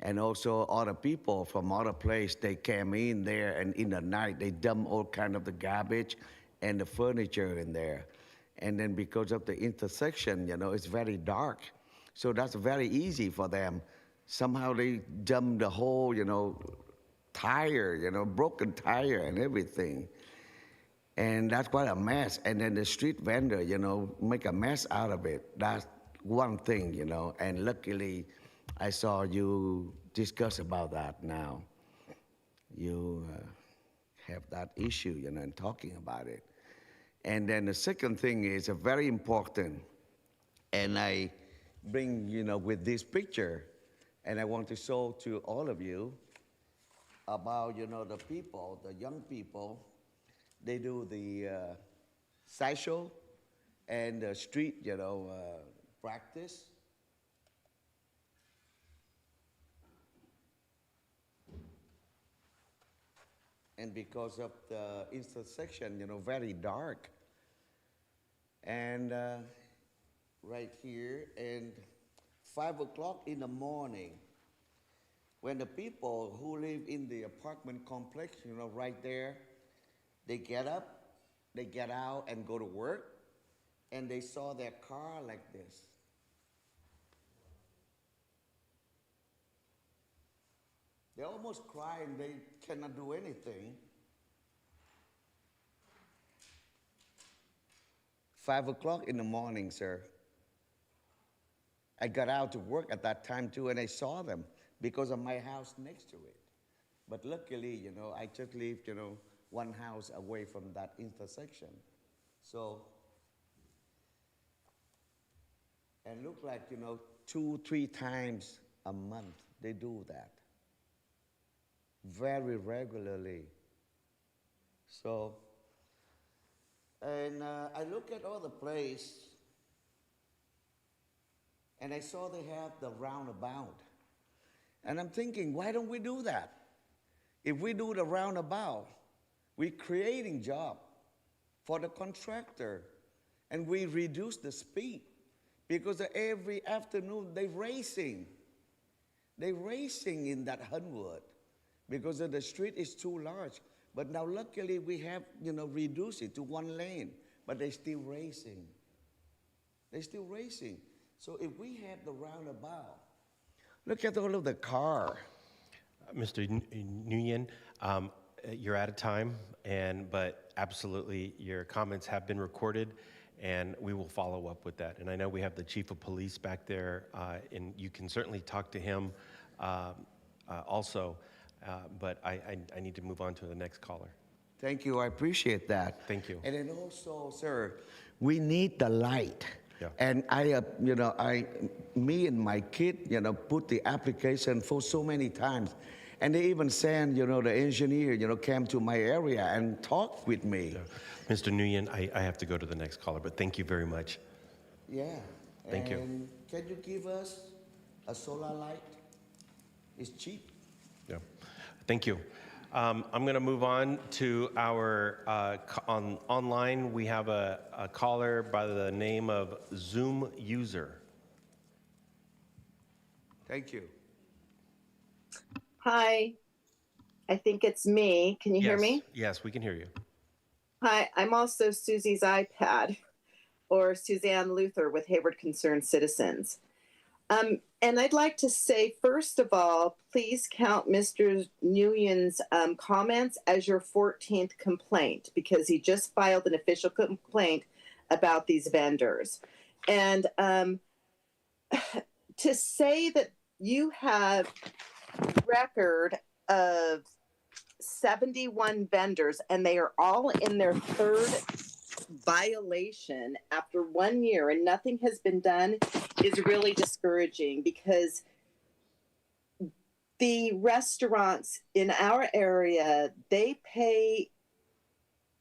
And also other people from other place, they came in there, and in the night, they dump all kind of the garbage and the furniture in there. And then because of the intersection, it's very dark. So that's very easy for them. Somehow they dump the whole, tire, broken tire and everything. And that's quite a mess. And then the street vendor, make a mess out of it. That's one thing, And luckily, I saw you discuss about that now. You have that issue, and talking about it. And then the second thing is very important. And I bring, with this picture, and I want to show to all of you about, the people, the young people, they do the sideshow and the street, practice. And because of the intersection, very dark. And right here, and 5 o'clock in the morning, when the people who live in the apartment complex, right there, they get up, they get out and go to work, and they saw their car like this. They're almost crying, they cannot do anything. 5 o'clock in the morning, sir. I got out to work at that time too, and I saw them because of my house next to it. But luckily, I just lived, one house away from that intersection. So, and look like, 2-3 times a month they do that. Very regularly. So, and I look at all the place, and I saw they have the roundabout. And I'm thinking, why don't we do that? If we do the roundabout, we're creating job for the contractor, and we reduce the speed, because every afternoon they're racing. They're racing in that Hayward because the street is too large. But now luckily we have, reduced it to 1 lane, but they're still racing. They're still racing. So if we have the roundabout, Look at all of the car. Mr. Nguyen, you're out of time, but absolutely your comments have been recorded, and we will follow up with that. And I know we have the chief of police back there, and you can certainly talk to him also, but I need to move on to the next caller. Thank you. I appreciate that. Thank you. And then also, sir, we need the light. Yeah. And me and my kid, put the application for so many times. And they even send, the engineer, came to my area and talked with me. Yeah. Mr. Nguyen, I have to go to the next caller, but thank you very much. Yeah. Thank you. And can you give us a solar light? It's cheap. Yeah. Thank you. I'm going to move on to our online. We have a caller by the name of Zoom User. Thank you. Hi, I think it's me. Can you hear me? Yes, we can hear you. Hi, I'm also Susie's iPad, or Suzanne Luther with Hayward Concerned Citizens. And I'd like to say, first of all, please count Mr. Nguyen's comments as your 14th complaint, because he just filed an official complaint about these vendors. And to say that you have record of 71 vendors and they are all in their third violation after 1 year and nothing has been done is really discouraging, because the restaurants in our area, they pay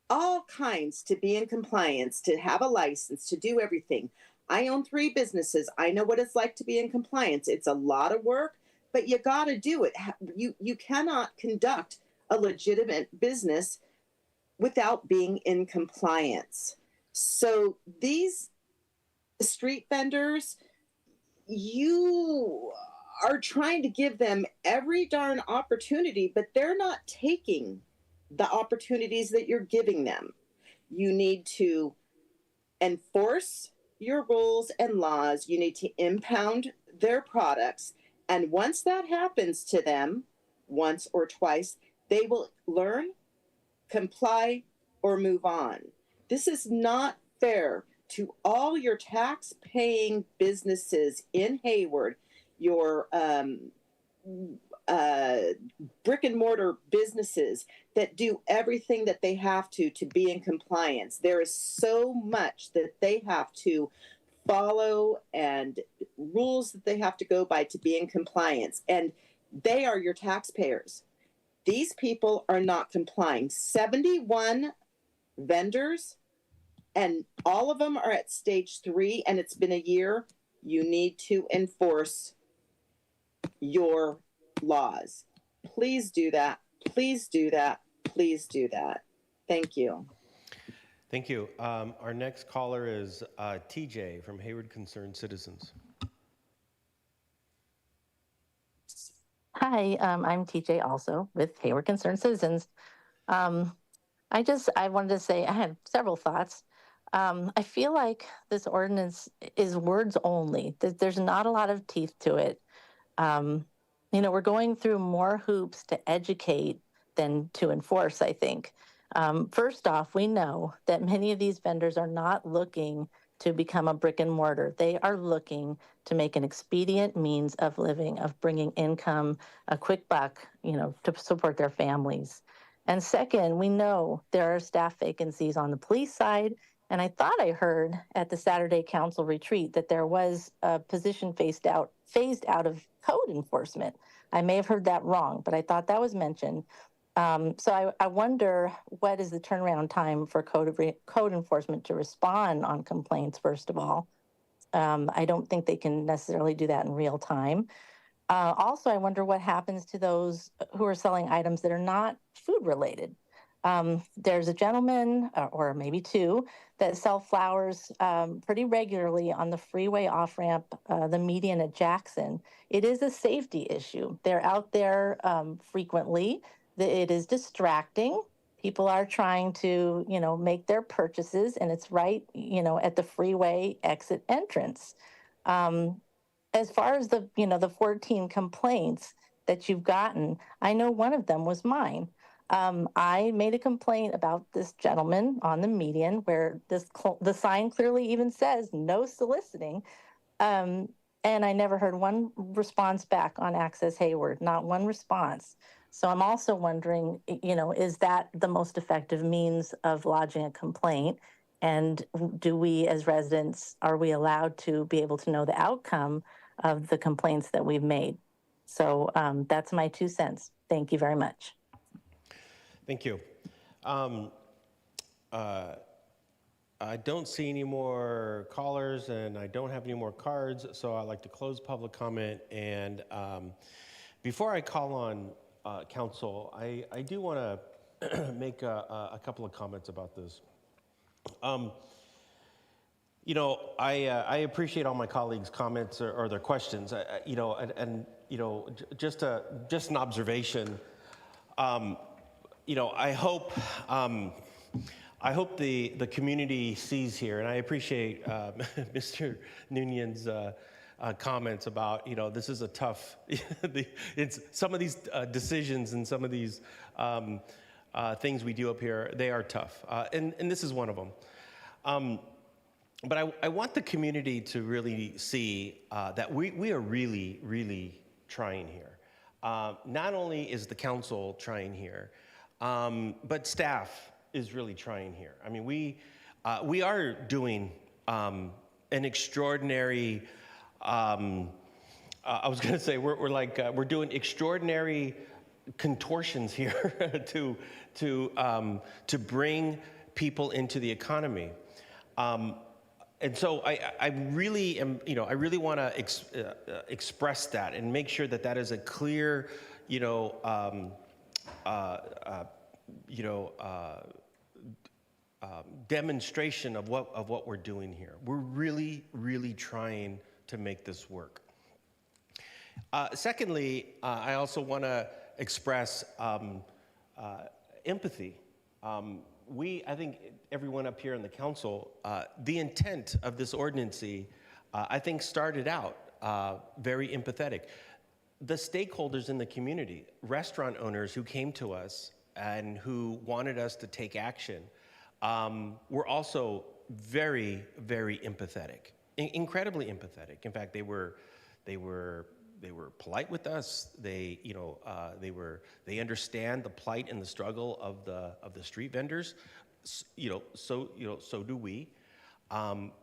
all kinds to be in compliance, to have a license, to do everything. I own 3 businesses. I know what it's like to be in compliance. It's a lot of work, but you got to do it. You cannot conduct a legitimate business without being in compliance. So these street vendors, you are trying to give them every darn opportunity, but they're not taking the opportunities that you're giving them. You need to enforce your rules and laws. You need to impound their products. And once that happens to them, once or twice, they will learn, comply, or move on. This is not fair to all your tax-paying businesses in Hayward, your brick and mortar businesses that do everything that they have to be in compliance. There is so much that they have to follow and rules that they have to go by to be in compliance. And they are your taxpayers. These people are not complying. 71 vendors, and all of them are at stage 3, and it's been a year. You need to enforce your laws. Please do that. Please do that. Please do that. Thank you. Thank you. Our next caller is TJ from Hayward Concerned Citizens. Hi, I'm TJ also with Hayward Concerned Citizens. I wanted to say I had several thoughts. I feel like this ordinance is words only. There's not a lot of teeth to it. We're going through more hoops to educate than to enforce, I think. First off, we know that many of these vendors are not looking to become a brick and mortar. They are looking to make an expedient means of living, of bringing income, a quick buck, to support their families. And second, we know there are staff vacancies on the police side. And I thought I heard at the Saturday council retreat that there was a position phased out of code enforcement. I may have heard that wrong, but I thought that was mentioned. So I wonder, what is the turnaround time for code enforcement to respond on complaints, first of all? I don't think they can necessarily do that in real time. Also, I wonder what happens to those who are selling items that are not food related. There's a gentleman, or maybe 2, that sell flowers pretty regularly on the freeway off-ramp, the median at Jackson. It is a safety issue. They're out there frequently. It is distracting. People are trying to, make their purchases, and it's right, at the freeway exit entrance. as far as the 14 complaints that you've gotten, I know one of them was mine. I made a complaint about this gentleman on the median where the sign clearly even says no soliciting. And I never heard one response back on Access Hayward, not one response. So I'm also wondering, is that the most effective means of lodging a complaint? And do we as residents, are we allowed to be able to know the outcome of the complaints that we've made? So that's my 2 cents. Thank you very much. Thank you. I don't see any more callers and I don't have any more cards, so I'd like to close public comment. And before I call on council, I do want to make a couple of comments about this. I appreciate all my colleagues' comments or their questions. Just an observation. I hope the community sees here, and I appreciate Mr. Noonan's comments about this is a tough. It's some of these decisions and some of these things we do up here. They are tough, and this is one of them. But I want the community to really see that we are really, really trying here. Not only is the council trying here, but staff is really trying here. I mean, we are doing an extraordinary. I was going to say we're doing extraordinary contortions here to bring people into the economy. And so I really am, I really want to express that and make sure that is a clear, demonstration of what we're doing here. We're really, really trying to make this work. Secondly, I also want to express empathy. I think everyone up here in the council, the intent of this ordinance, I think started out very empathetic. The stakeholders in the community, restaurant owners who came to us and who wanted us to take action, were also very, very empathetic, incredibly empathetic. In fact, they were polite with us. They understand the plight and the struggle of the street vendors. So do we.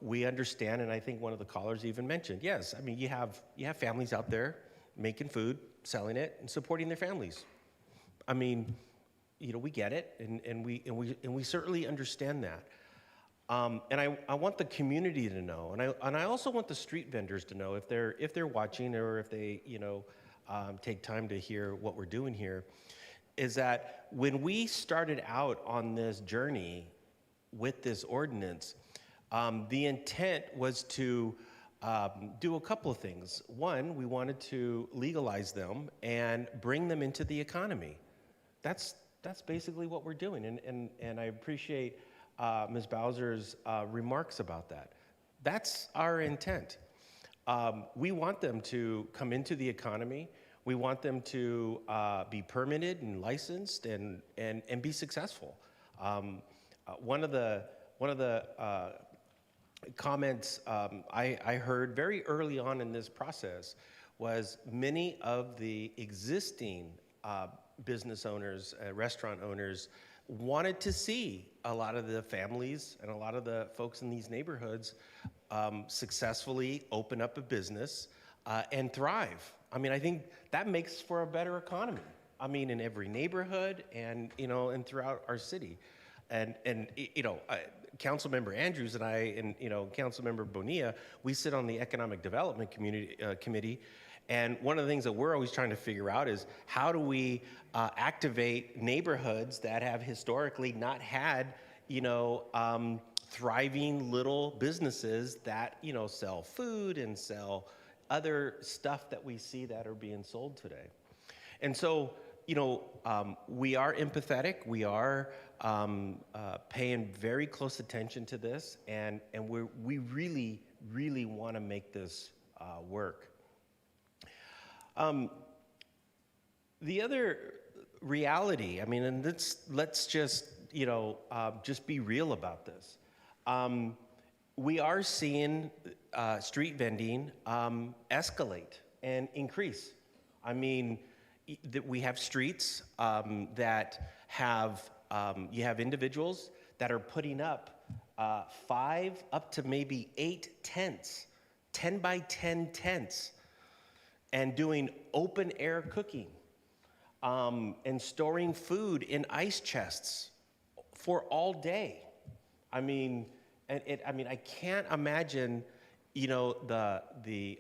We understand, and I think one of the callers even mentioned, yes, I mean, you have families out there making food, selling it, and supporting their families. I mean, we get it, and we certainly understand that. And I want the community to know, and I also want the street vendors to know, if they're watching or if they take time to hear what we're doing here, is that when we started out on this journey with this ordinance, the intent was to do a couple of things. One, we wanted to legalize them and bring them into the economy. That's basically what we're doing, and I appreciate Ms. Bowser's remarks about that. That's our intent. We want them to come into the economy. We want them to be permitted and licensed and be successful. One of the comments I heard very early on in this process was many of the existing business owners, restaurant owners, wanted to see a lot of the families and a lot of the folks in these neighborhoods successfully open up a business and thrive. I mean, I think that makes for a better economy. I mean, in every neighborhood and and throughout our city. And Councilmember Andrews and I and Councilmember Bonilla, we sit on the Economic Development Committee. And one of the things that we're always trying to figure out is how do we activate neighborhoods that have historically not had, thriving little businesses that, sell food and sell other stuff that we see that are being sold today. And so, we are empathetic. We are paying very close attention to this, and we really, really want to make this work. The other reality, I mean, and let's just, just be real about this. We are seeing street vending escalate and increase. I mean, we have streets that have, you have individuals that are putting up 5 up to maybe 8 tents, 10 by 10 tents, and doing open air cooking and storing food in ice chests for all day. I mean, I can't imagine, the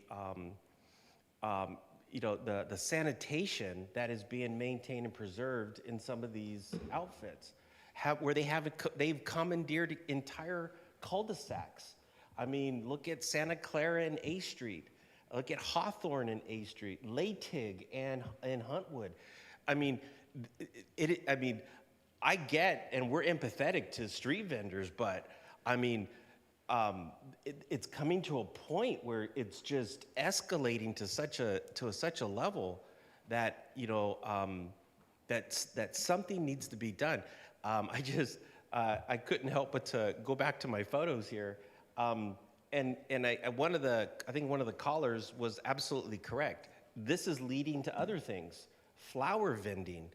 sanitation that is being maintained and preserved in some of these outfits, where they've commandeered entire cul-de-sacs. I mean, look at Santa Clara and A Street. Look at Hawthorne and A Street, Latig and Huntwood. I mean, I get, and we're empathetic to street vendors, but I mean, it's coming to a point where it's just escalating to such a level that that something needs to be done. I couldn't help but to go back to my photos here, and I think one of the callers was absolutely correct. This is leading to other things, flower vending,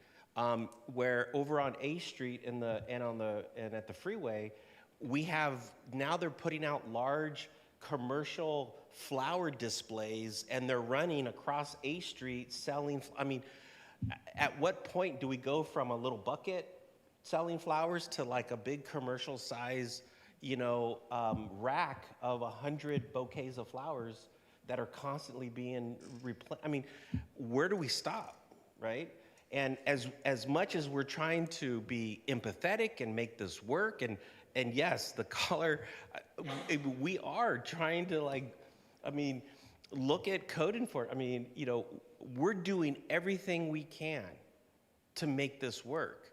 where over on A Street and at the freeway, we have, now they're putting out large commercial flower displays, and they're running across A Street selling. I mean, at what point do we go from a little bucket selling flowers to like a big commercial size, rack of 100 bouquets of flowers that are constantly being replenished? I mean, where do we stop, right? And as much as we're trying to be empathetic and make this work, and yes, the caller, we are trying to look at code enforcement. We're doing everything we can to make this work.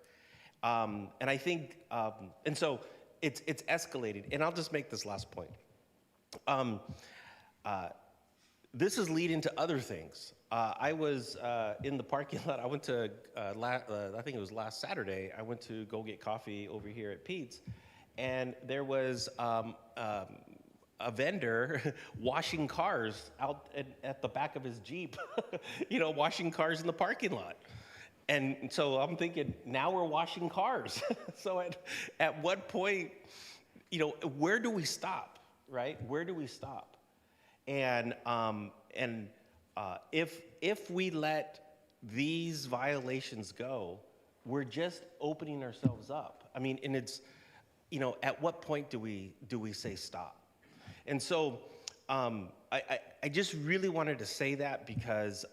And I think, and so it's escalated. And I'll just make this last point. This is leading to other things. I was in the parking lot. I went to, I think it was last Saturday, I went to go get coffee over here at Pete's. And there was a vendor washing cars out at the back of his Jeep, washing cars in the parking lot. And so I'm thinking, now we're washing cars. So at what point, where do we stop, right? Where do we stop? And if we let these violations go, we're just opening ourselves up. I mean, and it's, at what point do we say stop? And so I just really wanted to say that because,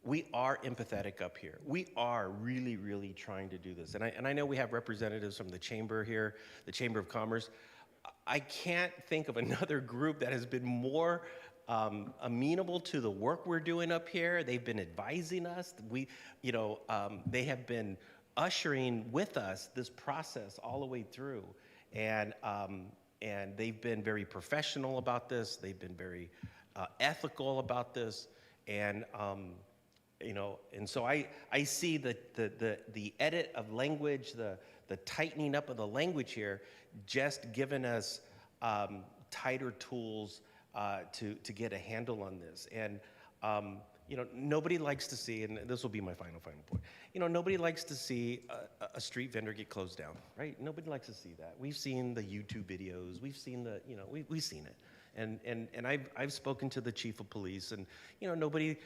we are empathetic up here. We are really, really trying to do this. And I know we have representatives from the chamber here, the Chamber of Commerce. I can't think of another group that has been more amenable to the work we're doing up here. They've been advising us. They have been ushering with us this process all the way through. And they've been very professional about this. They've been very ethical about this. And so I see the edit of language, the tightening up of the language here, just giving us tighter tools to get a handle on this. And nobody likes to see, and this will be my final point. Nobody likes to see a street vendor get closed down, right? Nobody likes to see that. We've seen the YouTube videos. We've seen we've seen it. And I've spoken to the chief of police, and nobody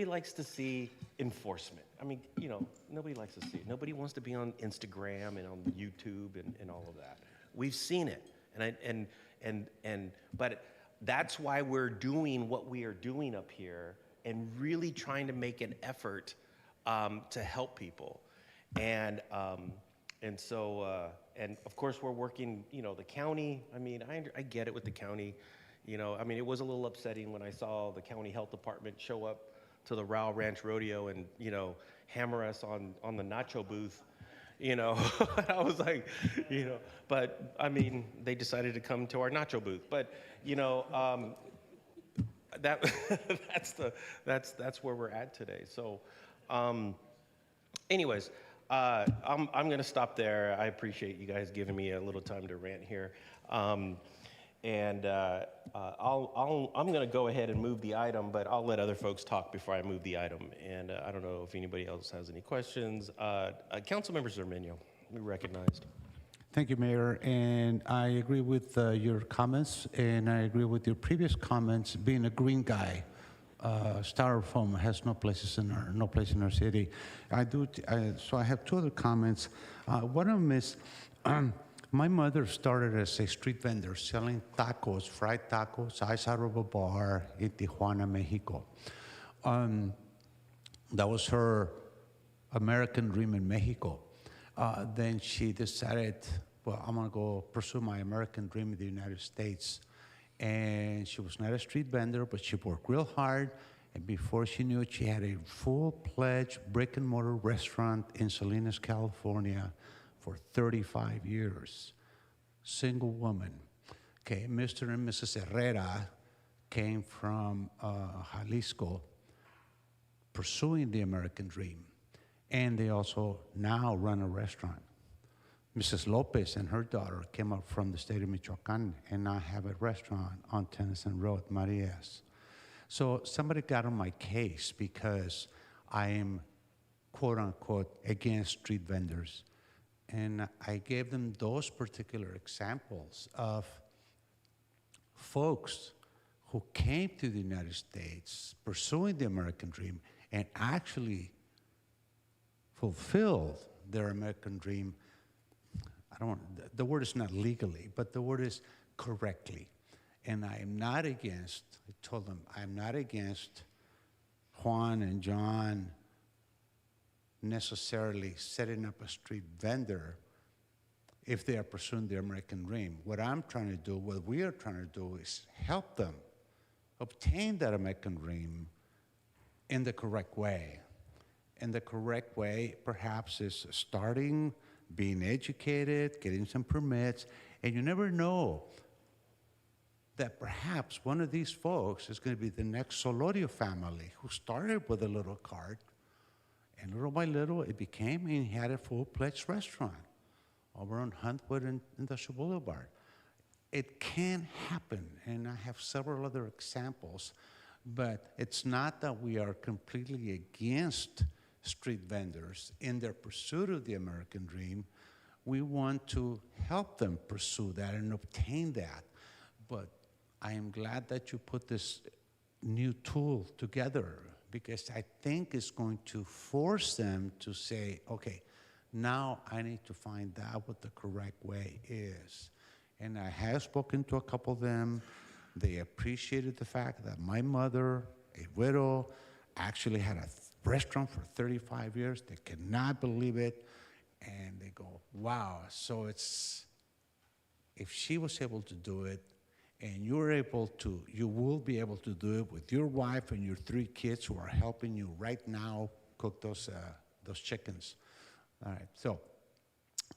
likes to see enforcement. I mean, nobody likes to see it. Nobody wants to be on Instagram and on YouTube and all of that. We've seen it, but that's why we're doing what we are doing up here and really trying to make an effort to help people. And so of course we're working. The county. I mean, I get it with the county. It was a little upsetting when I saw the county health department show up to the Rowell Ranch Rodeo and, hammer us on the nacho booth. I was like, but I mean, they decided to come to our nacho booth. But, that's where we're at today. So, anyways, I'm going to stop there. I appreciate you guys giving me a little time to rant here. I'm going to go ahead and move the item, but I'll let other folks talk before I move the item. And I don't know if anybody else has any questions. Councilmember Zerminio, you're recognized. Thank you, Mayor. And I agree with your comments, and I agree with your previous comments. Being a green guy, styrofoam has no place in our city. So I have two other comments. One of them is, my mother started as a street vendor selling tacos, fried tacos, ice out of a bar in Tijuana, Mexico. That was her American dream in Mexico. Then she decided, well, I'm gonna go pursue my American dream in the United States. And she was not a street vendor, but she worked real hard. And before she knew it, she had a full-fledged brick-and-mortar restaurant in Salinas, California for 35 years. Single woman. Okay, Mr. and Mrs. Herrera came from Jalisco, pursuing the American dream. And they also now run a restaurant. Mrs. Lopez and her daughter came up from the state of Michoacan and now have a restaurant on Tennyson Road, Maria's. So somebody got on my case because I am, quote unquote, against street vendors. And I gave them those particular examples of folks who came to the United States pursuing the American dream and actually fulfilled their American dream. The word is not legally, but the word is correctly. And I am not against, I told them, I'm not against Juan and John necessarily setting up a street vendor if they are pursuing the American dream. What we are trying to do is help them obtain that American dream in the correct way. And the correct way, perhaps, is starting, being educated, getting some permits, and you never know that perhaps one of these folks is going to be the next Solorio family who started with a little cart, and little by little it became, and he had a full-fledged restaurant over on Huntwood and Industrial Boulevard. It can happen, and I have several other examples, but it's not that we are completely against street vendors in their pursuit of the American dream. We want to help them pursue that and obtain that. But I am glad that you put this new tool together because I think it's going to force them to say, okay, now I need to find out what the correct way is. And I have spoken to a couple of them. They appreciated the fact that my mother, a widow, actually had a restaurant for 35 years. They cannot believe it. And they go, wow. So if she was able to do it, and you will be able to do it with your wife and your 3 kids who are helping you right now cook those chickens. All right, so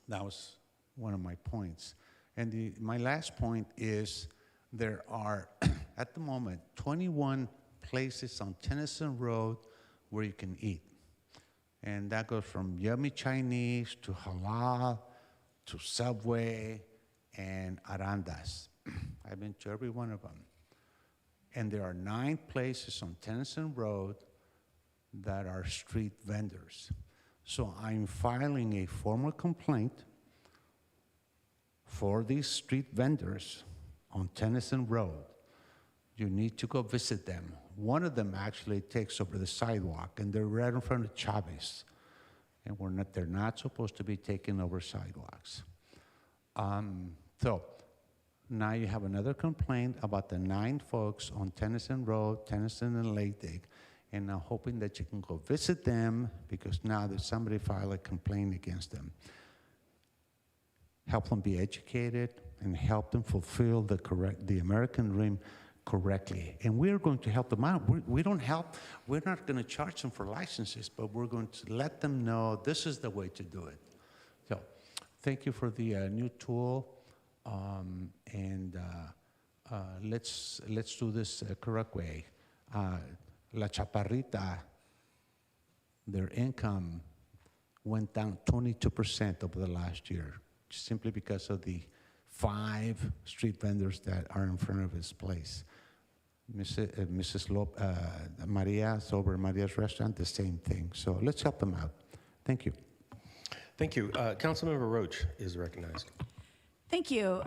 that was one of my points. And my last point is there are, at the moment, 21 places on Tennyson Road where you can eat. And that goes from Yummy Chinese to Halal to Subway and Arandas. I've been to every one of them. And there are 9 places on Tennyson Road that are street vendors. So I'm filing a formal complaint for these street vendors on Tennyson Road. You need to go visit them. One of them actually takes over the sidewalk, and they're right in front of Chavez. And they're not supposed to be taking over sidewalks. So now you have another complaint about the 9 folks on Tennyson Road, Tennyson and Lake Dig, and I'm hoping that you can go visit them because now there's somebody filed a complaint against them. Help them be educated and help them fulfill the American dream correctly. And we're going to help them out. We're not going to charge them for licenses, but we're going to let them know this is the way to do it. So thank you for the new tool. let's do this correct way. La Chaparrita, their income went down 22% over the last year, simply because of the 5 street vendors that are in front of his place. Mrs. Maria's over Maria's restaurant, the same thing. So let's help them out. Thank you. Thank you. Councilmember Roach is recognized. Thank you.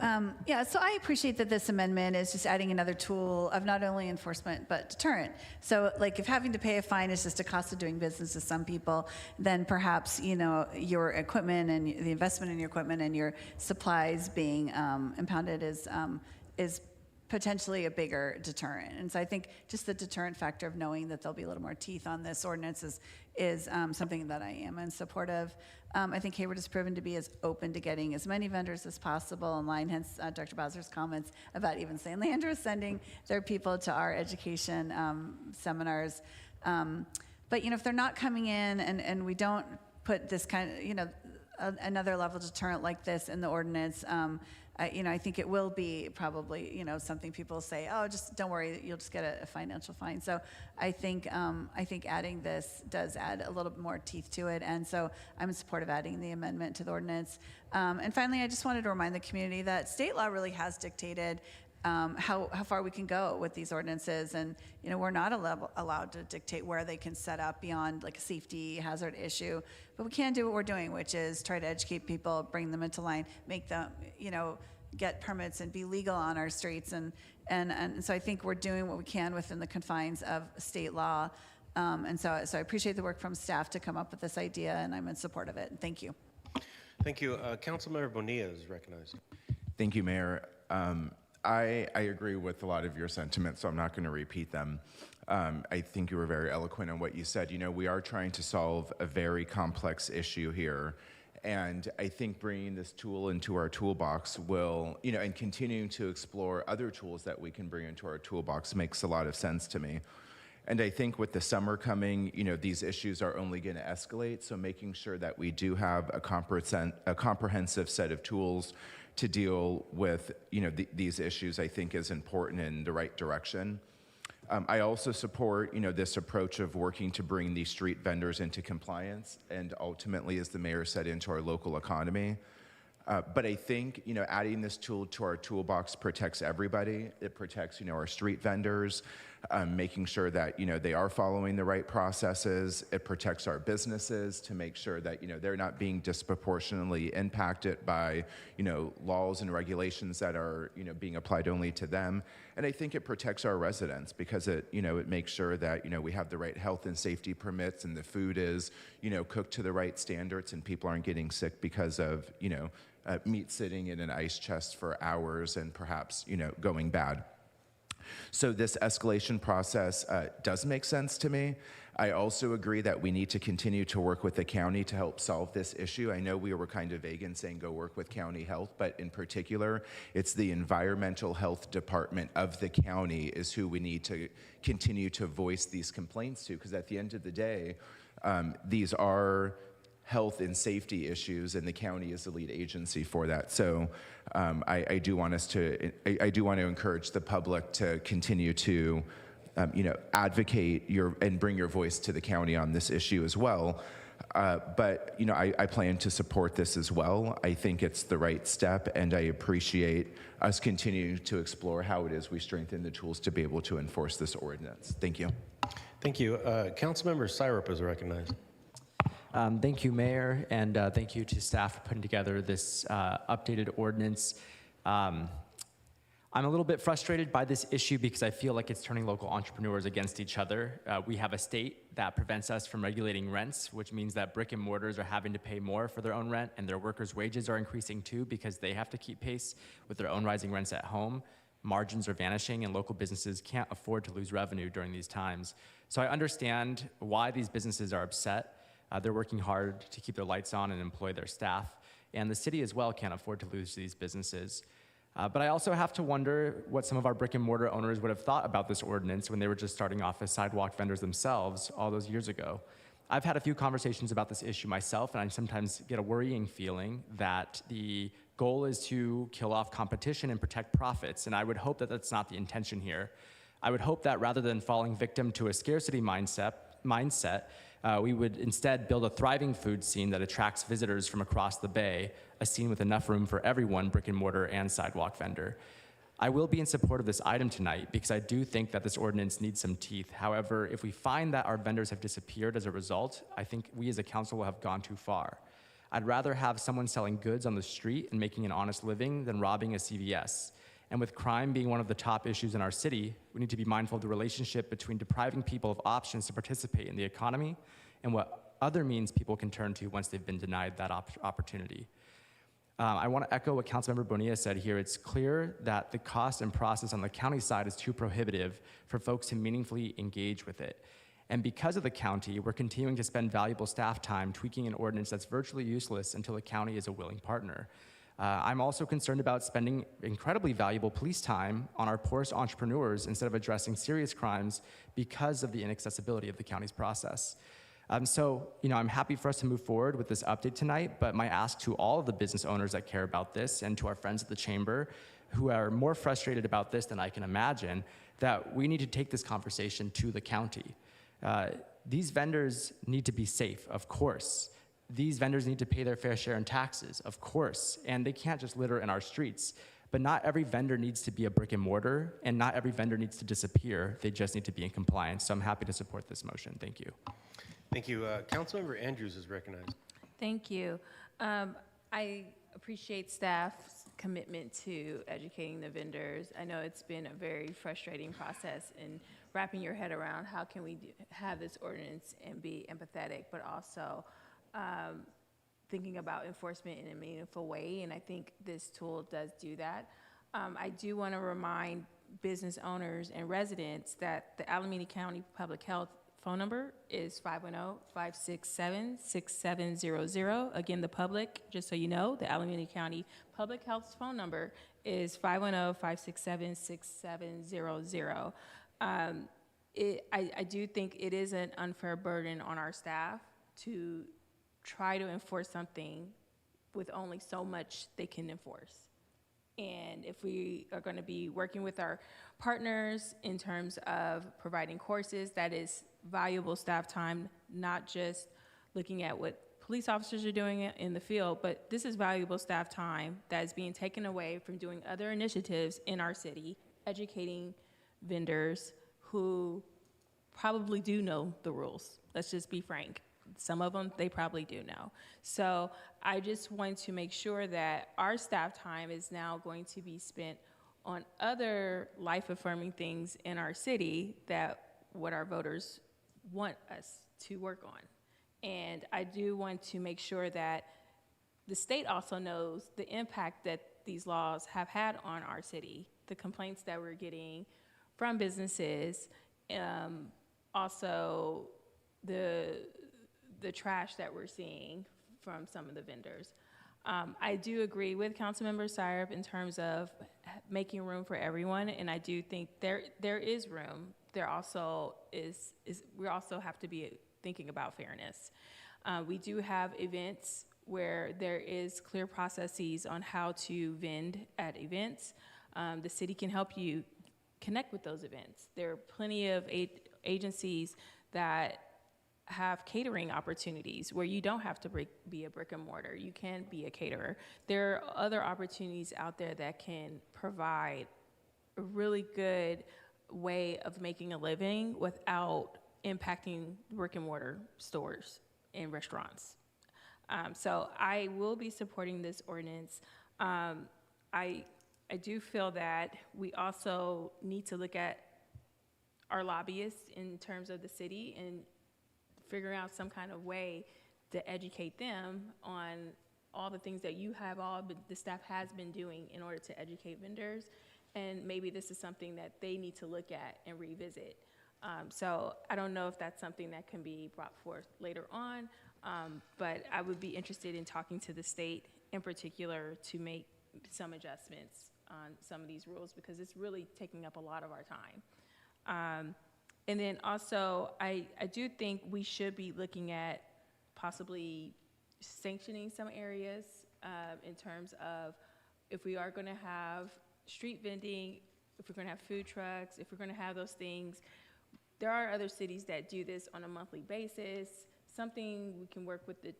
Yeah, so I appreciate that this amendment is just adding another tool of not only enforcement but deterrent. So, like, if having to pay a fine is just a cost of doing business to some people, then perhaps your equipment and the investment in your equipment and your supplies being impounded is potentially a bigger deterrent. And so I think just the deterrent factor of knowing that there'll be a little more teeth on this ordinance is something that I am in support of. I think Hayward has proven to be as open to getting as many vendors as possible in line, hence Dr. Bowser's comments about even St. Landers sending their people to our education seminars. But if they're not coming in and we don't put this kind of, another level deterrent like this in the ordinance, I think it will be probably, something people say, oh, just don't worry, you'll just get a financial fine. So I think adding this does add a little bit more teeth to it, and so I'm in support of adding the amendment to the ordinance. And finally, I just wanted to remind the community that state law really has dictated how far we can go with these ordinances, and we're not allowed to dictate where they can set up beyond like a safety hazard issue, but we can do what we're doing, which is try to educate people, bring them into line, make them get permits and be legal on our streets, and so I think we're doing what we can within the confines of state law, and so I appreciate the work from staff to come up with this idea, and I'm in support of it. Thank you. Thank you. Councilmember Bonilla is recognized. Thank you, Mayor. I agree with a lot of your sentiments, so I'm not going to repeat them. I think you were very eloquent in what you said. We are trying to solve a very complex issue here, and I think bringing this tool into our toolbox will, and continuing to explore other tools that we can bring into our toolbox makes a lot of sense to me. And I think with the summer coming, these issues are only going to escalate, so making sure that we do have a comprehensive set of tools to deal with these issues, I think, is important in the right direction. I also support this approach of working to bring these street vendors into compliance and ultimately, as the mayor said, into our local economy. But I think adding this tool to our toolbox protects everybody. It protects our street vendors, making sure that they are following the right processes. It protects our businesses to make sure that they're not being disproportionately impacted by laws and regulations that are being applied only to them. And I think it protects our residents because it it makes sure that we have the right health and safety permits and the food is cooked to the right standards and people aren't getting sick because of meat sitting in an ice chest for hours and perhaps going bad. So this escalation process does make sense to me. I also agree that we need to continue to work with the county to help solve this issue. I know we were kind of vague in saying go work with county health, but in particular, it's the environmental health department of the county is who we need to continue to voice these complaints to, because at the end of the day, these are health and safety issues, and the county is the lead agency for that. So I do want to encourage the public to continue to advocate and bring your voice to the county on this issue as well. But I plan to support this as well. I think it's the right step, and I appreciate us continuing to explore how it is we strengthen the tools to be able to enforce this ordinance. Thank you. Thank you. Councilmember Syrup is recognized. Thank you, Mayor, and thank you to staff for putting together this updated ordinance. I'm a little bit frustrated by this issue because I feel like it's turning local entrepreneurs against each other. We have a state that prevents us from regulating rents, which means that brick and mortars are having to pay more for their own rent, and their workers' wages are increasing too because they have to keep pace with their own rising rents at home. Margins are vanishing, and local businesses can't afford to lose revenue during these times. So I understand why these businesses are upset. They're working hard to keep their lights on and employ their staff, and the city as well can't afford to lose these businesses. But I also have to wonder what some of our brick and mortar owners would have thought about this ordinance when they were just starting off as sidewalk vendors themselves all those years ago. I've had a few conversations about this issue myself, and I sometimes get a worrying feeling that the goal is to kill off competition and protect profits, and I would hope that that's not the intention here. I would hope that rather than falling victim to a scarcity mindset, we would instead build a thriving food scene that attracts visitors from across the bay, a scene with enough room for everyone, brick and mortar and sidewalk vendor. I will be in support of this item tonight because I do think that this ordinance needs some teeth. However, if we find that our vendors have disappeared as a result, I think we as a council will have gone too far. I'd rather have someone selling goods on the street and making an honest living than robbing a CVS. And with crime being one of the top issues in our city, we need to be mindful of the relationship between depriving people of options to participate in the economy and what other means people can turn to once they've been denied that opportunity. I want to echo what Councilmember Bonilla said here. It's clear that the cost and process on the county side is too prohibitive for folks to meaningfully engage with it. And because of the county, we're continuing to spend valuable staff time tweaking an ordinance that's virtually useless until the county is a willing partner. I'm also concerned about spending incredibly valuable police time on our poorest entrepreneurs instead of addressing serious crimes because of the inaccessibility of the county's process. So, I'm happy for us to move forward with this update tonight, but my ask to all of the business owners that care about this and to our friends at the chamber who are more frustrated about this than I can imagine, that we need to take this conversation to the county. These vendors need to be safe, of course. These vendors need to pay their fair share in taxes, of course, and they can't just litter in our streets. But not every vendor needs to be a brick and mortar, and not every vendor needs to disappear. They just need to be in compliance. So I'm happy to support this motion. Thank you. Thank you. Councilmember Andrews is recognized. Thank you. I appreciate staff's commitment to educating the vendors. I know it's been a very frustrating process in wrapping your head around how can we have this ordinance and be empathetic, but also thinking about enforcement in a meaningful way, and I think this tool does do that. I do want to remind business owners and residents that the Alameda County Public Health phone number is 510-567-6700. Again, the public, just so you know, the Alameda County Public Health phone number is 510-567-6700. I do think it is an unfair burden on our staff to try to enforce something with only so much they can enforce. And if we are going to be working with our partners in terms of providing courses, that is valuable staff time, not just looking at what police officers are doing in the field, but this is valuable staff time that is being taken away from doing other initiatives in our city, educating vendors who probably do know the rules. Let's just be frank. Some of them, they probably do know. So I just want to make sure that our staff time is now going to be spent on other life-affirming things in our city that what our voters want us to work on. And I do want to make sure that the state also knows the impact that these laws have had on our city, the complaints that we're getting from businesses, also the trash that we're seeing from some of the vendors. I do agree with Councilmember Syrup in terms of making room for everyone, and I do think there is room. There also we also have to be thinking about fairness. We do have events where there is clear processes on how to vend at events. The city can help you connect with those events. There are plenty of agencies that have catering opportunities where you don't have to be a brick and mortar. You can be a caterer. There are other opportunities out there that can provide a really good way of making a living without impacting brick and mortar stores and restaurants. So I will be supporting this ordinance. I do feel that we also need to look at our lobbyists in terms of the city and figuring out some kind of way to educate them on all the things that the staff has been doing in order to educate vendors. And maybe this is something that they need to look at and revisit. So I don't know if that's something that can be brought forth later on, but I would be interested in talking to the state in particular to make some adjustments on some of these rules because it's really taking up a lot of our time. And then also, I do think we should be looking at possibly sanctioning some areas in terms of if we are going to have street vending, if we're going to have food trucks, if we're going to have those things. There are other cities that do this on a monthly basis. Something we can work with the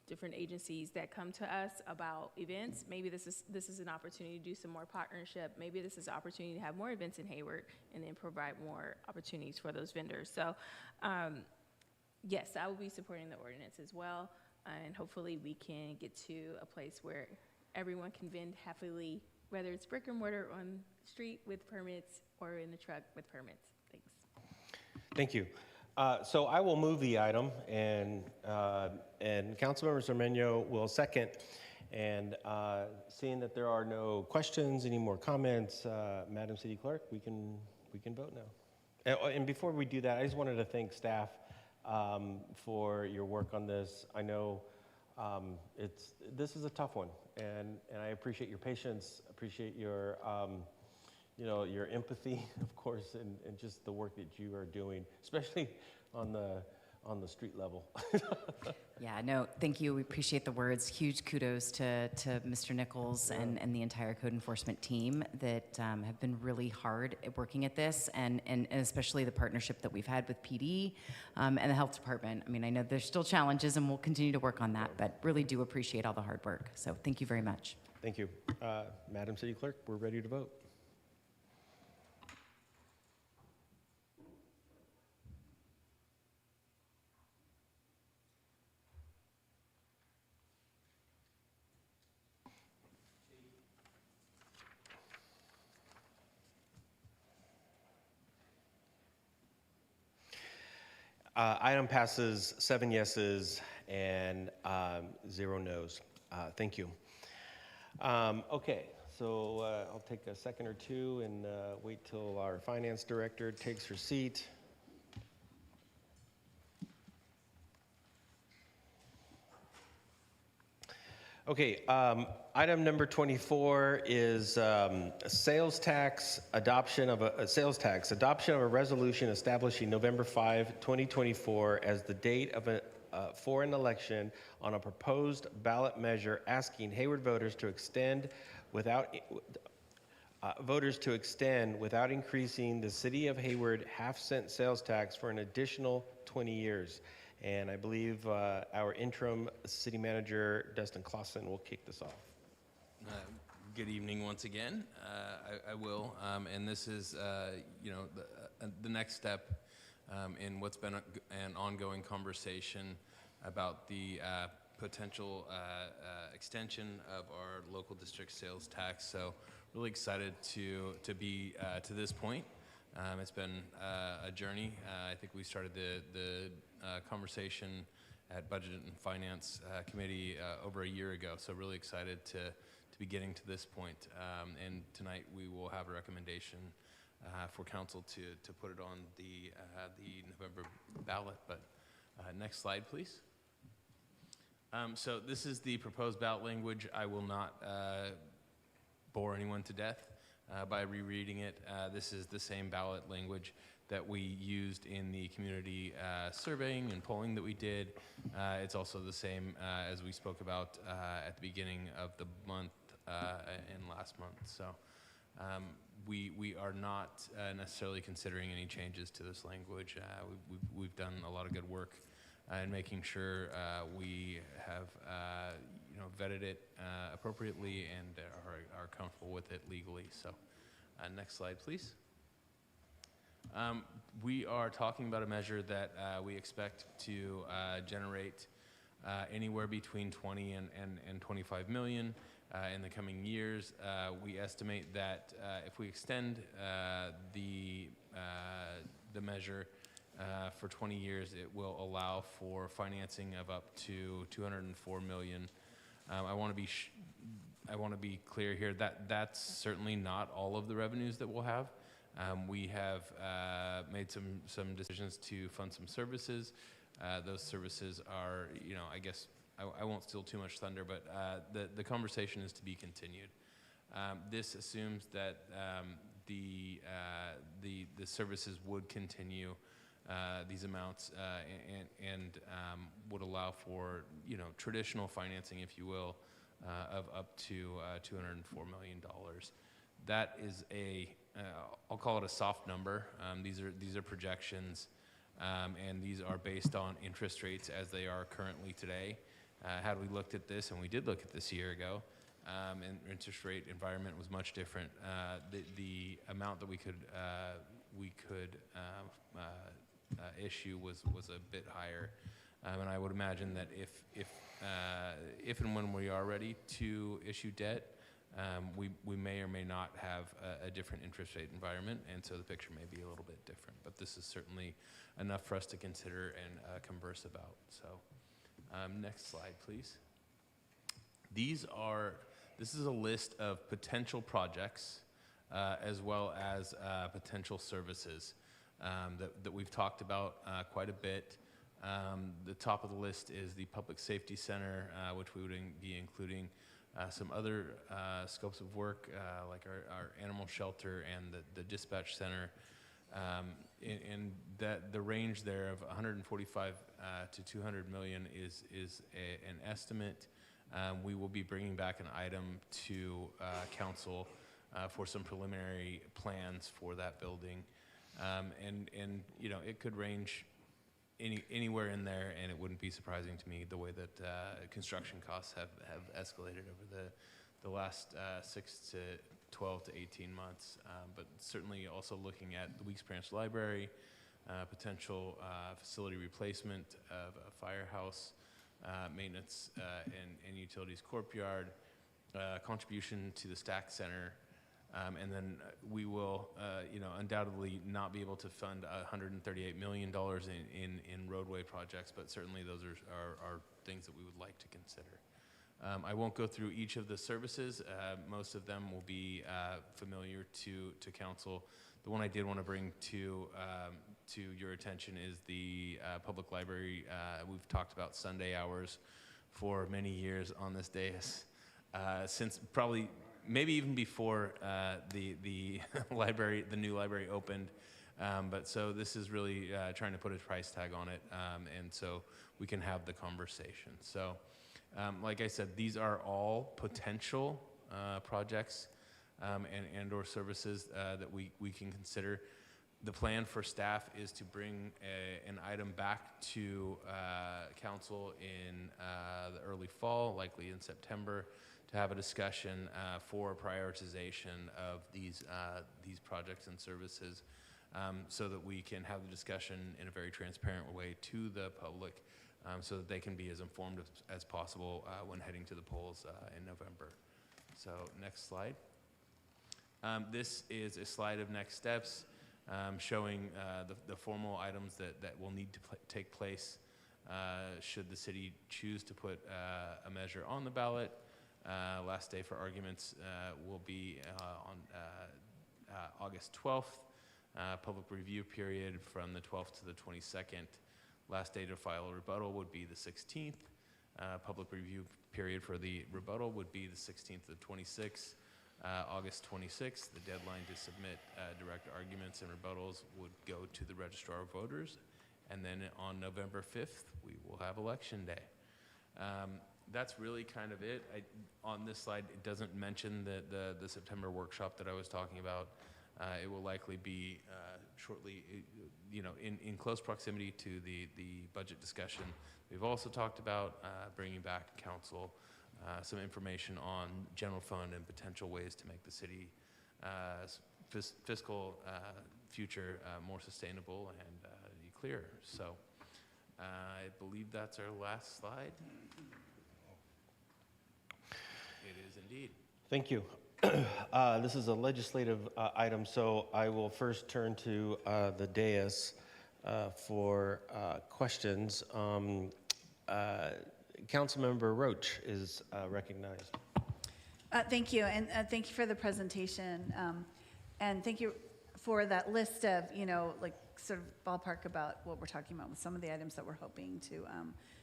different agencies that come to us about events. Maybe this is an opportunity to do some more partnership. Maybe this is an opportunity to have more events in Hayward and then provide more opportunities for those vendors. So yes, I will be supporting the ordinance as well. And hopefully we can get to a place where everyone can vend happily, whether it's brick and mortar on the street with permits or in the truck with permits. Thanks. Thank you. So I will move the item, and Councilmember Cermeño will second. And seeing that there are no questions, any more comments, Madam City Clerk, we can vote now. And before we do that, I just wanted to thank staff for your work on this. I know this is a tough one, and I appreciate your patience, appreciate your your empathy, of course, and just the work that you are doing, especially on the street level. Yeah, no, thank you. We appreciate the words. Huge kudos to Mr. Nichols and the entire code enforcement team that have been really hard at working at this, and especially the partnership that we've had with PD and the health department. I mean, I know there's still challenges, and we'll continue to work on that, but really do appreciate all the hard work. So thank you very much. Thank you. Madam City Clerk, we're ready to vote. Item passes 7 yeses and 0 nos. Thank you. Okay, so I'll take a second or two and wait till our finance director takes her seat. Okay, item number 24 is sales tax adoption of a resolution establishing November 5, 2024 as the date of for an election on a proposed ballot measure asking Hayward voters to extend without increasing the City of Hayward half-cent sales tax for an additional 20 years. And I believe our interim city manager, Dustin Clausen, will kick this off. Good evening once again. I will, and this is, the next step in what's been an ongoing conversation about the potential extension of our local district sales tax. So really excited to be to this point. It's been a journey. I think we started the conversation at Budget and Finance Committee over a year ago. So really excited to be getting to this point. And tonight we will have a recommendation for council to put it on the November ballot. But next slide, please. So this is the proposed ballot language. I will not bore anyone to death by rereading it. This is the same ballot language that we used in the community surveying and polling that we did. It's also the same as we spoke about at the beginning of the month and last month. So we are not necessarily considering any changes to this language. We've done a lot of good work in making sure we have vetted it appropriately and are comfortable with it legally. So next slide, please. We are talking about a measure that we expect to generate anywhere between 20 and 25 million in the coming years. We estimate that if we extend the measure for 20 years, it will allow for financing of up to 204 million. I want to be clear here that that's certainly not all of the revenues that we'll have. We have made some decisions to fund some services. Those services are, I guess I won't steal too much thunder, but the conversation is to be continued. This assumes that the services would continue these amounts and would allow for traditional financing, if you will, of up to $204 million. That is I'll call it a soft number. These are projections, and these are based on interest rates as they are currently today. Had we looked at this, and we did look at this a year ago, and interest rate environment was much different, the amount that we could issue was a bit higher. And I would imagine that if and when we are ready to issue debt, we may or may not have a different interest rate environment, and so the picture may be a little bit different. But this is certainly enough for us to consider and converse about. So, next slide, please. This is a list of potential projects as well as potential services that we've talked about quite a bit. The top of the list is the Public Safety Center, which we would be including some other scopes of work, like our animal shelter and the dispatch center. And that the range there of 145 to 200 million is an estimate. We will be bringing back an item to council for some preliminary plans for that building. And it could range anywhere in there, and it wouldn't be surprising to me the way that construction costs have escalated over the last 6 to 12 to 18 months. But certainly also looking at the Weeks Branch Library, potential facility replacement of a firehouse, maintenance and utilities courtyard, contribution to the Stack Center. And then we will, undoubtedly not be able to fund $138 million in roadway projects, but certainly those are things that we would like to consider. I won't go through each of the services. Most of them will be familiar to council. The one I did want to bring to your attention is the public library. We've talked about Sunday hours for many years on this dais, since probably maybe even before the library, the new library opened. But so this is really trying to put a price tag on it, and so we can have the conversation. So, like I said, these are all potential projects and or services that we can consider. The plan for staff is to bring an item back to council in the early fall, likely in September, to have a discussion for prioritization of these projects and services, so that we can have the discussion in a very transparent way to the public, so that they can be as informed as possible when heading to the polls in November. So next slide. This is a slide of next steps, showing the formal items that will need to take place should the city choose to put a measure on the ballot. Last day for arguments will be on August 12th. Public review period from the 12th to the 22nd. Last day to file a rebuttal would be the 16th. Public review period for the rebuttal would be the 16th to the 26th. August 26th, the deadline to submit direct arguments and rebuttals would go to the registrar of voters. And then on November 5th, we will have election day. That's really kind of it. On this slide, it doesn't mention the September workshop that I was talking about. It will likely be shortly, in close proximity to the budget discussion. We've also talked about bringing back to council some information on general fund and potential ways to make the city fiscal future more sustainable and clearer. So I believe that's our last slide. It is indeed. Thank you. This is a legislative item, so I will first turn to the dais for questions. Councilmember Roach is recognized. Thank you, and thank you for the presentation, and thank you for that list of, like sort of ballpark about what we're talking about with some of the items that we're hoping to,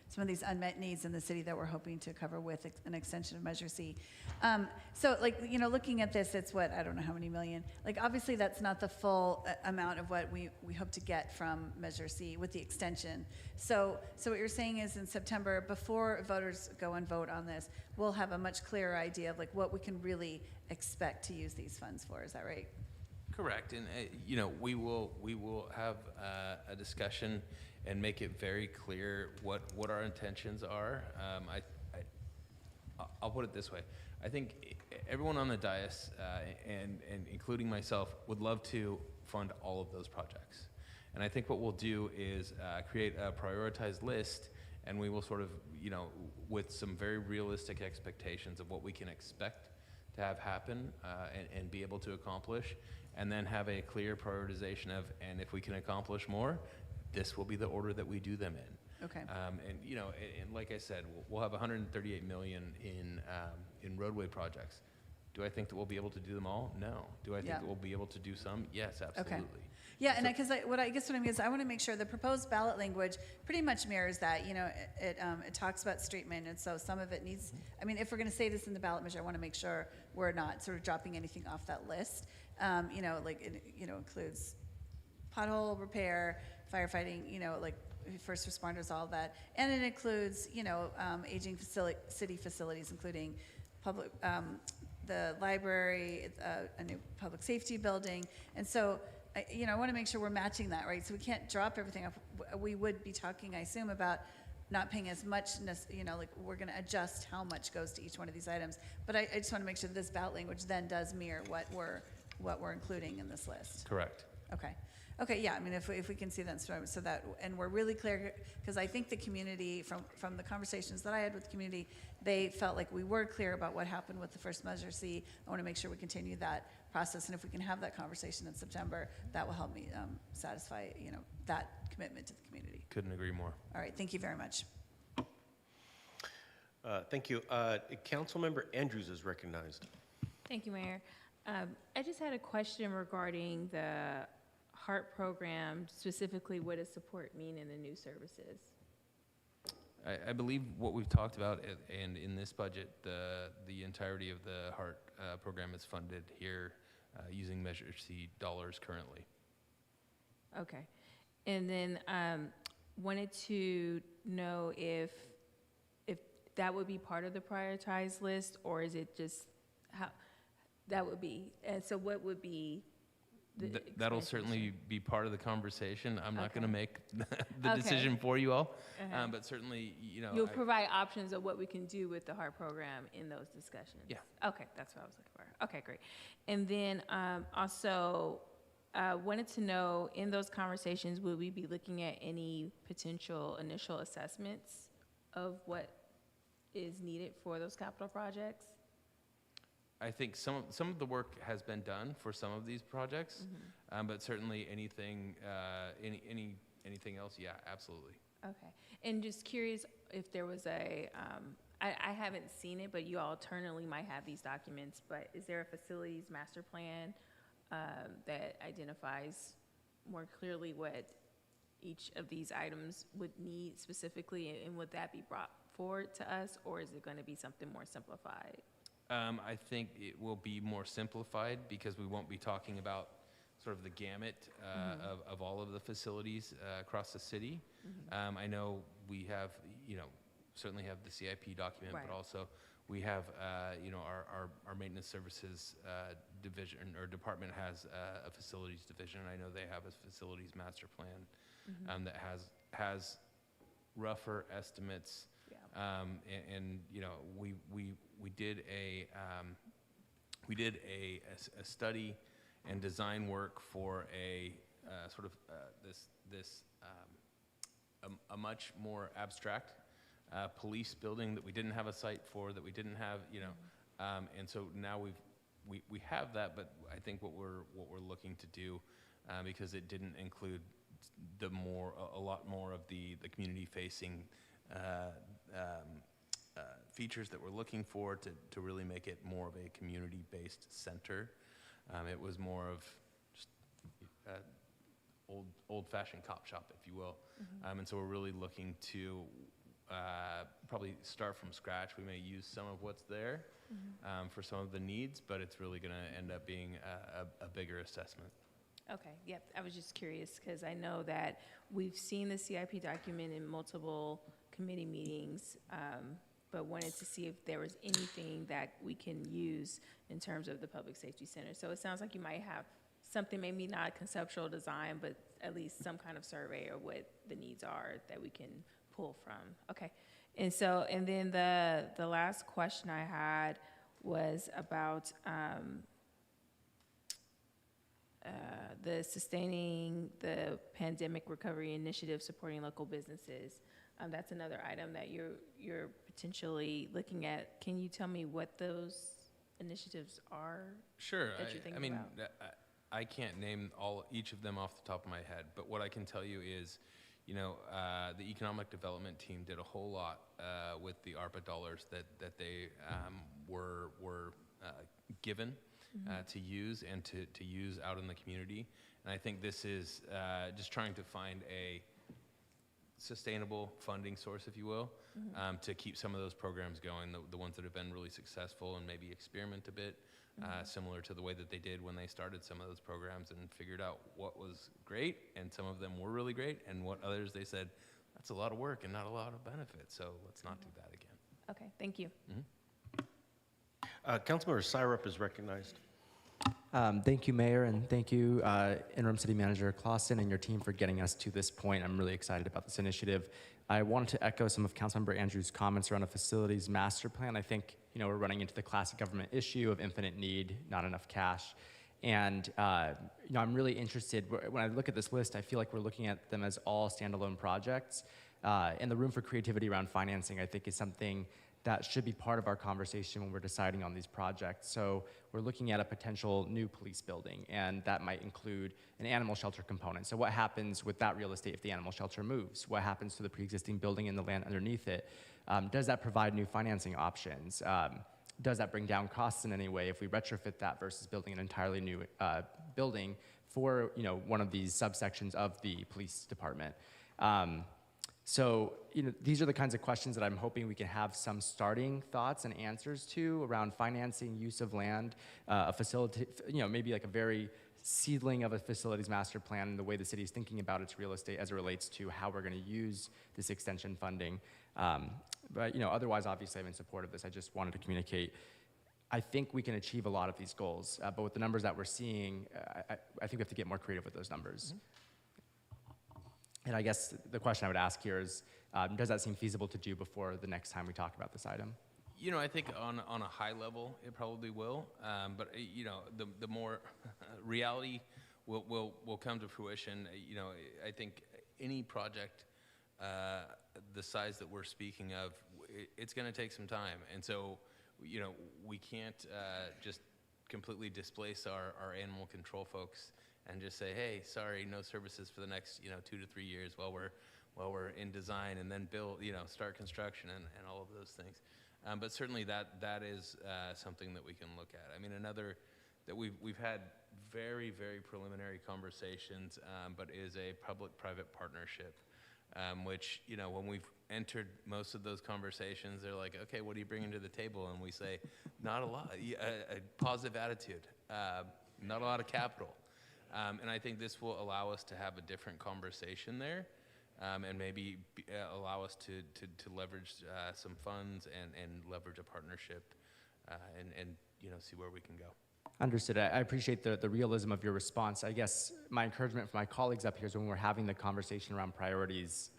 some of these unmet needs in the city that we're hoping to cover with an extension of Measure C. So like, you know, looking at this, it's what, I don't know how many million. Like, obviously that's not the full amount of what we hope to get from Measure C with the extension. So what you're saying is in September, before voters go and vote on this, we'll have a much clearer idea of like what we can really expect to use these funds for. Is that right? Correct, and you know, we will have a discussion and make it very clear what our intentions are. I'll put it this way: I think everyone on the dais, and including myself, would love to fund all of those projects. And I think what we'll do is create a prioritized list, and we will sort of, you know, with some very realistic expectations of what we can expect to have happen and be able to accomplish, and then have a clear prioritization of, and if we can accomplish more, this will be the order that we do them in. Okay. And you know, and like I said, we'll have 138 million in roadway projects. Do I think that we'll be able to do them all? No. Do I think that we'll be able to do some? Yes, absolutely. Okay. Yeah, and because what I mean is I want to make sure the proposed ballot language pretty much mirrors that. You know, it talks about street maintenance, so some of it needs. I mean, if we're going to say this in the ballot measure, I want to make sure we're not sort of dropping anything off that list. You know, like it, you know, includes pothole repair, firefighting. You know, like first responders, all that, and it includes, you know, aging city facilities, including public, the library, a new public safety building, and so. You know, I want to make sure we're matching that, right? So we can't drop everything off. We would be talking, I assume, about not paying as much, you know, like we're going to adjust how much goes to each one of these items. But I just want to make sure that this ballot language then does mirror what we're including in this list. Correct. Okay. Okay, yeah, I mean, if we can see that, so that, and we're really clear, because I think the community, from the conversations that I had with the community, they felt like we were clear about what happened with the first Measure C. I want to make sure we continue that process, and if we can have that conversation in September, that will help me satisfy, you know, that commitment to the community. Couldn't agree more. All right, thank you very much. Thank you. Councilmember Andrews is recognized. Thank you, Mayor. I just had a question regarding the HEART program, specifically what does support mean in the new services? I believe what we've talked about, and in this budget, the entirety of the HEART program is funded here using Measure C dollars currently. Okay. And then wanted to know if that would be part of the prioritized list, or is it just how that would be? And so what would be that'll certainly be part of the conversation. I'm not going to make the Okay. decision for you all, Uh-huh. but certainly, you know, you'll provide options of what we can do with the HEART program in those discussions. Yeah. Okay, that's what I was looking for. Okay, great. And then also wanted to know, in those conversations, will we be looking at any potential initial assessments of what is needed for those capital projects? I think some of the work has been done for some of these projects, but certainly anything else, yeah, absolutely. Okay. And just curious if there was I haven't seen it, but you all internally might have these documents, but is there a facilities master plan that identifies more clearly what each of these items would need specifically, and would that be brought forward to us, or is it going to be something more simplified? I think it will be more simplified because we won't be talking about sort of the gamut of all of the facilities across the city. I know we have, you know, certainly have the CIP document, Right. but also we have, you know, our maintenance services division or department has a facilities division. I know they have a facilities master plan that has rougher estimates. Yeah. And you know, we did a study and design work for a sort of a much more abstract police building that we didn't have a site for, that we didn't have, you know, and so now we have that, but I think what we're looking to do, because it didn't include a lot more of the community facing features that we're looking for to really make it more of a community-based center. It was more of just old-fashioned cop shop, if you will. And so we're really looking to probably start from scratch. We may use some of what's there for some of the needs, but it's really going to end up being a bigger assessment. Okay, yep. I was just curious because I know that we've seen the CIP document in multiple committee meetings, but wanted to see if there was anything that we can use in terms of the Public Safety Center. So it sounds like you might have something, maybe not conceptual design, but at least some kind of survey of what the needs are that we can pull from. Okay. And so, and then the last question I had was about the Sustaining the Pandemic Recovery Initiative supporting local businesses. That's another item that you're potentially looking at. Can you tell me what those initiatives are? Sure. That you're thinking about? I can't name each of them off the top of my head, but what I can tell you is, the economic development team did a whole lot with the ARPA dollars that they were given to use and to use out in the community. And I think this is just trying to find a sustainable funding source, if you will, to keep some of those programs going, the ones that have been really successful, and maybe experiment a bit, similar to the way that they did when they started some of those programs and figured out what was great, and some of them were really great, and what others they said, that's a lot of work and not a lot of benefit, so let's not do that again. Okay, thank you. Councilmember Syrup is recognized. Thank you, Mayor, and thank you, Interim City Manager Clausen and your team for getting us to this point. I'm really excited about this initiative. I wanted to echo some of Councilmember Andrews' comments around a facilities master plan. I think, we're running into the classic government issue of infinite need, not enough cash. And, I'm really interested, when I look at this list, I feel like we're looking at them as all standalone projects. And the room for creativity around financing, I think, is something that should be part of our conversation when we're deciding on these projects. So we're looking at a potential new police building, and that might include an animal shelter component. So what happens with that real estate if the animal shelter moves? What happens to the pre-existing building and the land underneath it? Does that provide new financing options? Does that bring down costs in any way if we retrofit that versus building an entirely new building for one of these subsections of the police department? So, these are the kinds of questions that I'm hoping we can have some starting thoughts and answers to around financing, use of land, a facility, maybe like a very seedling of a facilities master plan and the way the city is thinking about its real estate as it relates to how we're going to use this extension funding. But, otherwise, obviously, I'm in support of this. I just wanted to communicate. I think we can achieve a lot of these goals, but with the numbers that we're seeing, I think we have to get more creative with those numbers. And I guess the question I would ask here is, does that seem feasible to do before the next time we talk about this item? I think on a high level, it probably will. But the more reality will come to fruition. I think any project the size that we're speaking of, it's going to take some time. And so, we can't just completely displace our animal control folks and just say, hey, sorry, no services for the next 2 to 3 years while we're in design, and then build, start construction and all of those things. But certainly that is something that we can look at. I mean, another that we've had very, very preliminary conversations, but is a public-private partnership, which, when we've entered most of those conversations, they're like, okay, what are you bringing to the table? And we say, not a lot, a positive attitude, not a lot of capital. And I think this will allow us to have a different conversation there, and maybe allow us to leverage some funds and leverage a partnership, and see where we can go. Understood. I appreciate the realism of your response. I guess my encouragement for my colleagues up here is when we're having the conversation around priorities,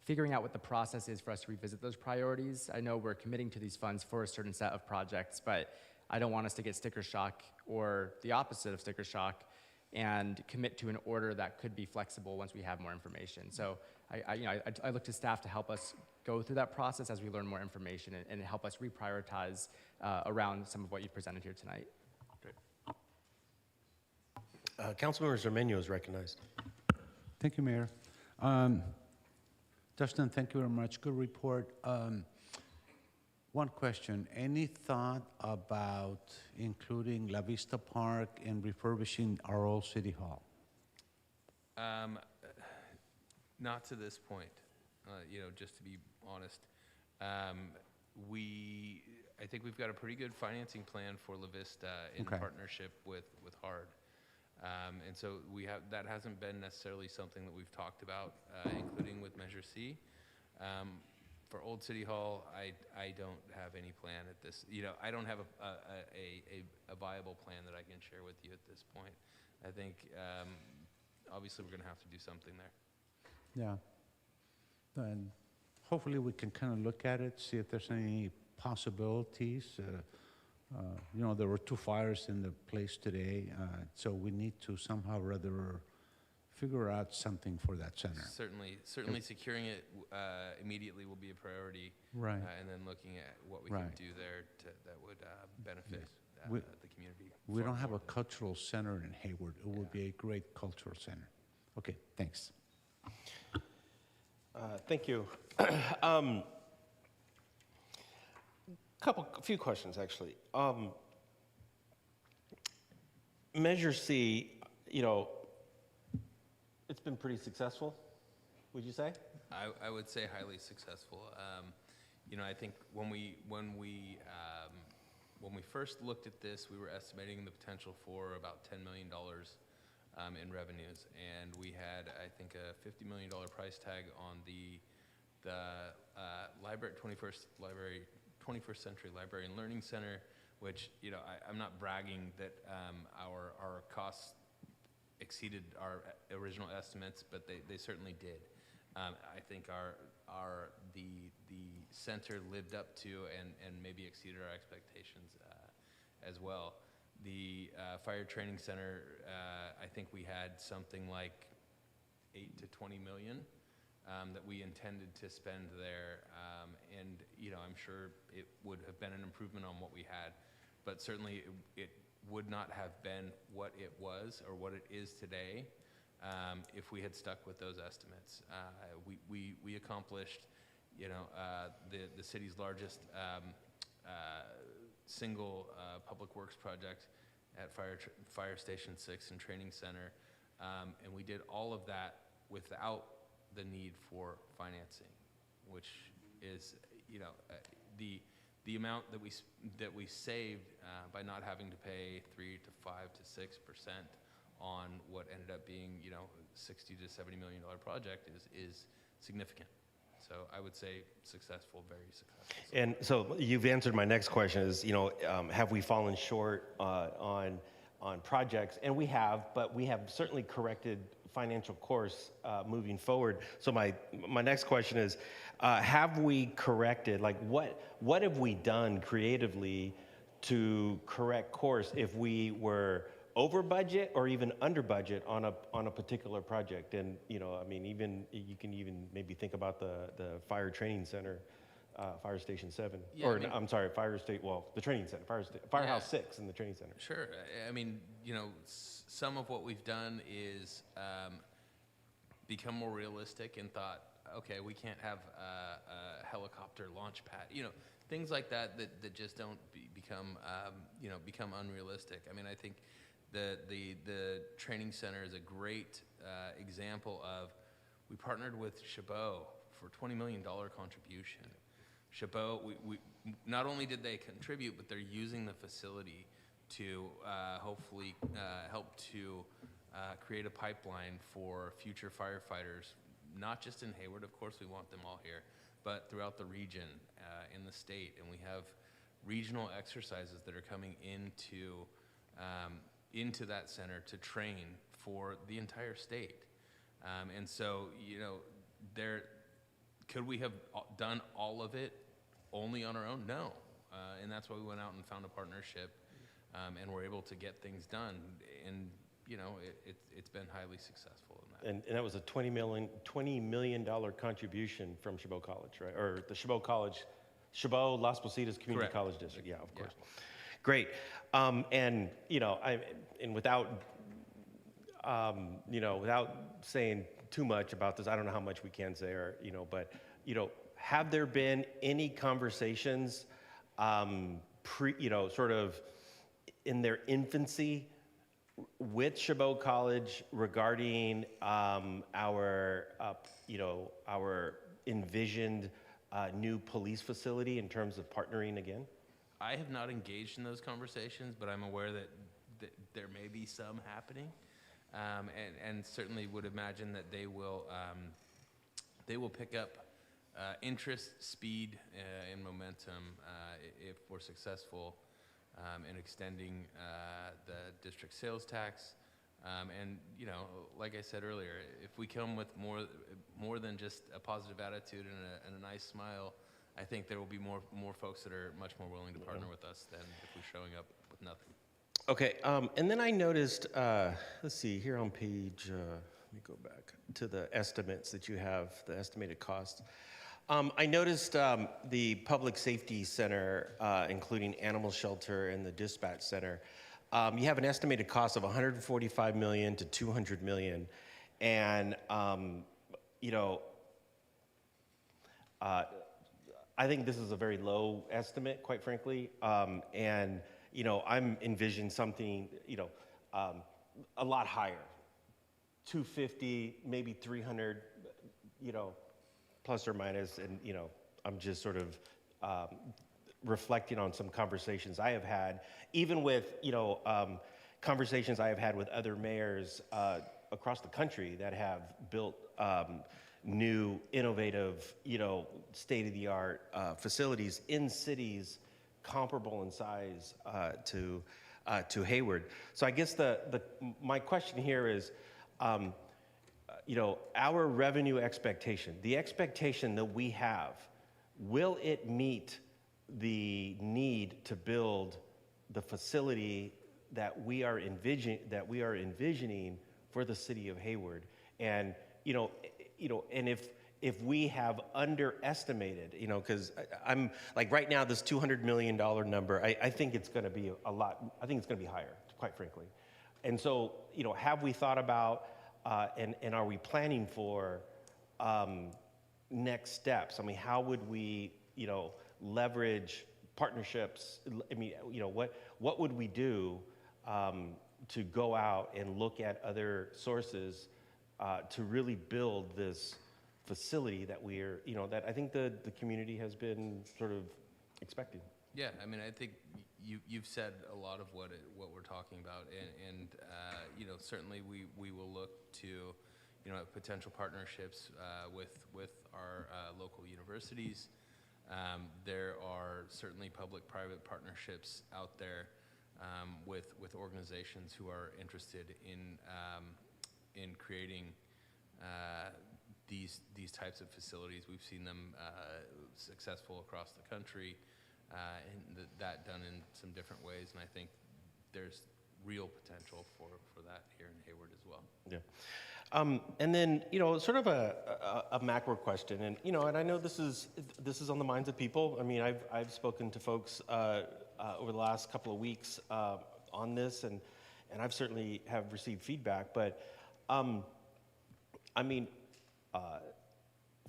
figuring out what the process is for us to revisit those priorities. I know we're committing to these funds for a certain set of projects, but I don't want us to get sticker shock or the opposite of sticker shock and commit to an order that could be flexible once we have more information. So I look to staff to help us go through that process as we learn more information and help us reprioritize around some of what you presented here tonight. Councilmember Zermeño is recognized. Thank you, Mayor. Dustin, thank you very much. Good report. One question. Any thought about including La Vista Park and refurbishing our old City Hall? Not to this point, just to be honest. I think we've got a pretty good financing plan for La Vista in Okay. partnership with HARD. And so that hasn't been necessarily something that we've talked about, including with Measure C. For Old City Hall, I don't have any plan at this, I don't have a viable plan that I can share with you at this point. I think, obviously, we're going to have to do something there. Yeah. And hopefully we can kind of look at it, see if there's any possibilities. There were 2 fires in the place today, so we need to somehow rather figure out something for that center. Certainly securing it immediately will be a priority. Right. And then looking at what we Right. can do there that would benefit We- the community. We far don't have more a cultural center in Hayward. It would be a great cultural center. Okay, thanks. Thank you. A few questions, actually. Measure C, it's been pretty successful, would you say? I would say highly successful. I think when we first looked at this, we were estimating the potential for about $10 million in revenues, and we had, I think, a $50 million price tag on the library, 21st Century Library and Learning Center, which I'm not bragging that our costs exceeded our original estimates, but they certainly did. I think the center lived up to and maybe exceeded our expectations as well. The fire training center, I think we had something like $8 to $20 million that we intended to spend there, and I'm sure it would have been an improvement on what we had, but certainly it would not have been what it was or what it is today if we had stuck with those estimates. We accomplished, the city's largest single public works project at Fire Station 6 and Training Center, and we did all of that without the need for financing, which is, the amount that we saved by not having to pay 3 to 5 to 6% on what ended up being, $60 to $70 million project is significant. So I would say successful, very successful. And so you've answered my next question is, have we fallen short on projects? And we have, but we have certainly corrected financial course moving forward. So my next question is, have we corrected, what have we done creatively to correct course if we were over budget or even under budget on a particular project? And even you can even maybe think about the fire training center, Fire Station 7, Yeah, the training center, Firehouse 6 and the training center. Sure. Some of what we've done is become more realistic and thought, okay, we can't have a helicopter launch pad, things like that just don't become unrealistic. I think the training center is a great example of, we partnered with Chabot for $20 million contribution. Chabot, we not only did they contribute, but they're using the facility to hopefully help to create a pipeline for future firefighters, not just in Hayward, of course we want them all here, but throughout the region, in the state. And we have regional exercises that are coming into that center to train for the entire state. And so, could we have done all of it only on our own? No. And that's why we went out and found a partnership, and we're able to get things done. And, it's been highly successful in that. And that was a $20 million contribution from Chabot College, right? Or the Chabot Las Positas Community Correct. College District. Yeah, of course. Great. And without without saying too much about this, I don't know how much we can say, but have there been any conversations, sort of in their infancy with Chabot College regarding our, our envisioned new police facility in terms of partnering again? I have not engaged in those conversations, but I'm aware that there may be some happening, and certainly would imagine that they will pick up interest, speed, and momentum if we're successful in extending the district sales tax. And like I said earlier, if we come with more than just a positive attitude and a nice smile, I think there will be more folks that are much more willing to partner with us than if we're showing up with nothing. Okay, and then I noticed, let's see, here on page, let me go back to the estimates that you have, the estimated cost. I noticed the Public Safety Center, including Animal Shelter and the Dispatch Center, you have an estimated cost of $145 million to $200 million. And, I think this is a very low estimate, quite frankly. And, I'm envisioning something, a lot higher, 250, maybe 300, plus or minus. And, I'm just sort of reflecting on some conversations I have had, even with, conversations I have had with other mayors across the country that have built new, innovative, state-of-the-art facilities in cities comparable in size to Hayward. So I guess my question here is, our revenue expectation, the expectation that we have, will it meet the need to build the facility that we are envisioning for the city of Hayward? And and if we have underestimated, because I'm like right now this $200 million number, I think it's going to be a lot. I think it's going to be higher, quite frankly. And so have we thought about and are we planning for next steps? I mean, how would we leverage partnerships? I mean, what would we do to go out and look at other sources to really build this facility that we're, that I think the community has been sort of expecting? Yeah, I mean, I think you've said a lot of what we're talking about, and certainly we will look to potential partnerships with our local universities. There are certainly public-private partnerships out there with organizations who are interested in creating these types of facilities. We've seen them successful across the country, and that done in some different ways. And I think there's real potential for that here in Hayward as well. Yeah. And then, sort of a macro question, and and I know this is on the minds of people. I mean, I've spoken to folks over the last couple of weeks on this, and I've certainly have received feedback. But I mean,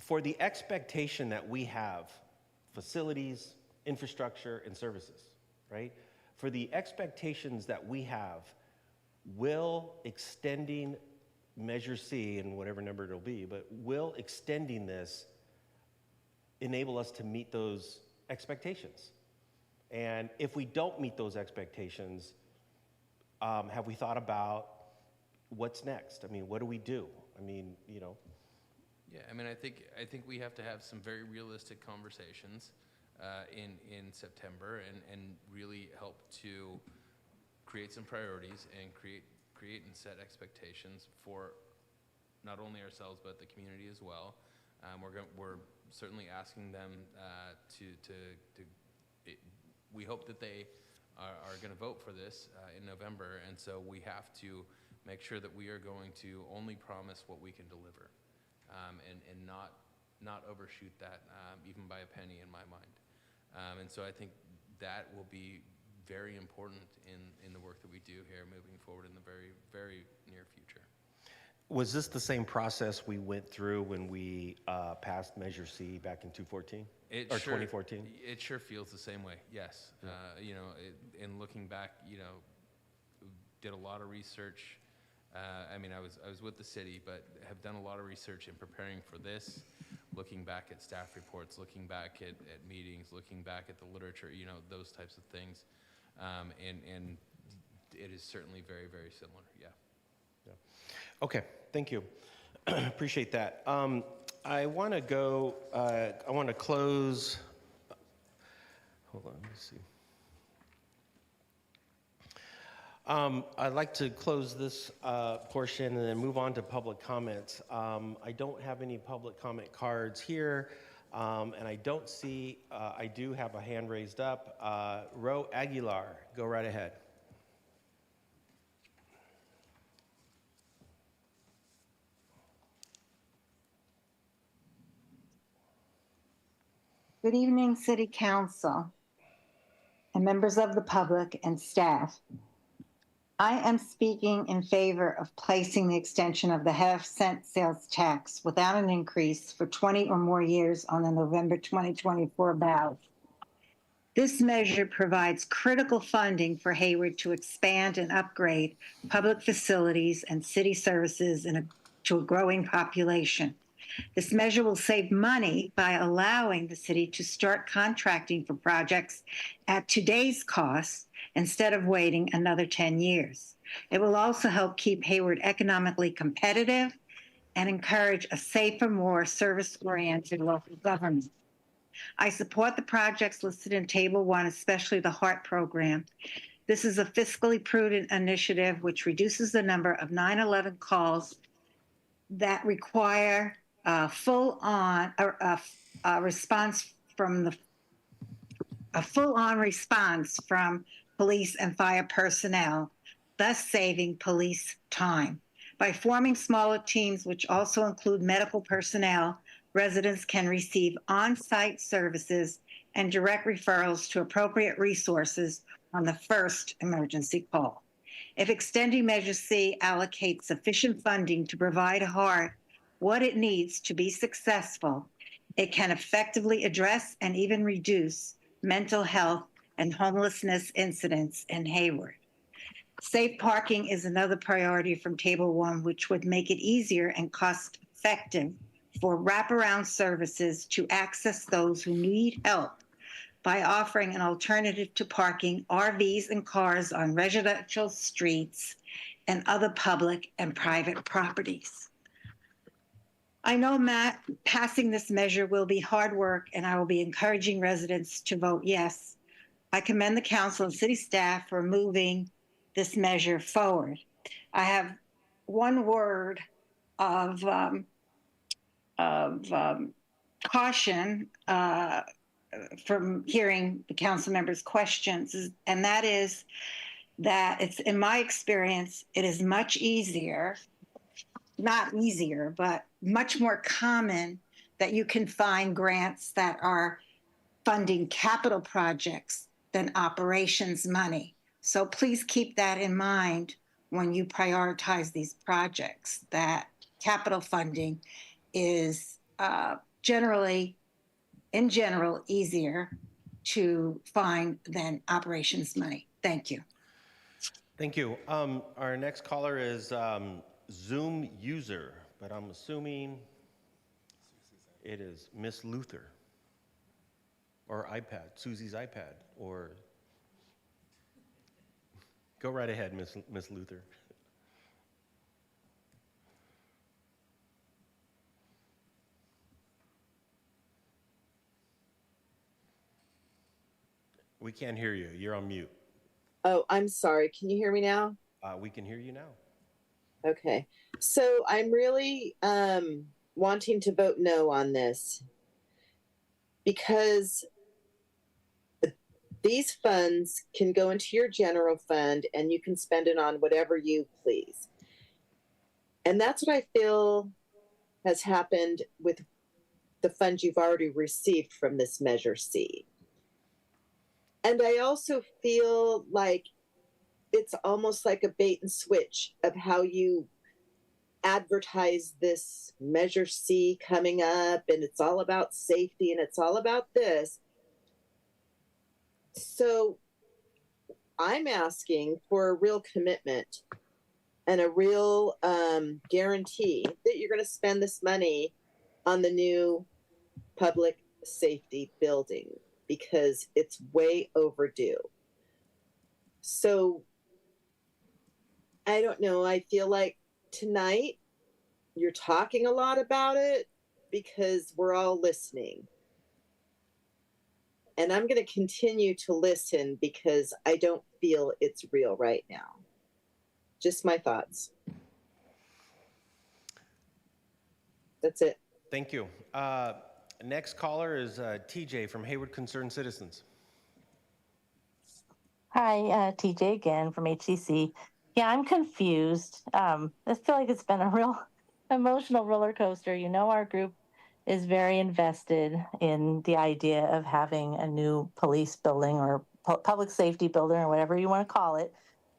for the expectation that we have facilities, infrastructure, and services, right? For the expectations that we have, will extending Measure C, and whatever number it'll be, but will extending this enable us to meet those expectations? And if we don't meet those expectations, have we thought about what's next? I mean, what do we do? I mean, Yeah, I mean, I think we have to have some very realistic conversations in September and really help to create some priorities and create and set expectations for not only ourselves but the community as well. We're certainly asking them we hope that they are going to vote for this in November, and so we have to make sure that we are going to only promise what we can deliver, and not overshoot that even by a penny in my mind. And so I think that will be very important in the work that we do here moving forward in the very, very near future. Was this the same process we went through when we passed Measure C back in 2014? Or 2014? It sure feels the same way, yes. Yeah. In looking back, did a lot of research. I mean, I was with the city, but have done a lot of research in preparing for this, looking back at staff reports, looking back at meetings, looking back at the literature, you know, those types of things. And it is certainly very, very similar, yeah. Okay, thank you. Appreciate that. I want to go, I want to close, hold on, let me see. I'd like to close this portion and then move on to public comments. I don't have any public comment cards here, and I don't see, I do have a hand raised up. Ro Aguilar, go right ahead. Good evening, City Council and members of the public and staff. I am speaking in favor of placing the extension of the half-cent sales tax without an increase for 20 or more years on the November 2024 ballot. This measure provides critical funding for Hayward to expand and upgrade public facilities and city services to a growing population. This measure will save money by allowing the city to start contracting for projects at today's cost instead of waiting another 10 years. It will also help keep Hayward economically competitive and encourage a safer, more service-oriented local government. I support the projects listed in Table 1, especially the HEART program. This is a fiscally prudent initiative which reduces the number of 911 calls that require a full-on response from police and fire personnel, thus saving police time. By forming smaller teams, which also include medical personnel, residents can receive on-site services and direct referrals to appropriate resources on the first emergency call. If extending Measure C allocates sufficient funding to provide HEART what it needs to be successful, it can effectively address and even reduce mental health and homelessness incidents in Hayward. Safe parking is another priority from Table 1, which would make it easier and cost-effective for wraparound services to access those who need help by offering an alternative to parking RVs and cars on residential streets and other public and private properties. I know passing this measure will be hard work, and I will be encouraging residents to vote yes. I commend the council and city staff for moving this measure forward. I have one word of caution from hearing the council members' questions, and that is that it's, in my experience, it is much easier, not easier, but much more common that you can find grants that are funding capital projects than operations money. So please keep that in mind when you prioritize these projects, that capital funding is in general, easier to find than operations money. Thank you. Thank you. Our next caller is Zoom user, but I'm assuming it is Miss Luther or iPad, Susie's iPad, or go right ahead, Miss Luther. We can't hear you. You're on mute. Oh, I'm sorry. Can you hear me now? We can hear you now. Okay. So I'm really wanting to vote no on this because these funds can go into your general fund and you can spend it on whatever you please. And that's what I feel has happened with the funds you've already received from this Measure C. And I also feel like it's almost like a bait and switch of how you advertise this Measure C coming up, and it's all about safety and it's all about this. So I'm asking for a real commitment and a real guarantee that you're going to spend this money on the new public safety building, because it's way overdue. So I don't know. I feel like tonight you're talking a lot about it because we're all listening. And I'm going to continue to listen because I don't feel it's real right now. Just my thoughts. That's it. Thank you. Next caller is TJ from Hayward Concerned Citizens. Hi, TJ again from HCC. Yeah, I'm confused. I feel like it's been a real emotional roller coaster. You know, our group is very invested in the idea of having a new police building or public safety building or whatever you want to call it,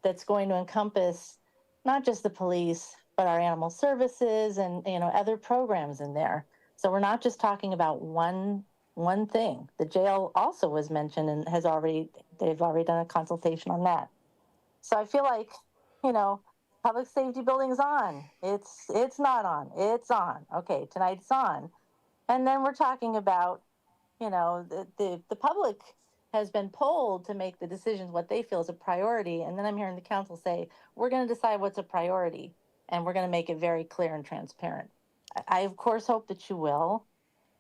that's going to encompass not just the police, but our animal services and, you know, other programs in there. So we're not just talking about one thing. The jail also was mentioned and they've already done a consultation on that. So I feel like, you know, public safety building's on. It's not on. It's on. Okay, tonight it's on. And then we're talking about, you know, the public has been polled to make the decisions what they feel is a priority. And then I'm hearing the council say, we're going to decide what's a priority and we're going to make it very clear and transparent. I of course hope that you will.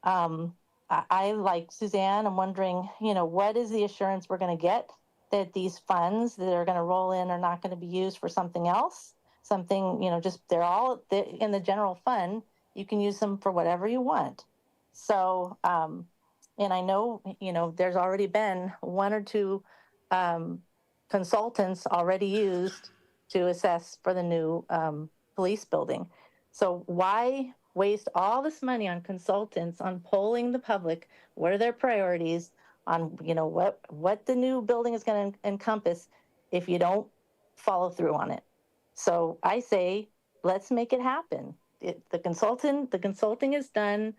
I like Suzanne, I'm wondering, you know, what is the assurance we're going to get that these funds that are going to roll in are not going to be used for something else? Something, you know, just they're in the general fund. You can use them for whatever you want. So, and I know, you know, there's already been one or two consultants already used to assess for the new police building. So why waste all this money on consultants, on polling the public, what are their priorities, on, you know, what the new building is going to encompass if you don't follow through on it? So I say, let's make it happen. The consulting is done.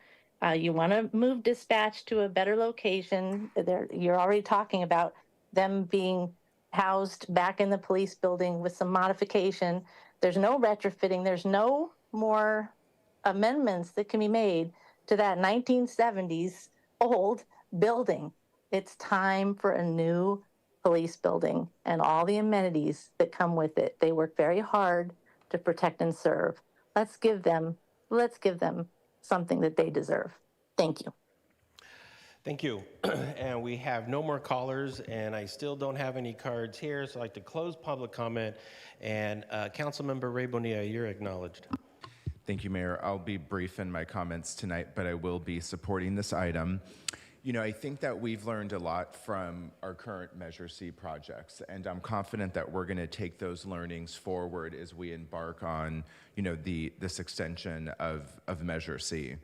You want to move dispatch to a better location. You're already talking about them being housed back in the police building with some modification. There's no retrofitting. There's no more amendments that can be made to that 1970s old building. It's time for a new police building and all the amenities that come with it. They work very hard to protect and serve. Let's give them something that they deserve. Thank you. Thank you. And we have no more callers, and I still don't have any cards here, so I'd like to close public comment. And Councilmember Ray Bonilla, you're acknowledged. Thank you, Mayor. I'll be brief in my comments tonight, but I will be supporting this item. You know, I think that we've learned a lot from our current Measure C projects, and I'm confident that we're going to take those learnings forward as we embark on, you know, this extension of Measure C.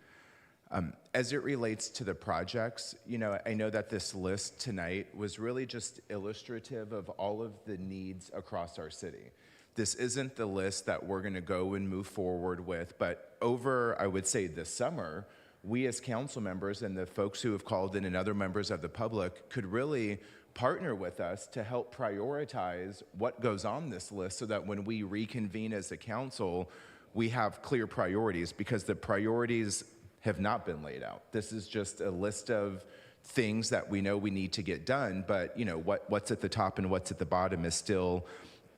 As it relates to the projects, you know, I know that this list tonight was really just illustrative of all of the needs across our city. This isn't the list that we're going to go and move forward with, but over, I would say, this summer, we as council members and the folks who have called in and other members of the public could really partner with us to help prioritize what goes on this list so that when we reconvene as a council, we have clear priorities, because the priorities have not been laid out. This is just a list of things that we know we need to get done, but you know, what's at the top and what's at the bottom is still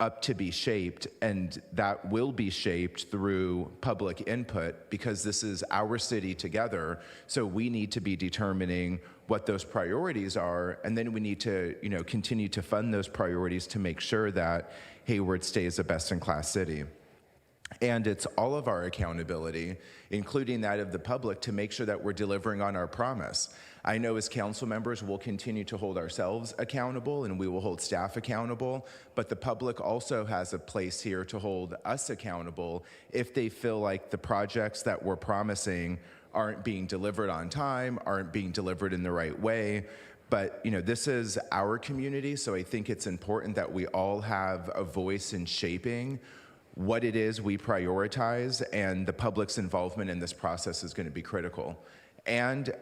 up to be shaped, and that will be shaped through public input, because this is our city together. So we need to be determining what those priorities are, and then we need to, you know, continue to fund those priorities to make sure that Hayward stays a best-in-class city. And it's all of our accountability, including that of the public, to make sure that we're delivering on our promise. I know as council members, we'll continue to hold ourselves accountable and we will hold staff accountable, but the public also has a place here to hold us accountable if they feel like the projects that we're promising aren't being delivered on time, aren't being delivered in the right way. But you know, this is our community, so I think it's important that we all have a voice in shaping what it is we prioritize, and the public's involvement in this process is going to be critical. And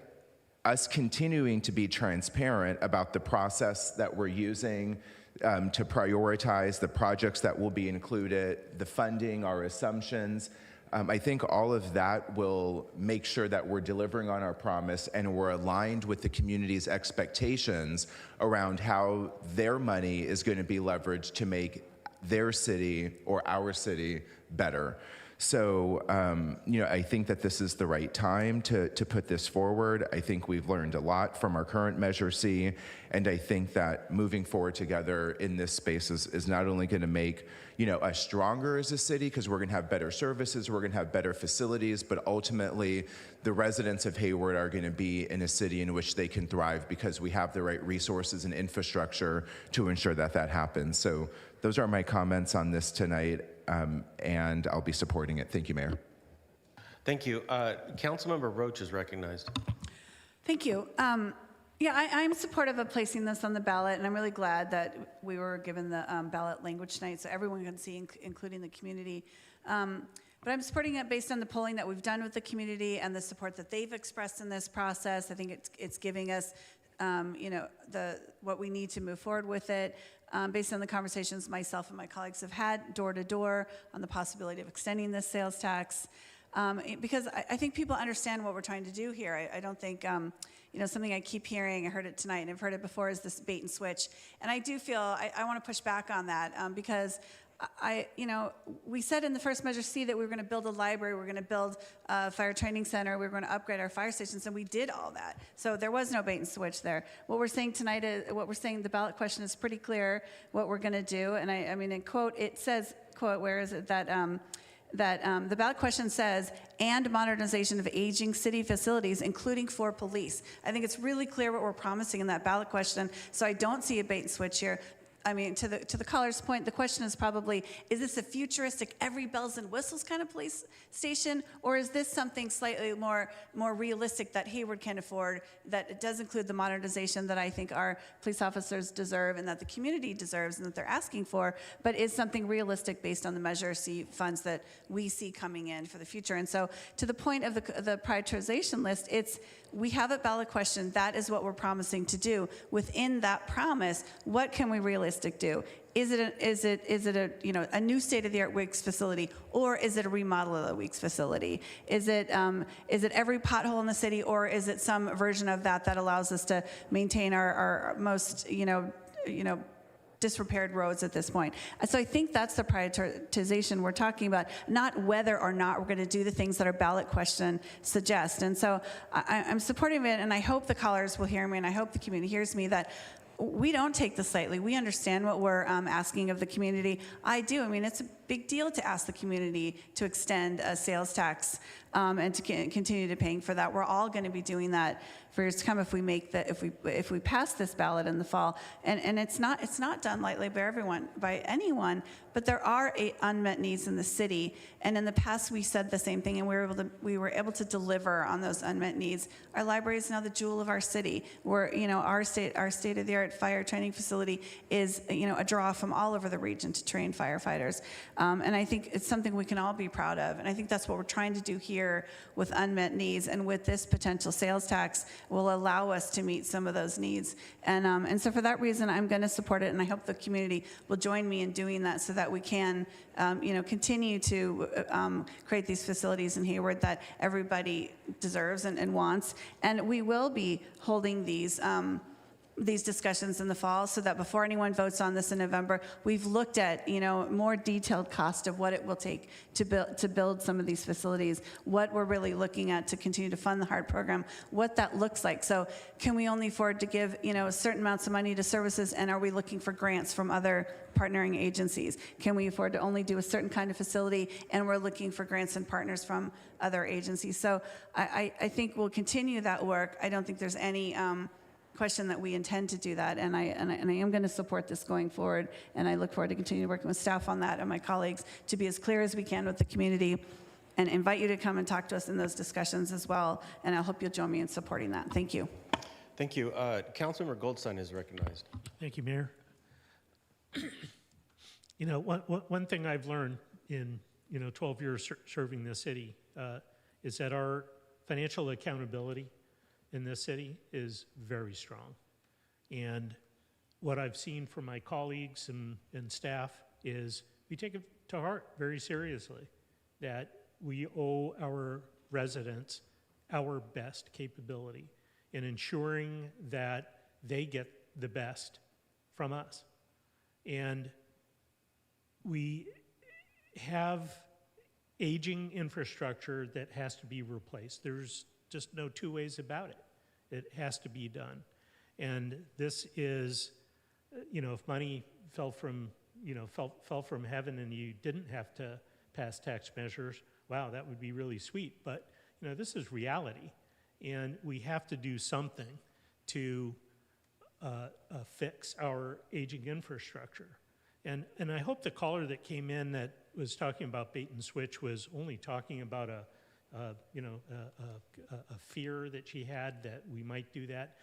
us continuing to be transparent about the process that we're using, to prioritize the projects that will be included, the funding, our assumptions. I think all of that will make sure that we're delivering on our promise and we're aligned with the community's expectations around how their money is going to be leveraged to make their city or our city better. So, I think that this is the right time to put this forward. I think we've learned a lot from our current Measure C, and I think that moving forward together in this space is not only going to make, us stronger as a city, because we're going to have better services, we're going to have better facilities, but ultimately the residents of Hayward are going to be in a city in which they can thrive because we have the right resources and infrastructure to ensure that that happens. So those are my comments on this tonight. And I'll be supporting it. Thank you, Mayor. Thank you. Councilmember Roach is recognized. Thank you. I'm supportive of placing this on the ballot, and I'm really glad that we were given the ballot language tonight so everyone can see, including the community. But I'm supporting it based on the polling that we've done with the community and the support that they've expressed in this process. I think it's giving us what we need to move forward with it. Based on the conversations myself and my colleagues have had door to door on the possibility of extending this sales tax. Because I think people understand what we're trying to do here. I don't think, something I keep hearing, I heard it tonight and I've heard it before, is this bait and switch. And I do feel, I want to push back on that because we said in the first Measure C that we were going to build a library, we were going to build a fire training center, we were going to upgrade our fire stations, and we did all that. So there was no bait and switch there. What we're saying tonight is, the ballot question is pretty clear what we're going to do. And I mean, in quote, it says, quote, where is it, that the ballot question says, and modernization of aging city facilities, including for police. I think it's really clear what we're promising in that ballot question, so I don't see a bait and switch here. I mean, to the caller's point, the question is probably, is this a futuristic, every bells and whistles kind of police station, or is this something slightly more realistic that Hayward can afford, that it does include the modernization that I think our police officers deserve and that the community deserves and that they're asking for, but is something realistic based on the Measure C funds that we see coming in for the future. And so to the point of the prioritization list, we have a ballot question. That is what we're promising to do. Within that promise, what can we realistically do? Is it a new state-of-the-art WICS facility, or is it a remodel of the WICS facility? Is it every pothole in the city, or is it some version of that allows us to maintain our most disrepaired roads at this point? So I think that's the prioritization we're talking about, not whether or not we're going to do the things that our ballot question suggests. And so I'm supportive of it, and I hope the callers will hear me, and I hope the community hears me, that we don't take this lightly. We understand what we're asking of the community. I do. I mean, it's a big deal to ask the community to extend a sales tax and to continue to paying for that. We're all going to be doing that for years to come if we pass this ballot in the fall. And it's not done lightly by anyone, but there are unmet needs in the city. And in the past, we said the same thing, and we were able to deliver on those unmet needs. Our library is now the jewel of our city. Our state-of-the-art fire training facility is a draw from all over the region to train firefighters. And I think it's something we can all be proud of. And I think that's what we're trying to do here with unmet needs. And with this potential sales tax will allow us to meet some of those needs. And so for that reason, I'm going to support it. And I hope the community will join me in doing that so that we can continue to create these facilities in Hayward that everybody deserves and wants. And we will be holding these discussions in the fall so that before anyone votes on this in November, we've looked at more detailed cost of what it will take to build some of these facilities, what we're really looking at to continue to fund the HART program, what that looks like. So can we only afford to give certain amounts of money to services, and are we looking for grants from other partnering agencies? Can we afford to only do a certain kind of facility, and we're looking for grants and partners from other agencies? So I think we'll continue that work. I don't think there's any question that we intend to do that, and I am going to support this going forward, and I look forward to continue working with staff on that and my colleagues to be as clear as we can with the community, and invite you to come and talk to us in those discussions as well, and I hope you'll join me in supporting that. Thank you. Thank you. Councilmember Goldstein is recognized. Thank you, Mayor. One thing I've learned in 12 years serving this city is that our financial accountability in this city is very strong. And what I've seen from my colleagues and staff is we take it to heart very seriously that we owe our residents our best capability in ensuring that they get the best from us. And we have aging infrastructure that has to be replaced. There's just no two ways about it. It has to be done. And this is, if money fell from heaven and you didn't have to pass tax measures, wow, that would be really sweet. But, this is reality. And we have to do something to fix our aging infrastructure. And I hope the caller that came in that was talking about bait and switch was only talking about a fear that she had that we might do that.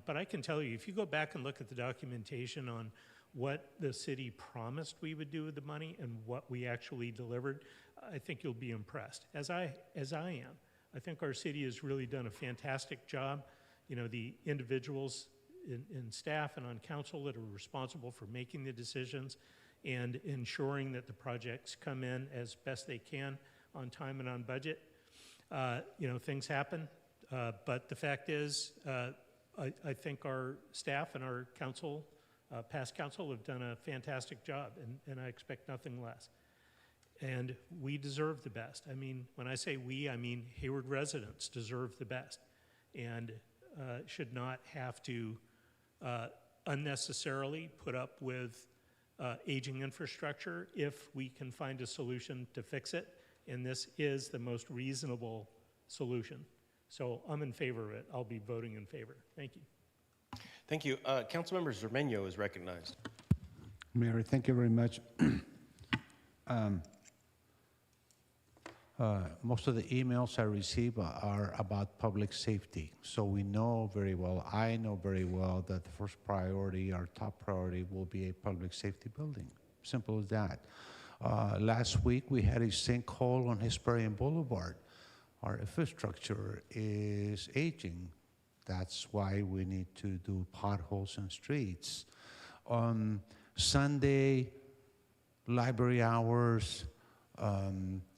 But I can tell you, if you go back and look at the documentation on what the city promised we would do with the money and what we actually delivered, I think you'll be impressed, as I am. I think our city has really done a fantastic job. The individuals in staff and on council that are responsible for making the decisions and ensuring that the projects come in as best they can on time and on budget. Things happen, but the fact is, I think our staff and our council, past council, have done a fantastic job, and I expect nothing less. And we deserve the best. I mean, when I say we, I mean Hayward residents deserve the best and should not have to unnecessarily put up with aging infrastructure if we can find a solution to fix it. And this is the most reasonable solution. So I'm in favor of it. I'll be voting in favor. Thank you. Thank you. Councilmember Zermeño is recognized. Mayor, thank you very much. Most of the emails I receive are about public safety. So we know very well, I know very well that the first priority, our top priority will be a public safety building. Simple as that. Last week we had a sinkhole on Hesperian Boulevard. Our infrastructure is aging. That's why we need to do potholes in streets. On Sunday, library hours,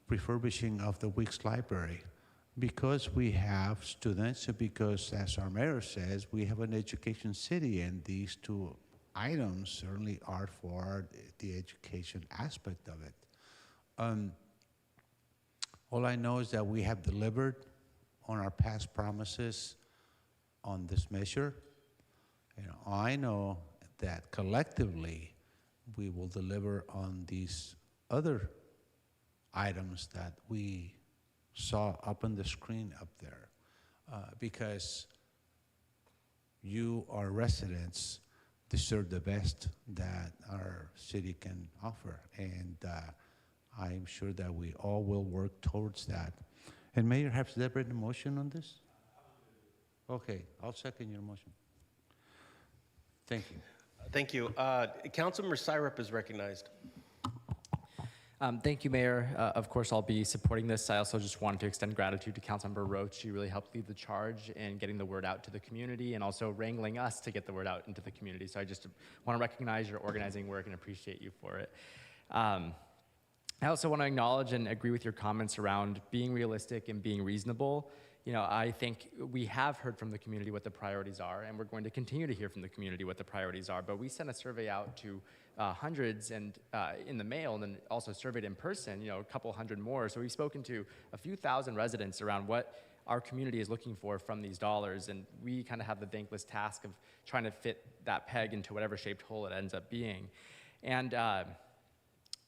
refurbishing of the Weeks Library. Because we have students, and because, as our mayor says, we have an education city, and these two items certainly are for the education aspect of it. All I know is that we have delivered on our past promises on this measure. I know that collectively we will deliver on these other items that we saw up on the screen up there, because you, our residents, deserve the best that our city can offer, and I'm sure that we all will work towards that. And Mayor, has there been a motion on this? Okay, I'll second your motion. Thank you. Thank you. Councilmember Syrup is recognized. Thank you, Mayor. Of course, I'll be supporting this. I also just wanted to extend gratitude to Councilmember Roach. She really helped lead the charge in getting the word out to the community and also wrangling us to get the word out into the community. So I just want to recognize your organizing work and appreciate you for it. I also want to acknowledge and agree with your comments around being realistic and being reasonable. I think we have heard from the community what the priorities are, and we're going to continue to hear from the community what the priorities are. But we sent a survey out to hundreds and in the mail, and then also surveyed in person, a couple hundred more. So we've spoken to a few thousand residents around what our community is looking for from these dollars, and we kind of have the thankless task of trying to fit that peg into whatever shaped hole it ends up being. And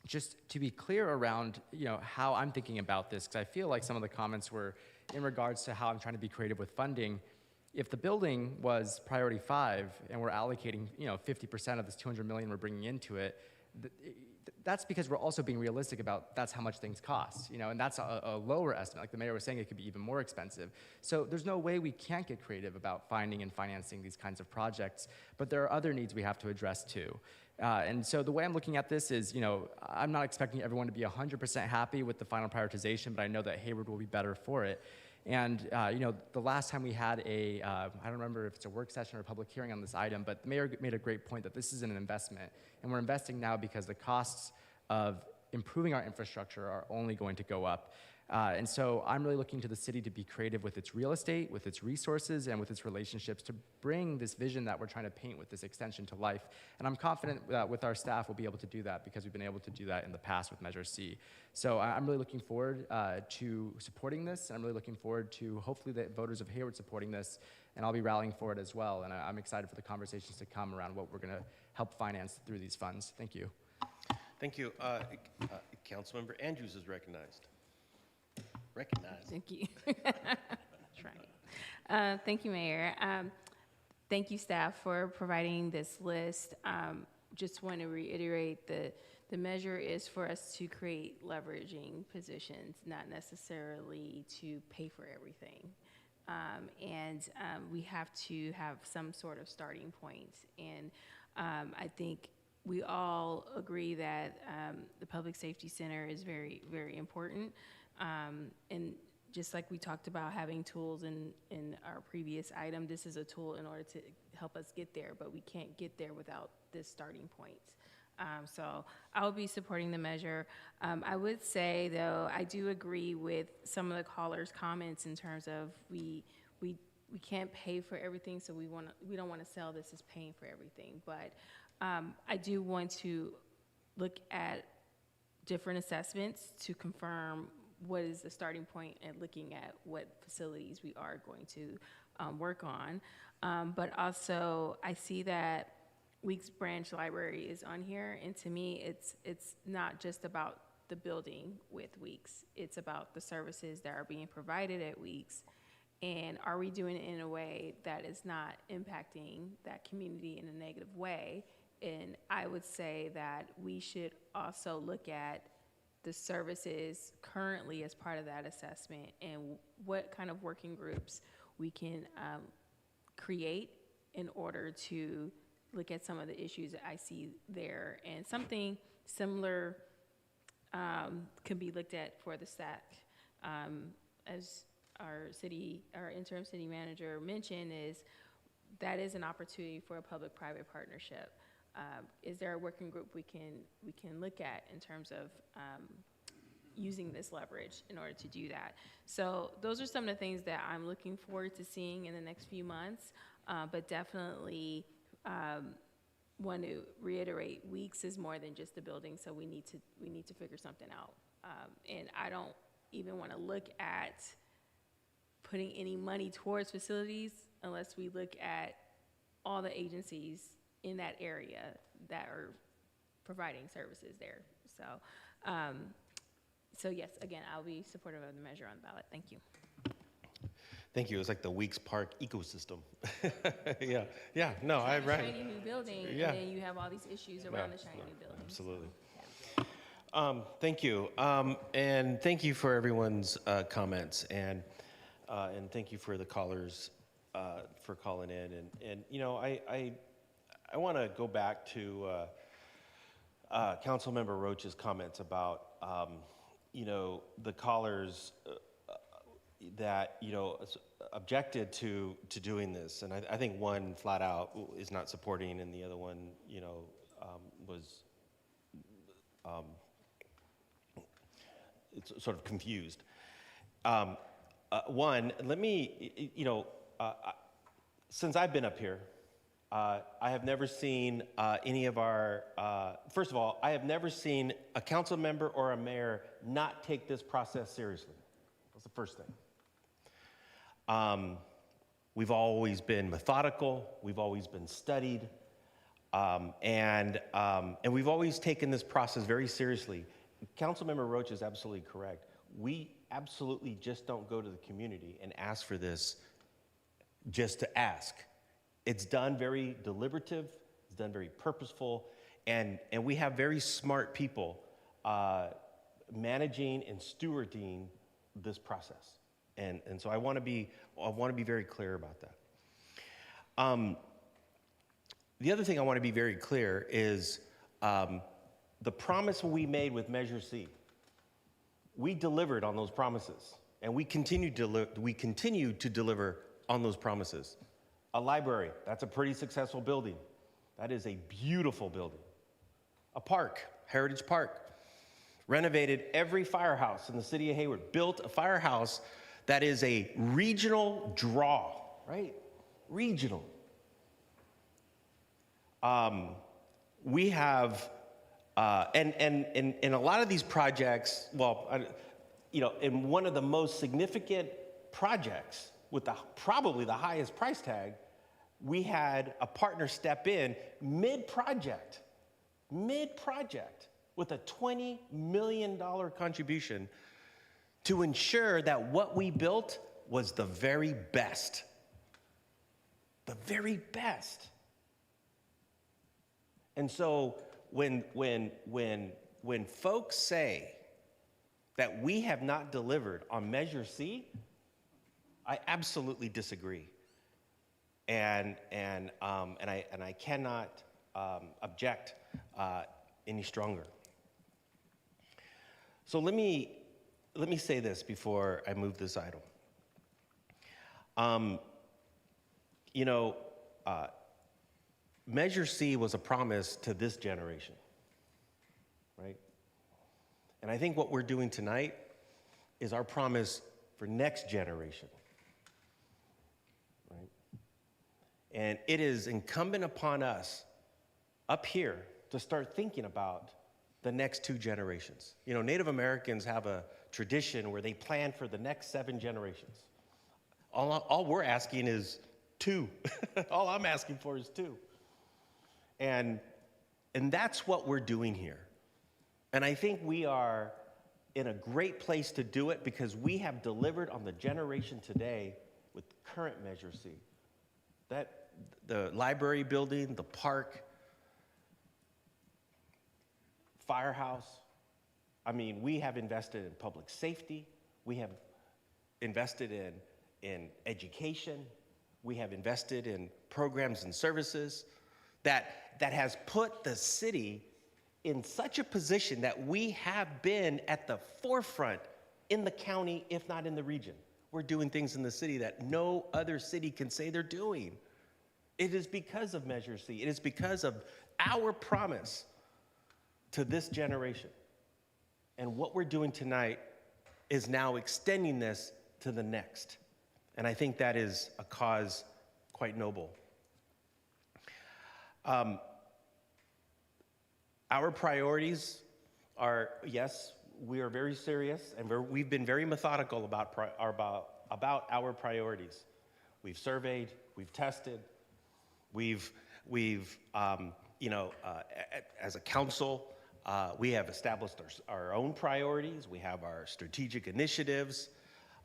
just to be clear around, how I'm thinking about this, because I feel like some of the comments were in regards to how I'm trying to be creative with funding. If the building was priority 5 and we're allocating, 50% of this $200 million we're bringing into it, that's because we're also being realistic about that's how much things cost, and that's a lower estimate. Like the mayor was saying, it could be even more expensive. So there's no way we can't get creative about finding and financing these kinds of projects, but there are other needs we have to address too. And so the way I'm looking at this is, I'm not expecting everyone to be 100% happy with the final prioritization, but I know that Hayward will be better for it. And the last time we had I don't remember if it's a work session or a public hearing on this item, but the mayor made a great point that this is an investment. And we're investing now because the costs of improving our infrastructure are only going to go up. And so I'm really looking to the city to be creative with its real estate, with its resources, and with its relationships to bring this vision that we're trying to paint with this extension to life. And I'm confident that with our staff, we'll be able to do that because we've been able to do that in the past with Measure C. So I'm really looking forward to supporting this. And I'm really looking forward to hopefully the voters of Hayward supporting this. And I'll be rallying for it as well. And I'm excited for the conversations to come around what we're going to help finance through these funds. Thank you. Thank you. Councilmember Andrews is recognized. Thank you. That's right. Thank you, Mayor. Thank you, staff, for providing this list. Just want to reiterate the measure is for us to create leveraging positions, not necessarily to pay for everything. We have to have some sort of starting point. And I think we all agree that the Public Safety Center is very, very important. And just like we talked about having tools in our previous item, this is a tool in order to help us get there, but we can't get there without this starting point. So I'll be supporting the measure. I would say, though, I do agree with some of the callers' comments in terms of we can't pay for everything, so we don't want to sell this as paying for everything. But I do want to look at different assessments to confirm what is the starting point and looking at what facilities we are going to work on. But also, I see that Weeks Branch Library is on here, and to me, it's not just about the building with Weeks. It's about the services that are being provided at Weeks, and are we doing it in a way that is not impacting that community in a negative way? And I would say that we should also look at the services currently as part of that assessment and what kind of working groups we can create in order to look at some of the issues that I see there. And something similar can be looked at for the SAC. As our interim city manager mentioned, that is an opportunity for a public-private partnership. Is there a working group we can look at in terms of using this leverage in order to do that? So those are some of the things that I'm looking forward to seeing in the next few months, but definitely want to reiterate, Weeks is more than just a building, so we need to figure something out. And I don't even want to look at putting any money towards facilities unless we look at all the agencies in that area that are providing services there. So yes, again, I'll be supportive of the measure on the ballot. Thank you. Thank you. It's like the Weeks Park ecosystem. Yeah. No, I right. Shiny new building, Yeah. and then you have all these issues around the shiny new building. Absolutely. Thank you, and thank you for everyone's comments, and thank you for the callers for calling in, and I want to go back to Councilmember Roach's comments about the callers that objected to doing this, and I think one flat out is not supporting, and the other one was it's sort of confused. One, let me since I've been up here, I have never seen any of our, first of all, I have never seen a council member or a mayor not take this process seriously. That's the first thing. We've always been methodical, we've always been studied, and we've always taken this process very seriously. Councilmember Roach is absolutely correct. We absolutely just don't go to the community and ask for this just to ask. It's done very deliberative, it's done very purposeful, and we have very smart people managing and stewarding this process. And so I want to be very clear about that. The other thing I want to be very clear is the promise we made with Measure C. We delivered on those promises. And we continue to deliver on those promises. A library, that's a pretty successful building. That is a beautiful building. A park, Heritage Park. Renovated every firehouse in the city of Hayward. Built a firehouse that is a regional draw, right? Regional. We have, and a lot of these projects, in one of the most significant projects with probably the highest price tag, we had a partner step in mid-project, with a $20 million contribution to ensure that what we built was the very best. The very best. And so when folks say that we have not delivered on Measure C, I absolutely disagree. And I cannot object any stronger. So let me say this before I move this item. Measure C was a promise to this generation, right? And I think what we're doing tonight is our promise for next generation, right? And it is incumbent upon us up here to start thinking about the next 2 generations. Native Americans have a tradition where they plan for the next 7 generations. All we're asking is 2. All I'm asking for is 2. And that's what we're doing here. And I think we are in a great place to do it because we have delivered on the generation today with current Measure C. That the library building, the park, firehouse. We have invested in public safety. We have invested in education. We have invested in programs and services that has put the city in such a position that we have been at the forefront in the county, if not in the region. We're doing things in the city that no other city can say they're doing. It is because of Measure C. It is because of our promise to this generation. And what we're doing tonight is now extending this to the next. And I think that is a cause quite noble. Our priorities are, yes, we are very serious, and we've been very methodical about our priorities. We've surveyed, we've tested, we've as a council, we have established our own priorities. We have our strategic initiatives,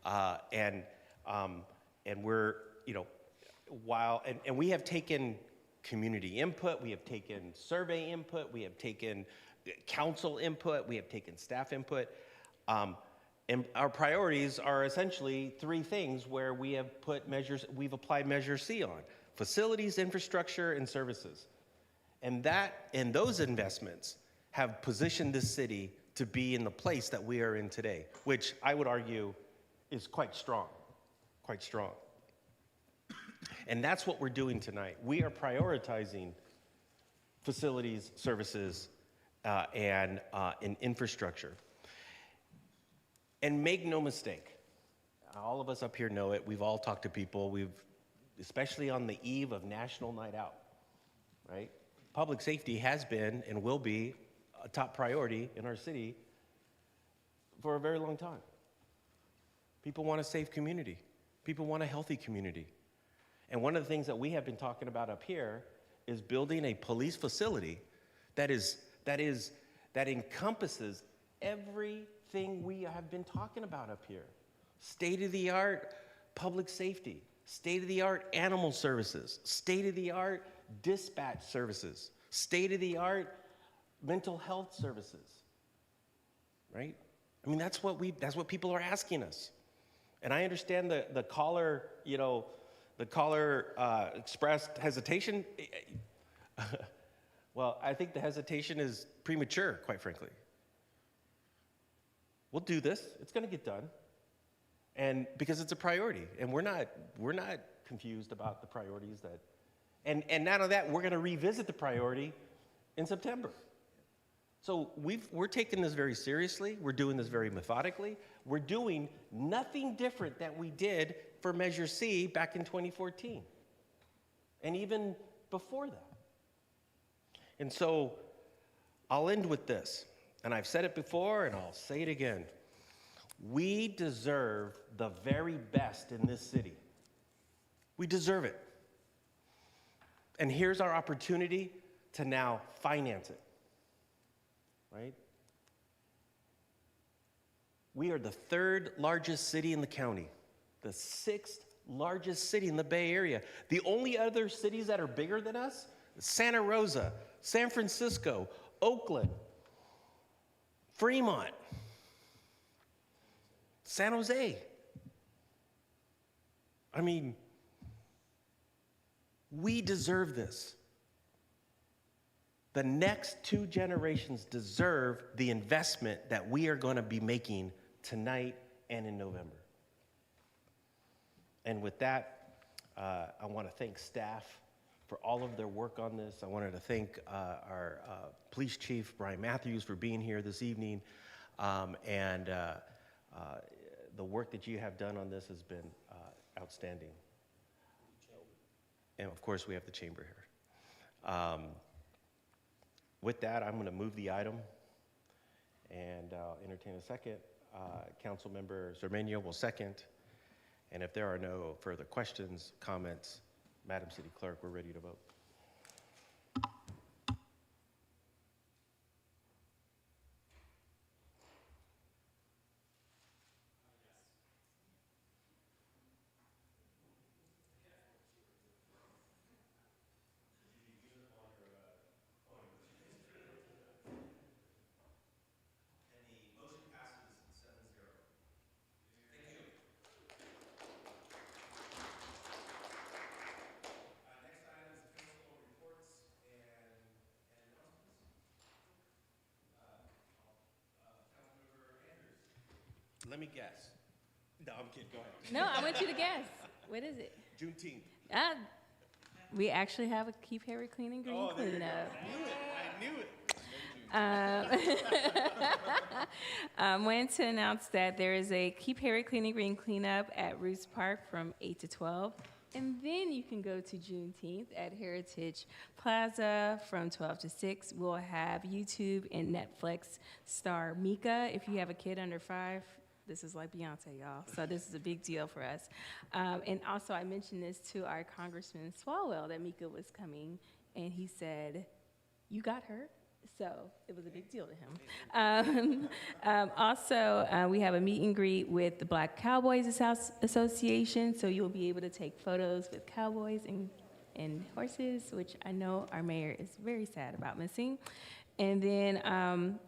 and we're, and we have taken community input, we have taken survey input, we have taken council input, we have taken staff input, and our priorities are essentially 3 things where we've applied Measure C on: facilities, infrastructure, and services. And those investmts have positioned this city to be in the place that we are in today, which I would argue is quite strong. And that's what we're doing tonight. We are prioritizing facilities, services, and infrastructure. And make no mistake, all of us up here know it. We've all talked to people. Especially on the eve of National Night Out, right? Public safety has been and will be a top priority in our city for a very long time. People want a safe community. People want a healthy community. And one of the things that we have been talking about up here is building a police facility that encompasses everything we have been talking about up here. State-of-the-art public safety, state-of-the-art animal services, state-of-the-art dispatch services, state-of-the-art mental health services, right? That's what people are asking us. And I understand the caller, expressed hesitation. Well, I think the hesitation is premature, quite frankly. We'll do this. It's going to get done. And because it's a priority, and we're not confused about the priorities that, and not only that, we're going to revisit the priority in September. So we're taking this very seriously. We're doing this very methodically. We're doing nothing different than we did for Measure C back in 2014, and even before that. And so I'll end with this, and I've said it before, and I'll say it again. We deserve the very best in this city. We deserve it. And here's our opportunity to now finance it, right? We are the 3rd largest city in the county, the 6th largest city in the Bay Area. The only other cities that are bigger than us, Santa Rosa, San Francisco, Oakland, Fremont, San Jose. I mean, we deserve this. The next 2 generations deserve the investment that we are going to be making tonight and in November. And with that, I want to thank staff for all of their work on this. I wanted to thank our police chief, Brian Matthews, for being here this evening. The work that you have done on this has been outstanding. And of course, we have the chamber here. With that, I'm going to move the item, and I'll entertain a second. Councilmember Zermeño will second. And if there are no further questions, comments, Madam City Clerk, we're ready to vote. Let me guess. No, I'm kidding. Go ahead. No, I want you to guess. What is it? Juneteenth. We actually have a Keep Hayward Clean and Green cleanup. I knew it. I wanted to announce that there is a Keep Hayward Clean and Green cleanup at Roos Park from 8 to 12. And then you can go to Juneteenth at Heritage Plaza from 12 to 6. We'll have YouTube and Netflix star Mika. If you have a kid under 5, this is like Beyonce, y'all. So this is a big deal for us. And also, I mentioned this to our Congressman Swalwell that Mika was coming, and he said, "You got her." So it was a big deal to him. Also, we have a meet and greet with the Black Cowboys Association, so you'll be able to take photos with cowboys and horses, which I know our mayor is very sad about missing. And then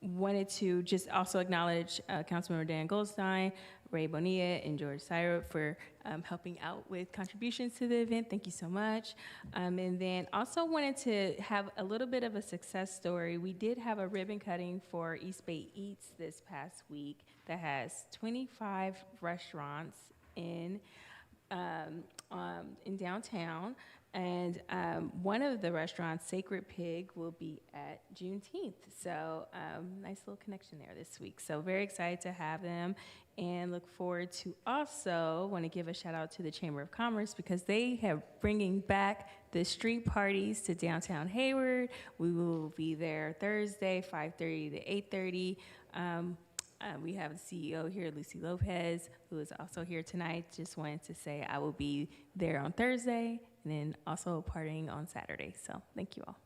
wanted to just also acknowledge Councilmember Dan Goldstein, Ray Bonilla, and George Syrup for helping out with contributions to the event. Thank you so much. And then also wanted to have a little bit of a success story. We did have a ribbon cutting for East Bay Eats this past week that has 25 restaurants in downtown. And one of the restaurants, Sacred Pig, will be at Juneteenth. So nice little connection there this week. So very excited to have them, and look forward to also want to give a shout out to the Chamber of Commerce because they have bringing back the street parties to downtown Hayward. We will be there Thursday, 5:30 to 8:30. We have the CEO here, Lucy Lopez, who is also here tonight. Just wanted to say I will be there on Thursday and then also partying on Saturday. So thank you all.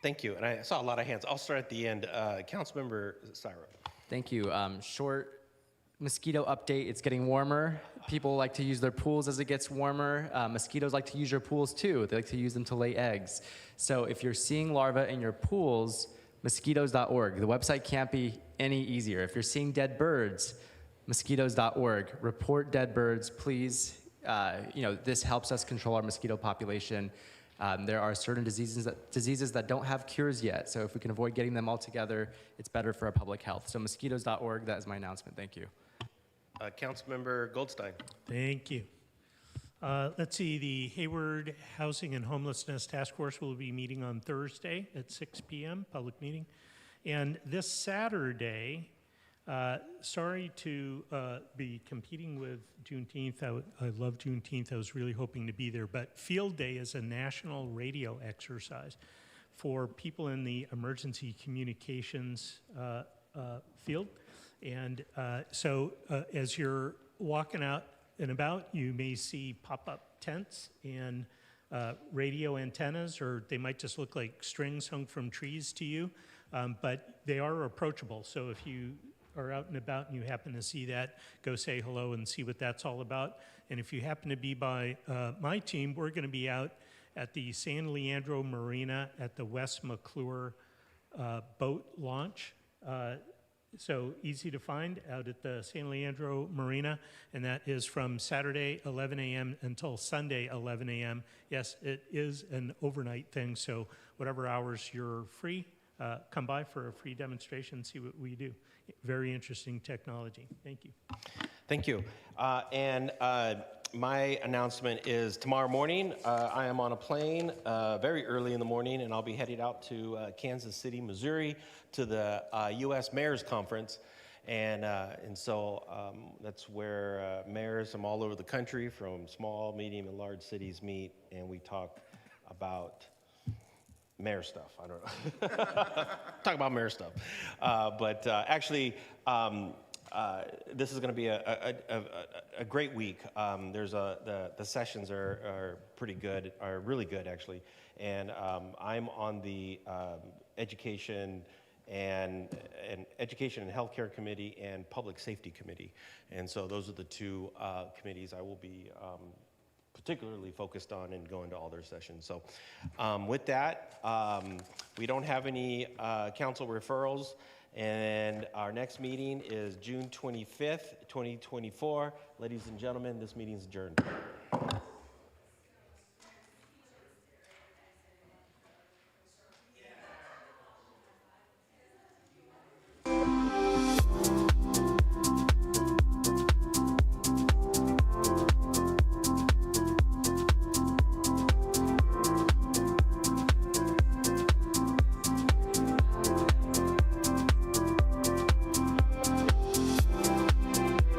Thank you. And I saw a lot of hands. I'll start at the end. Councilmember Syrup. Thank you. Short mosquito update. It's getting warmer. People like to use their pools as it gets warmer. Mosquitoes like to use your pools too. They like to use them to lay eggs. So if you're seeing larvae in your pools, mosquitoes.org. The website can't be any easier. If you're seeing dead birds, mosquitoes.org. Report dead birds, please. This helps us control our mosquito population. There are certain diseases that don't have cures yet. So if we can avoid getting them all together, it's better for our public health. So mosquitoes.org, that is my announcement. Thank you. Councilmember Goldstein. Thank you. Let's see, the Hayward Housing and Homelessness Task Force will be meeting on Thursday at 6 p.m., public meeting. And this Saturday, sorry to be competing with Juneteenth. I love Juneteenth. I was really hoping to be there. But Field Day is a national radio exercise for people in the emergency communications field. And so as you're walking out and about, you may see pop-up tents and radio antennas, or they might just look like strings hung from trees to you, but they are approachable. So if you are out and about and you happen to see that, go say hello and see what that's all about. And if you happen to be by my team, we're going to be out at the San Leandro Marina at the West McClure boat launch. So easy to find out at the San Leandro Marina, and that is from Saturday 11 a.m. until Sunday 11 a.m. Yes, it is an overnight thing, so whatever hours you're free, come by for a free demonstration and see what we do. Very interesting technology. Thank you. Thank you. And my announcement is tomorrow morning, I am on a plane very early in the morning, and I'll be headed out to Kansas City, Missouri, to the U.S. Mayors Conference. And so that's where mayors from all over the country, from small, medium, and large cities meet, and we talk about mayor stuff. I don't know. Talk about mayor stuff. But actually, this is going to be a great week. The sessions are pretty good, are really good actually, and I'm on the education and healthcare committee and public safety committee, and so those are the two committees I will be particularly focused on and going to all their sessions. So with that, we don't have any council referrals. And our next meeting is June 25th, 2024. Ladies and gentlemen, this meeting is adjourned.